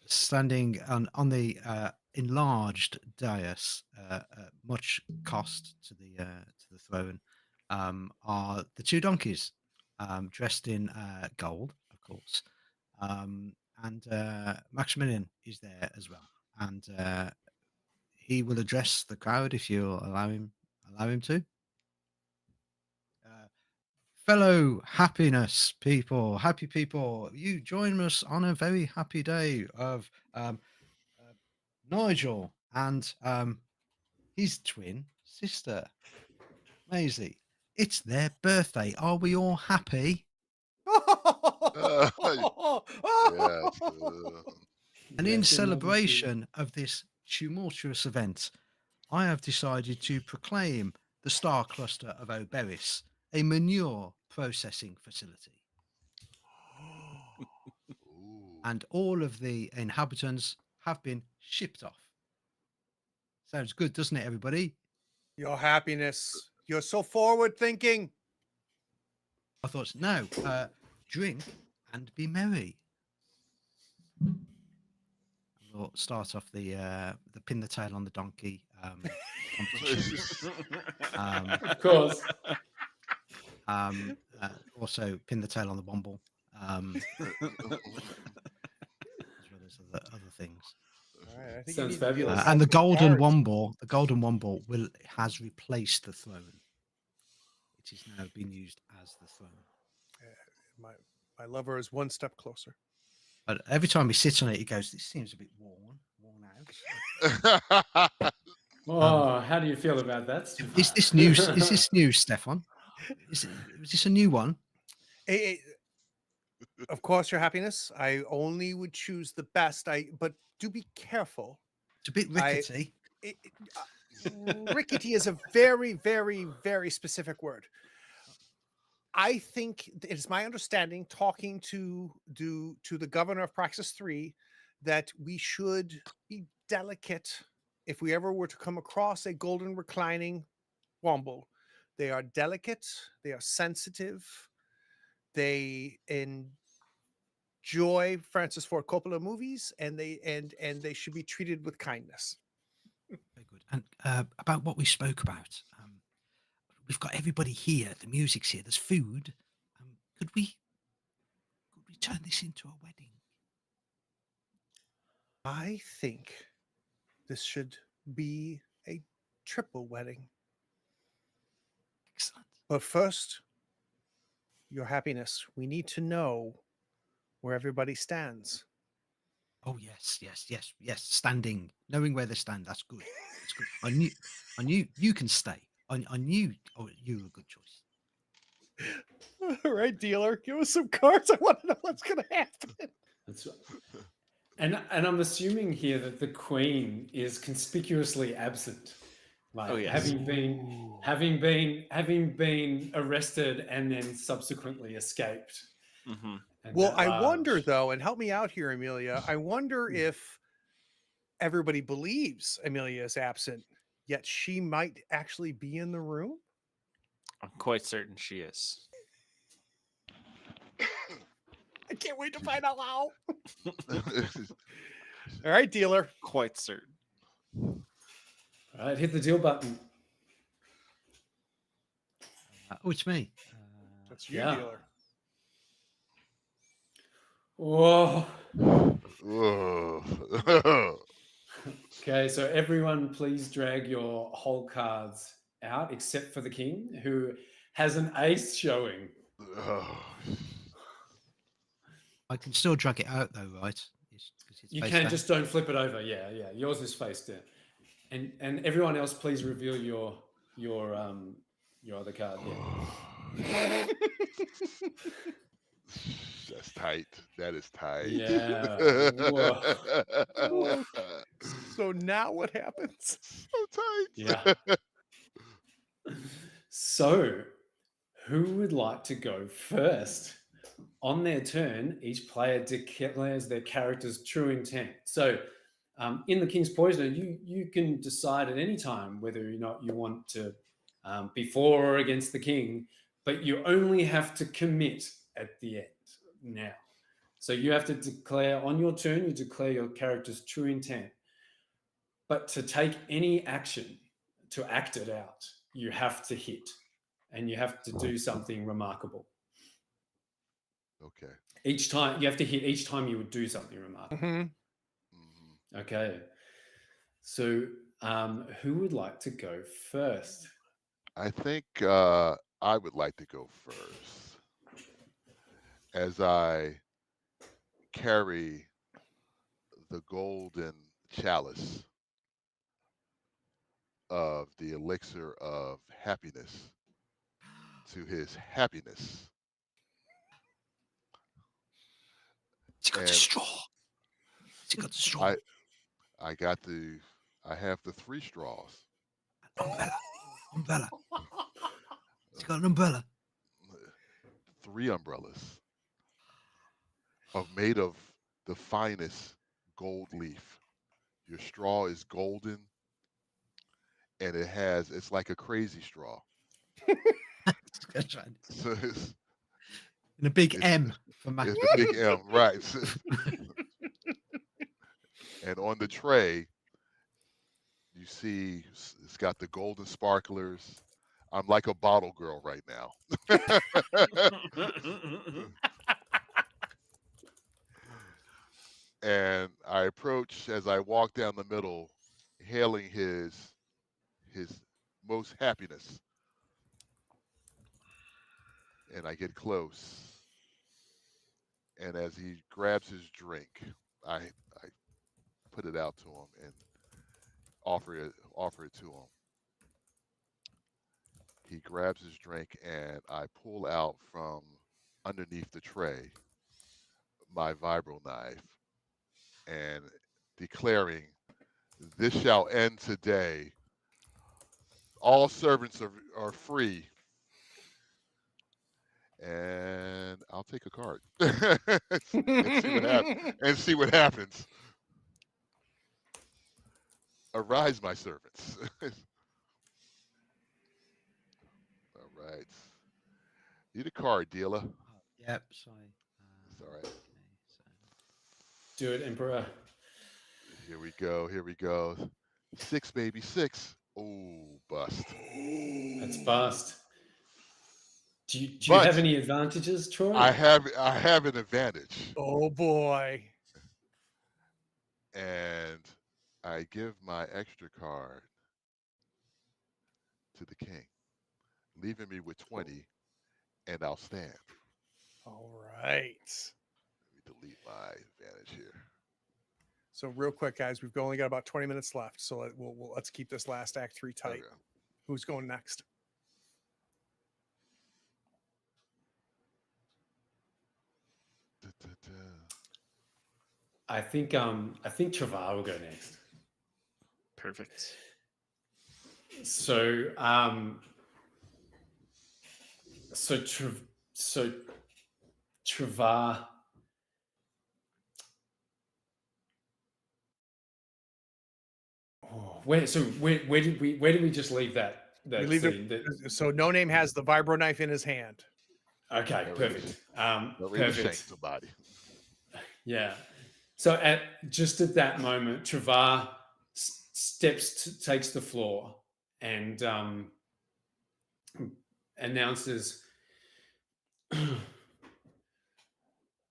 Standing on the enlarged dais, much cost to the throne, are the two donkeys, dressed in gold, of course. And Maximilian is there as well, and he will address the crowd if you'll allow him to. Fellow happy people, you join us on a very happy day of Nigel and his twin sister, Maisie. It's their birthday. Are we all happy? Yes. And in Yes, in celebration of this tumultuous event, I have decided to proclaim the star cluster of Oberis a manure processing facility. Ooh. And all of the inhabitants have been shipped off. Sounds good, doesn't it, everybody? Your happiness. You're so forward thinking. I thought, no, drink and be merry. We'll start off the pin the tail on the donkey competition. Of course. Also pin the tail on the womble, as well as other things. All right, I think Sounds you need to deal with fabulous. And the multiple golden cards. womble has replaced the throne. It is now being used as the throne. My lover is one step closer. But every time he sits on it, he goes, "This seems a bit worn out." Oh, how do you feel about that, Stefan? Is this new? Is this new, Stefan? Is this a new one? Of course, your happiness. I only would choose the best. But do be careful. It's a bit rickety. Rickety is a very, very, very specific word. I think it's my understanding, talking to the governor of Praxis 3, that we should be delicate if we ever were to come across a golden reclining womble. They are delicate. They are sensitive. They enjoy Francis Ford Coppola movies, and they should be treated with kindness. Very good. And about what we spoke about, we've got everybody here. The music's here. There's food. Could we turn this into a wedding? I think this should be a triple wedding. Excellent. But first, your happiness. We need to know where everybody stands. Oh yes, yes, yes, yes. Standing, knowing where they stand. That's good. That's good. I knew you can stay. I knew. Oh, you were a good choice. All right, dealer, give us some cards. I want to know what's going to happen. That's right. And I'm assuming here that the Queen is conspicuously absent, like Oh, yes. having been arrested and then subsequently escaped. Mm-hmm. And Well, at I wonder large. though, and help me out here, Amelia. I wonder if everybody believes Amelia is absent, yet she might actually be in the room. I'm quite certain she is. I can't wait to find out how. All right, dealer. Quite certain. All right, hit the deal button. Oh, it's me. That's you, Yeah. dealer. Whoa. Whoa. Okay, so everyone please drag your whole cards out except for the king, who has an ace showing. I can still drag it out though, right? It's You face can, down. just don't flip it over. Yeah, yeah. Yours is face down. And everyone else please reveal your other card. Yeah. That's tight. That is tight. Yeah. Whoa. Oh, so now what happens? So tight. Yeah. So, who would like to go first? On their turn, each player declares their character's true intent. So, in the King's Poisoner, you can decide at any time whether or not you want to be for or against the king, but you only have to commit at the end now. So you have to declare on your turn, you declare your character's true intent. But to take any action, to act it out, you have to hit and you have to do something remarkable. Okay. Each time, you have to hit each time you would do something remarkable. Mhm. Mhm. Okay. So, who would like to go first? I think I would like to go first, as I carry the golden chalice of the elixir of happiness to his happiness. It's got the And straw. It's got the straw. I have the 3 straws. Umbrella. It's got an umbrella. 3 umbrellas made of the finest gold leaf. Your straw is golden, and it's like a crazy straw. That's right. So And a big it's M for Mac. it's the big M, right? And on the tray, you see it's got the golden sparklers. I'm like a bottle girl right now. And I approach as I walk down the middle, hailing his most happiness. And I get close. And as he grabs his drink, I put it out to him and offer it to him. He grabs his drink and I pull out from underneath the tray my vibro knife and declaring, "This shall end today. All servants are free." And I'll take a card and see what happens. Arise, my servants. All right. Need a card, dealer. Oh, yep, sorry. It's all right. Okay, so Do it, Emperor. Here we go. Here we go. 6, baby, 6. Oh, bust. That's bust. Do you But have any advantages, Troy? I have an advantage, Oh boy. and I give my extra card to the king. leaving me with 20, and I'll stand. All right. Let me delete my advantage here. So real quick, guys, we've only got about 20 minutes left. So let's keep this last act 3 tight. Okay. Who's going next? Da, da, da. I think Travar will go next. Perfect. So Travar. Oh, where did we just leave that We leave scene? so No Name has the vibro knife in his hand. Okay, perfect. Ready to shank Perfect. somebody. Yeah. So just at that moment, Travar takes the floor and announces,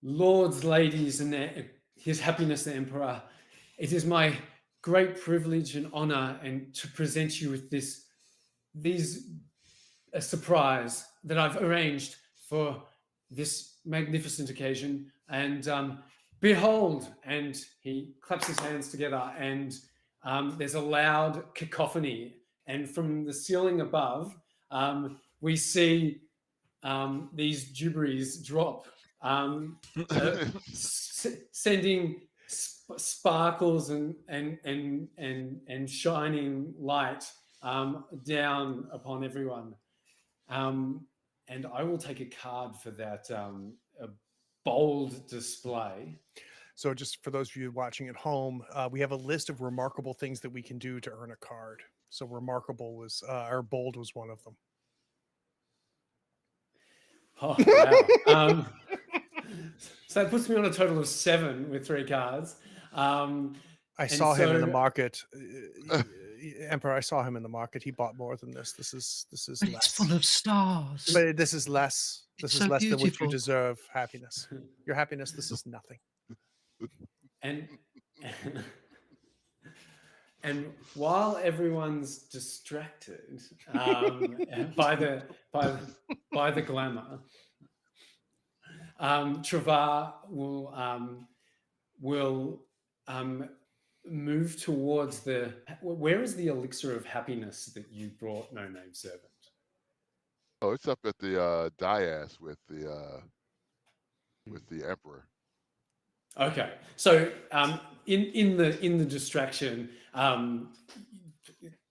"Lords, ladies, and His Happiness the Emperor, it is my great privilege and honor and to present you with a surprise that I've arranged for this magnificent occasion. And behold," and he claps his hands together, and there's a loud cacophony. And from the ceiling above, we see these jubilees drop, sending sparkles and shining light down upon everyone. And I will take a card for that a bold display. So just for those of you watching at home, we have a list of remarkable things that we can do to earn a card. So remarkable was, or bold was one of them. Oh, wow. So that puts me on a total of 7 with 3 cards. I saw him in the market. Emperor, I saw him in the market. He bought more than this. This is But less. it's full of stars. But this is less. This It's is so less than what you beautiful. deserve. Happiness. Your happiness. This is nothing. And and while everyone's distracted by the glamour, Travar will move towards where is the elixir of happiness that you brought, No Name Servant? Oh, it's up at the dais with the emperor. Okay, so in the distraction,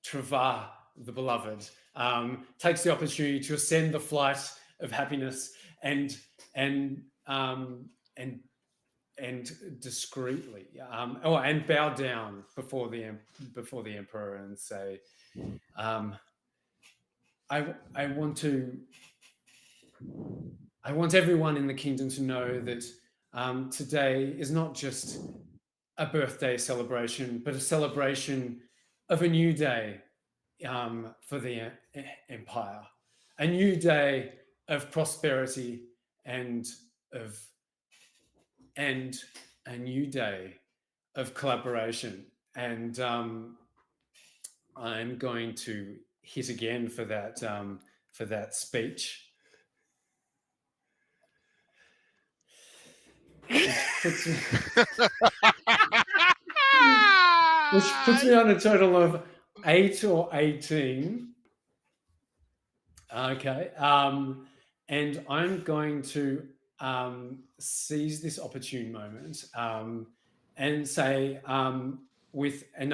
Travar, the beloved, takes the opportunity to ascend the flight of happiness and discreetly, and bow down before the emperor and say, I want everyone in the kingdom to know that today is not just a birthday celebration, but a celebration of a new day for the empire, a new day of prosperity and a new day of collaboration. And I'm going to hit again for that speech. Which puts me on a total of 8 or 18. Okay. And I'm going to seize this opportune moment and say, and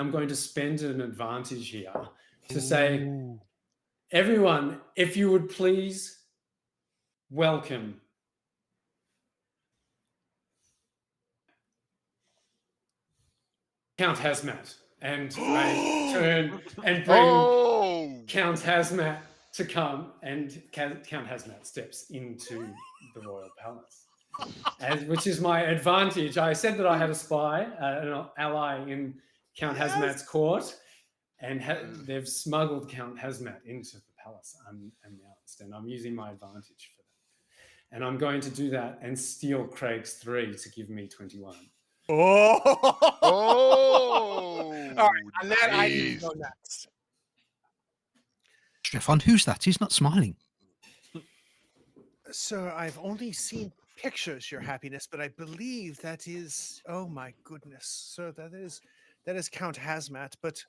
I'm going to spend an advantage here to say, Ooh. everyone, if you would please welcome Count Hazmat. And I turn and bring Count Hazmat to come, and Count Hazmat steps into the royal palace, which is my advantage. I said that I had a spy, an ally in Count Hazmat's court, and they've smuggled Count Hazmat into the palace unannounced, and I'm using my advantage for that. And I'm going to do that and steal Craig's 3 to give me 21. Oh! Oh! All right, on that, I need nice. to go next. Stefan, who's that? He's not smiling. Sir, I've only seen pictures, Your Happiness, but I believe that is, oh my goodness, sir, that is Count Hazmat, but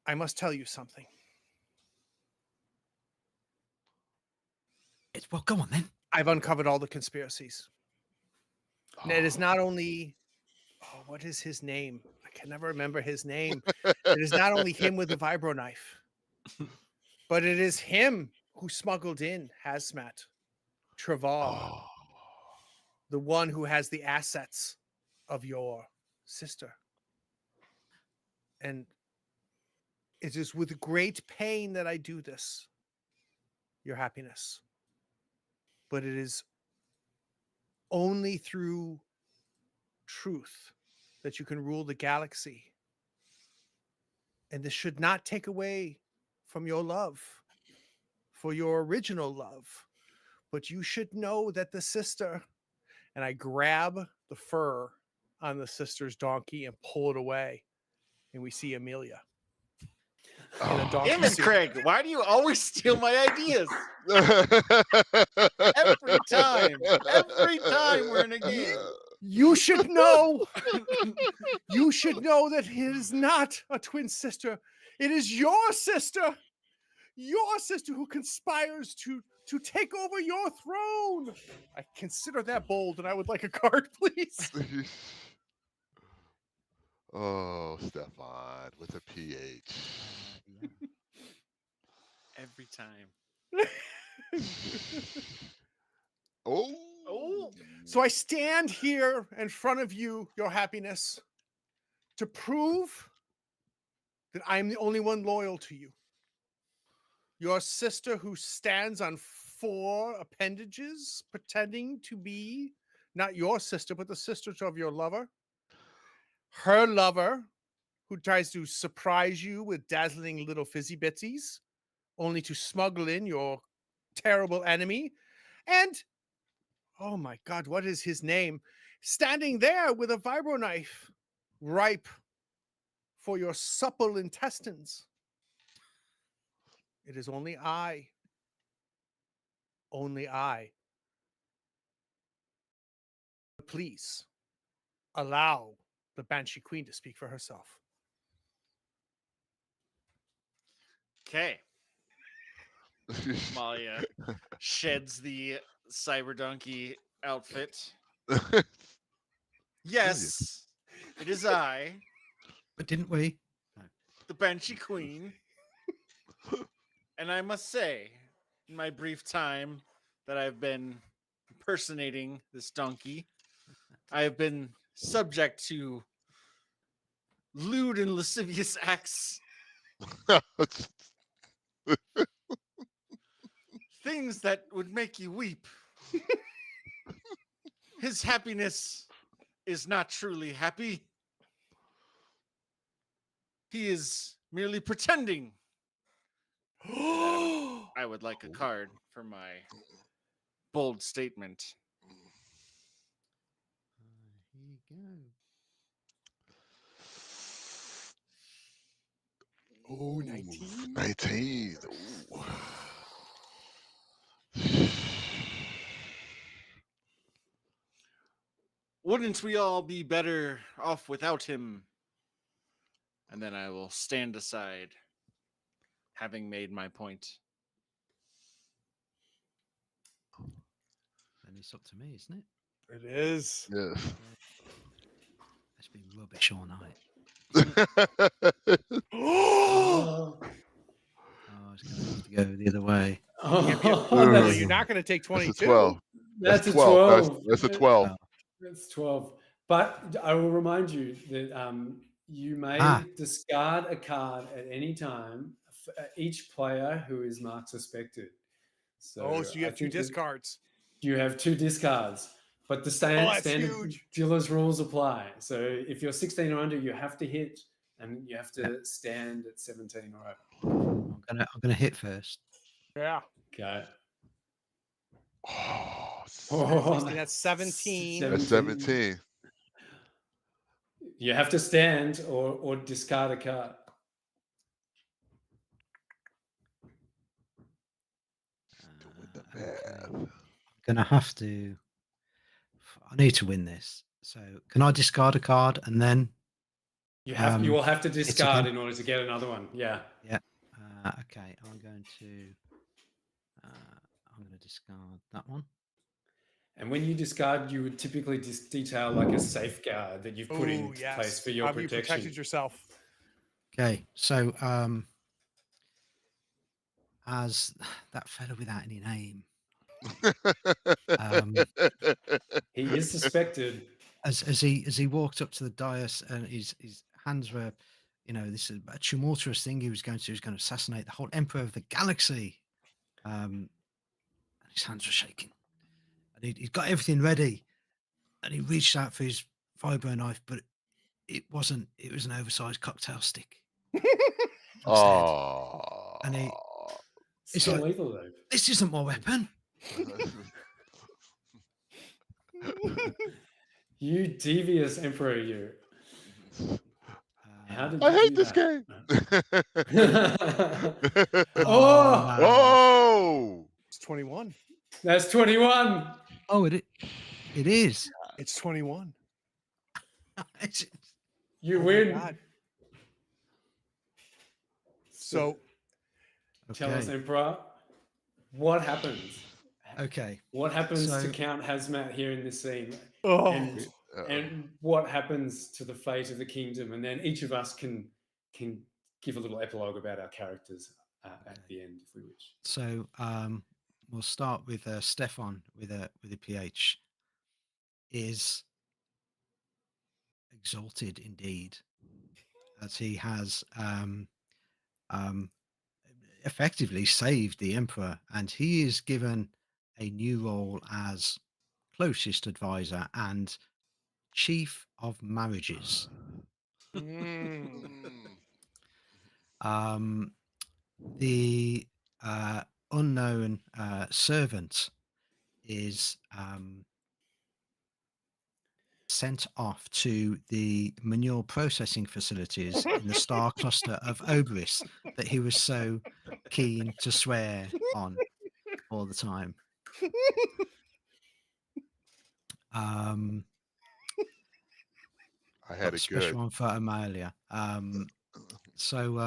I must tell you something. Well, go on then. I've uncovered all the conspiracies. And it is not only, oh, what is his name? I can never remember his name. It is not only him with the vibro knife, but it is him who smuggled in Hazmat, Travar, Oh. the one who has the assets of your sister. And it is with great pain that I do this, Your Happiness. But it is only through truth that you can rule the galaxy. And this should not take away from your love for your original love. But you should know that the sister, and I grab the fur on the sister's donkey and pull it away. And we see Amelia. In a donkey Damn it, suit. Craig! Why do you always steal my ideas? Every time we're in a game. You should know. You should know that it is not a twin sister. It is your sister. Your sister who conspires to take over your throne. I consider that bold, and I would like a card, please. Oh, Stefan with a PH. Every time. Oh. So I stand here in front of you, Your Happiness, to prove that I'm the only one loyal to you. Your sister who stands on 4 appendages, pretending to be not your sister, but the sister of your lover. Her lover, who tries to surprise you with dazzling little fizzy bitsies, only to smuggle in your terrible enemy. And, oh my God, what is his name? Standing there with a vibro knife, ripe for your supple intestines. It is only I. Only I. Please allow the Banshee Queen to speak for herself. Okay. Malia sheds the cyber donkey outfit. Yes, it is I, But didn't we? the Banshee Queen. And I must say, in my brief time that I've been impersonating this donkey, I have been subject to lewd and lascivious acts, things that would make you weep. His happiness is not truly happy. He is merely pretending. I would like a card for my bold statement. Here you go. Oh, Ooh, 19. 19. Ooh. Wouldn't we all be better off without him? And then I will stand aside, having made my point. Then it's up to me, isn't it? It is. Yes. It's been rubbish all night. Oh, Oh, it's going to have to go the other way. no, you're not going to take That's a 22. 12. That's a 12. 12. That's a 12. That's 12. But I will remind you that you may discard a card at any time for each player who is marked suspected. So, So you have 2 discards. You have 2 discards, but the standard huge. dealer's rules apply. So if you're 16 or under, you have to hit, and you have to stand at 17 or over. I'm gonna hit first. Yeah. Okay. Oh, That's 17. that's 17. You have to stand or discard a card. gonna have to. I need to win this. So can I discard a card and then? You will have to again? discard in order to get another one. Yeah. Yeah. Okay. I'm going to discard that one. And when you discard, you would typically detail like a safeguard that you've put Oh, into place yes. for your Have you protection. protected yourself? Okay. So as that fellow without any name, He is suspected. as he walked up to the dais and his hands were, this is a tumultuous thing he was going to assassinate the whole emperor of the galaxy. And his hands were shaking, and he'd got everything ready, and he reached out for his vibro knife, but it wasn't. It was an oversized cocktail stick instead. And it's Still like, lethal though. this isn't my weapon. You devious emperor, you. How did you I hate do this that? game. Oh! no. Whoa! It's 21. That's 21. Oh, it is. It's 21. You Oh my win. God. So Tell us, Okay. Emperor, what happens? Okay. What happens to So- Count Hazmat here in this scene? oh, And what happens to the fate of the kingdom? And then each of us can give a little epilogue about our characters at the end, if we wish. So we'll start with Stefan with a PH. Is exalted indeed, as he has effectively saved the emperor, and he is given a new role as closest advisor and chief of marriages. The unknown servant is sent off to the manure processing facilities in the star cluster of Oberis that he was so keen to swear on all the time. I had Got a it special good. one for Amalia. So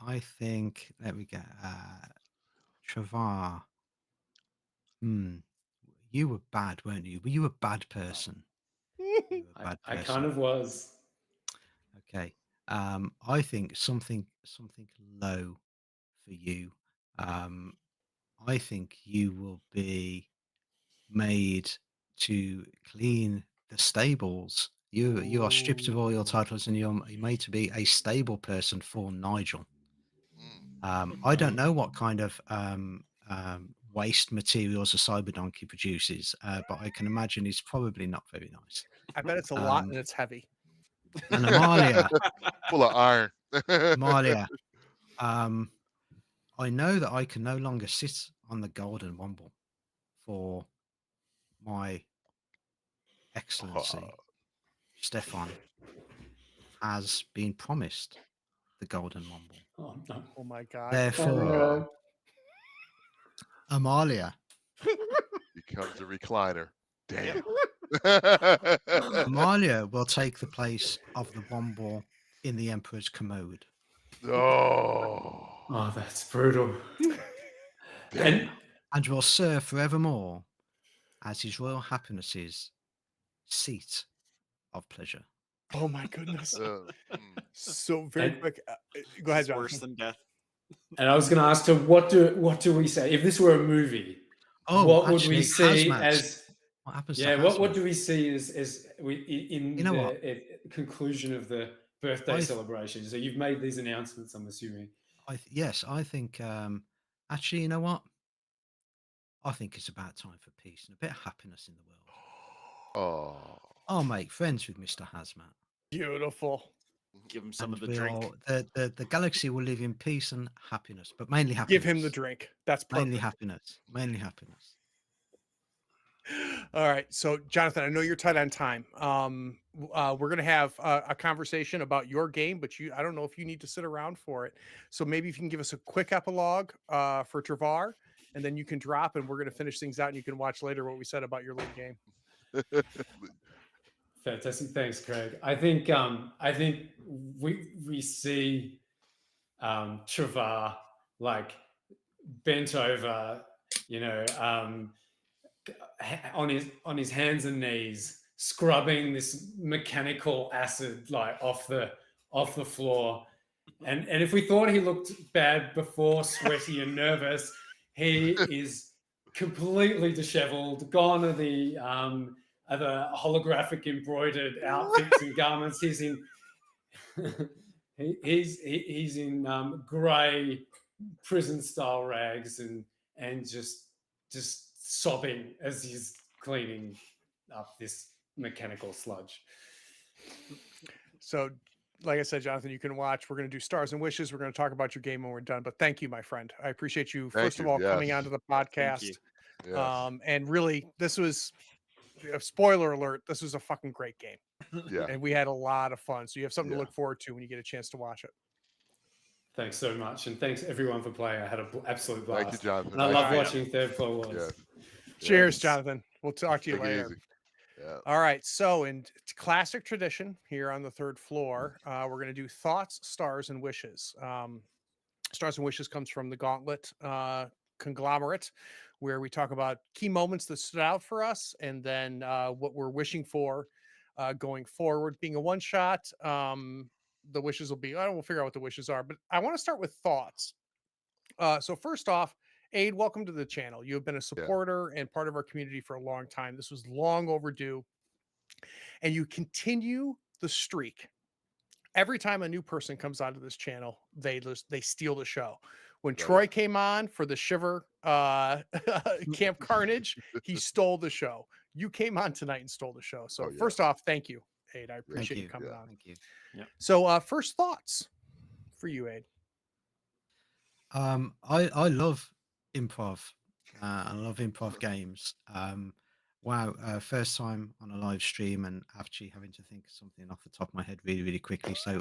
I think, let me get Travar. You were bad, weren't you? Were you a bad person? You were a bad I person. kind of was. Okay. I think something low for you. I think you will be made to clean the stables. You are stripped of all your titles, and you're made to be a stable person for Nigel. I don't know what kind of waste materials a cyber donkey produces, but I can imagine it's probably not very nice. I bet it's a lot and it's heavy. And Amalia, Full of iron. Amalia, I know that I can no longer sit on the golden womble for my excellency. Stefan has been promised the golden womble. Oh, no. Oh my God. Therefore, Amalia, Becomes a recliner. Damn. Amalia will take the place of the womble in the Emperor's commode. Oh. Oh, that's brutal. Damn. And will serve forevermore as His Royal Highness's seat of pleasure. Oh my goodness. Mm. So very And- quick. Go ahead, It's worse Jonathan. than death. And I was going to ask her, what do we say if this were a movie? Oh, what would actually, we see hazmat. as? What happens? Yeah, to what hazmat? do we see as we in You know the what? conclusion of the birthday I've- celebration? So you've made these announcements, I'm assuming. Yes, I think. Actually, you know what? I think it's about time for peace and a bit of happiness in the world. Oh. I'll make friends with Mr. Hazmat. Beautiful. Give him some And of the drink. the galaxy will live in peace and happiness, but mainly happiness. Give him the drink. That's perfect. Mainly happiness. Mainly happiness. All right. So, Jonathan, I know you're tight on time. We're going to have a conversation about your game, but I don't know if you need to sit around for it. So maybe if you can give us a quick epilogue for Travar, and then you can drop, and we're going to finish things out, and you can watch later what we said about your league game. Fantastic, thanks, Craig. I think we see Travar like bent over, on his hands and knees, scrubbing this mechanical acid like off the floor. And if we thought he looked bad before, sweaty and nervous, he is completely disheveled, gone are the holographic embroidered outfits and garments. He's in he's in grey prison style rags and just sobbing as he's cleaning up this mechanical sludge. So, like I said, Jonathan, you can watch. We're going to do Stars and Wishes. We're going to talk about your game when we're done. But thank you, my friend. I appreciate you, first of all, coming onto the podcast. Yes. And really, this was a spoiler alert. This was a fucking great game. Yeah. And we had a lot of fun. So you have something to look forward to when you get a chance to watch it. Thanks so much. And thanks everyone for playing. I had an absolute blast. Thank you, Jonathan. And I love watching Third Floor Wars. Yes. Cheers, Jonathan. We'll talk to you Take it later. easy. Yeah. All right. So, in classic tradition here on the third floor, we're going to do thoughts, stars, and wishes. Stars and wishes comes from the Gauntlet conglomerate, where we talk about key moments that stood out for us, and then what we're wishing for going forward. Being a one shot, the wishes will be. I don't. We'll figure out what the wishes are, but I want to start with thoughts. So first off, Aid, welcome to the channel. You have been a supporter and part of our community for a long time. This was long overdue. And you continue the streak. Every time a new person comes onto this channel, they steal the show. When Troy came on for the Shiver Camp Carnage, he stole the show. You came on tonight and stole the show. So first off, thank you, Aid. I appreciate you coming on. Thank you. Yeah. So first thoughts for you, Aid. I love improv. I love improv games. Wow, first time on a live stream and actually having to think of something off the top of my head really, really quickly. So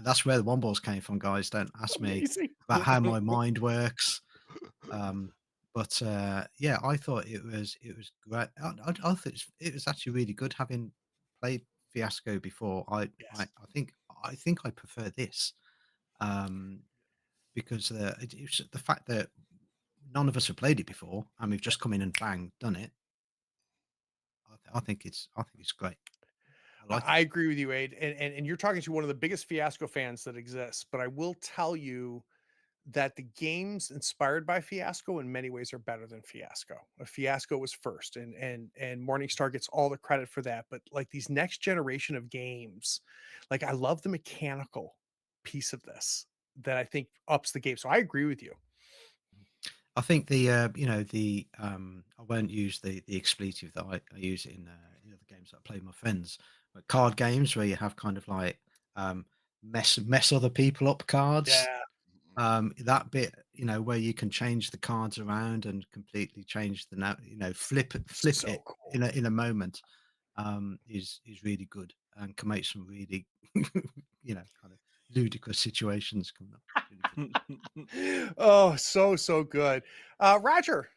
that's where the one balls came from, guys. Don't ask me about how my mind works. But yeah, I thought it was great. I thought it was actually really good, having played Fiasco before. I think I prefer this. Because it's the fact that none of us have played it before and we've just come in and bang done it. I think it's great. I agree with you, Aid, and you're talking to one of the biggest Fiasco fans that exists. But I will tell you that the games inspired by Fiasco in many ways are better than Fiasco. Fiasco was first, and Morningstar gets all the credit for that. But like these next generation of games, like I love the mechanical piece of this that I think ups the game. So I agree with you. I think the I won't use the expletive that I use in other games that I play with my friends, but card games where you have kind of like mess other people up cards. That bit, where you can change the cards around and completely change the flip it cool. in a moment, is really good and can make some really kind of ludicrous situations coming up. Oh, so good. Roger,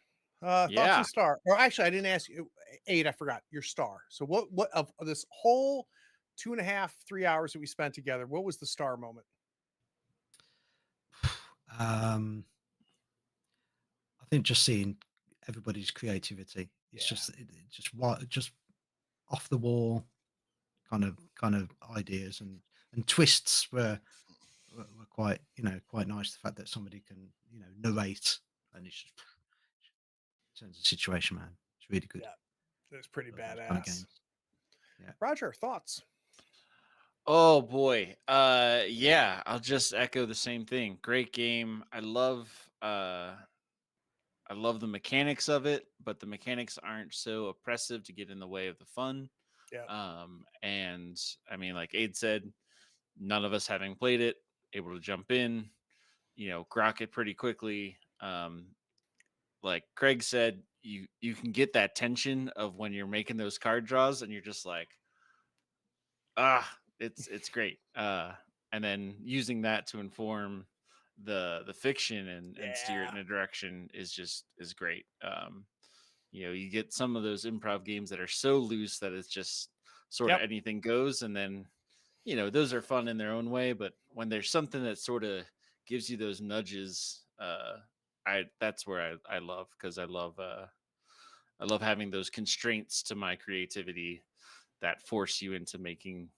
thoughts and star. Or actually, I didn't ask you. Aid, I forgot your star. So what of this whole 2.5-3 hours that we spent together, what was the star moment? I think just seeing everybody's creativity. It's just off the wall kind of ideas and twists were quite quite nice. The fact that somebody can narrate and it just turns the situation, man. It's really good. Yeah, it's pretty badass. Kind of games. Yeah. Roger, thoughts? Oh boy. Yeah, I'll just echo the same thing. Great game. I love the mechanics of it, but the mechanics aren't so oppressive to get in the way of the fun. Yeah. And I mean, like Aid said, none of us having played it, able to jump in, grok it pretty quickly. Like Craig said, you can get that tension of when you're making those card draws and you're just like, it's great. And then using that to inform, the fiction and steer it Yeah. in a direction is great. You get some of those improv games that are so loose that it's just sort of Yep. anything goes, and then those are fun in their own way. But when there's something that sort of gives you those nudges, that's where I love, because I love having those constraints to my creativity that force you into making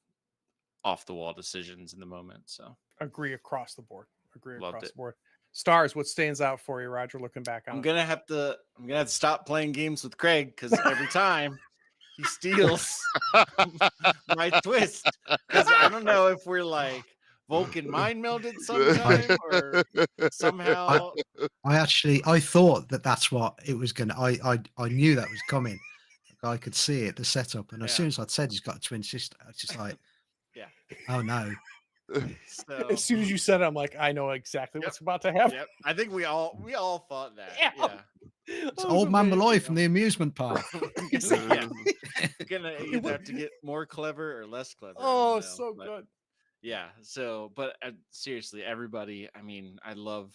off the wall decisions in the moment. So Agree across the board. loved it. Stars, what stands out for you, Roger, looking back on I'm it? gonna have to stop playing games with Craig, because every time he steals my twist. Because I don't know if we're like Vulcan mind melded sometime, or somehow. I thought that's what it was gonna. I knew that was coming. I could see it, the setup, and as Yeah. soon as I'd said he's got a twin sister, I was just like, Yeah. oh no. So As soon as you said it, I'm like, I know exactly what's about to happen. yep, I think we all thought that. Yeah. Yeah. It's That was old man amazing. Malloy from the amusement park. Yeah. Gonna either have to get more clever or less clever. I don't Oh, know, so but good. yeah. So, but seriously, everybody. I mean, I love.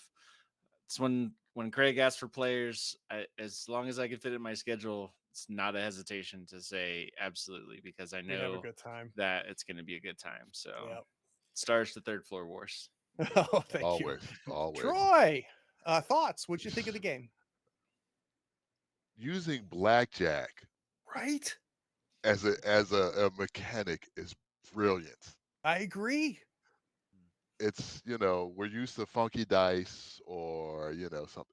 It's when Craig asks for players, as long as I can fit in my schedule, it's not a hesitation to say absolutely, because I We have a know good time. that it's going to be a good time. So, Yep. stars to Third Floor Wars. Oh, thank you. Always. Troy, thoughts? What'd you think of the game? Using blackjack Right? as a mechanic is brilliant. I agree. It's, we're used to funky dice or, something,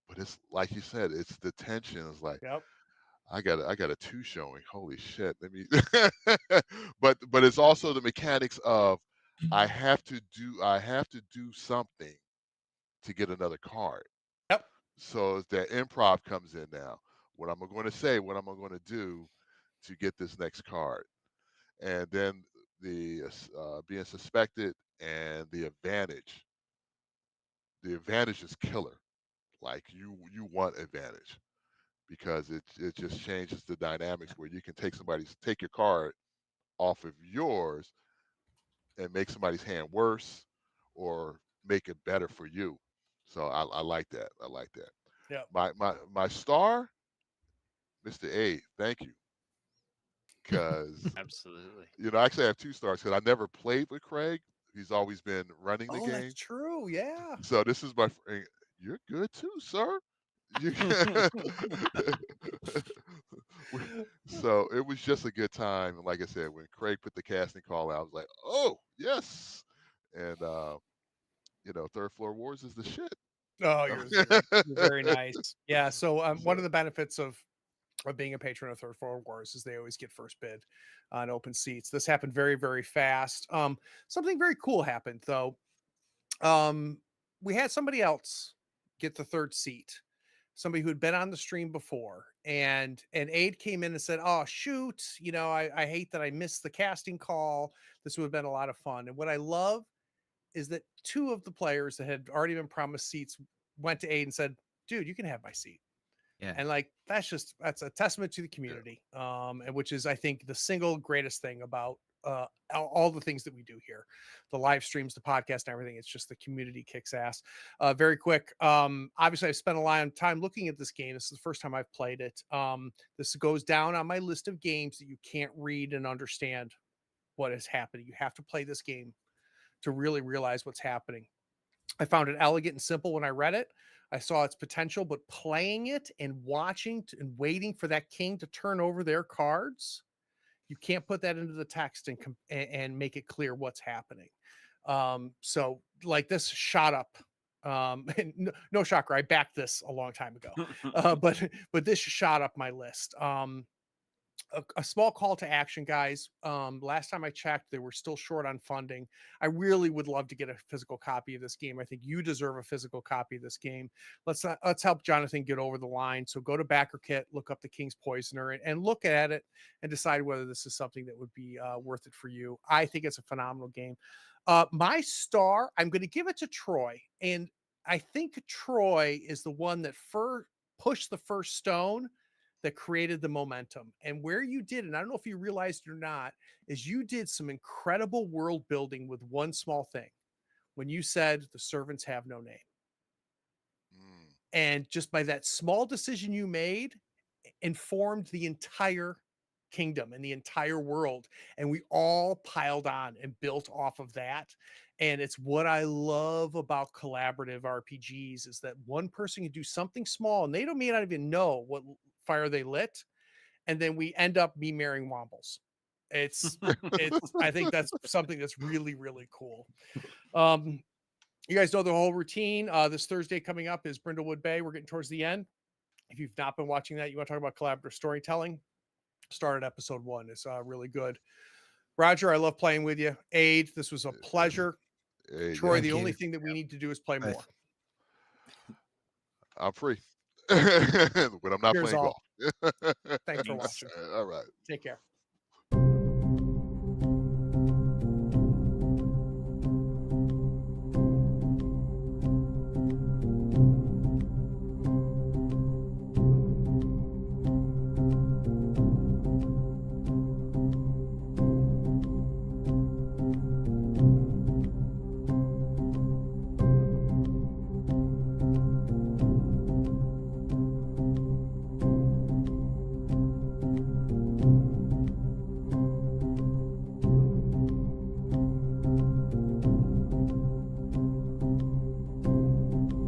but it's like you said, it's the tension. It's like, Yep. I got a 2 showing. Holy shit. Let me but it's also the mechanics of I have to do something to get another card. Yep. So that improv comes in now. What am I going to say? What am I going to do to get this next card? And then the being suspected and the advantage. The advantage is killer. Like you want advantage because it just changes the dynamics where you can take your card off of yours and make somebody's hand worse or make it better for you. So I like that. I like that. Yep. My star, Mr. A, thank you. Because Absolutely. actually I have 2 stars because I never played with Craig. He's always been running the Oh, game. that's true. Yeah. So this is my friend. You're good too, sir. You- so it was just a good time. And like I said, when Craig put the casting call out, I was like, oh, yes. And, Third Floor Wars is the shit. Oh, you're very nice. Yeah. So one of the benefits of being a patron of Third Floor Wars is they always get first bid on open seats. This happened very, very fast. Something very cool happened though. We had somebody else get the third seat, somebody who had been on the stream before, and an aide came in and said, oh shoot, I hate that I missed the casting call. This would have been a lot of fun. And what I love is that 2 of the players that had already been promised seats went to aide and said, dude, you can have my seat. Yeah. And like that's a testament to the community, and which is I think the single greatest thing about all the things that we do here, the live streams, the podcast, and everything. It's just the community kicks ass. Very quick. Obviously, I've spent a lot of time looking at this game. This is the first time I've played it. This goes down on my list of games that you can't read and understand what is happening. You have to play this game to really realize what's happening. I found it elegant and simple when I read it. I saw its potential, but playing it and watching and waiting for that king to turn over their cards, you can't put that into the text and make it clear what's happening. So like this shot up. And no shocker, I backed this a long time ago, but this shot up my list. A small call to action, guys. Last time I checked, they were still short on funding. I really would love to get a physical copy of this game. I think you deserve a physical copy of this game. Let's help Jonathan get over the line. So go to BackerKit, look up the King's Poisoner, and look at it and decide whether this is something that would be worth it for you. I think it's a phenomenal game. My star, I'm going to give it to Troy, and I think Troy is the one that pushed the first stone that created the momentum. And where you did, and I don't know if you realized it or not, is you did some incredible world building with one small thing. when you said the servants have no name. Mm. And just by that small decision you made, informed the entire kingdom and the entire world. And we all piled on and built off of that. And it's what I love about collaborative RPGs is that one person can do something small and they may not even know what fire they lit. And then we end up me marrying Wombles. It's I think that's something that's really, really cool. You guys know the whole routine. This Thursday coming up is Brindlewood Bay. We're getting towards the end. If you've not been watching that, you want to talk about collaborative storytelling, start at episode 1. It's really good. Roger, I love playing with you. Aid, this was a pleasure. Hey, Troy, yeah, the only thing that we need to do is play more. I'm free when I'm not Here's playing all. golf. Thanks for watching. All right. Take care.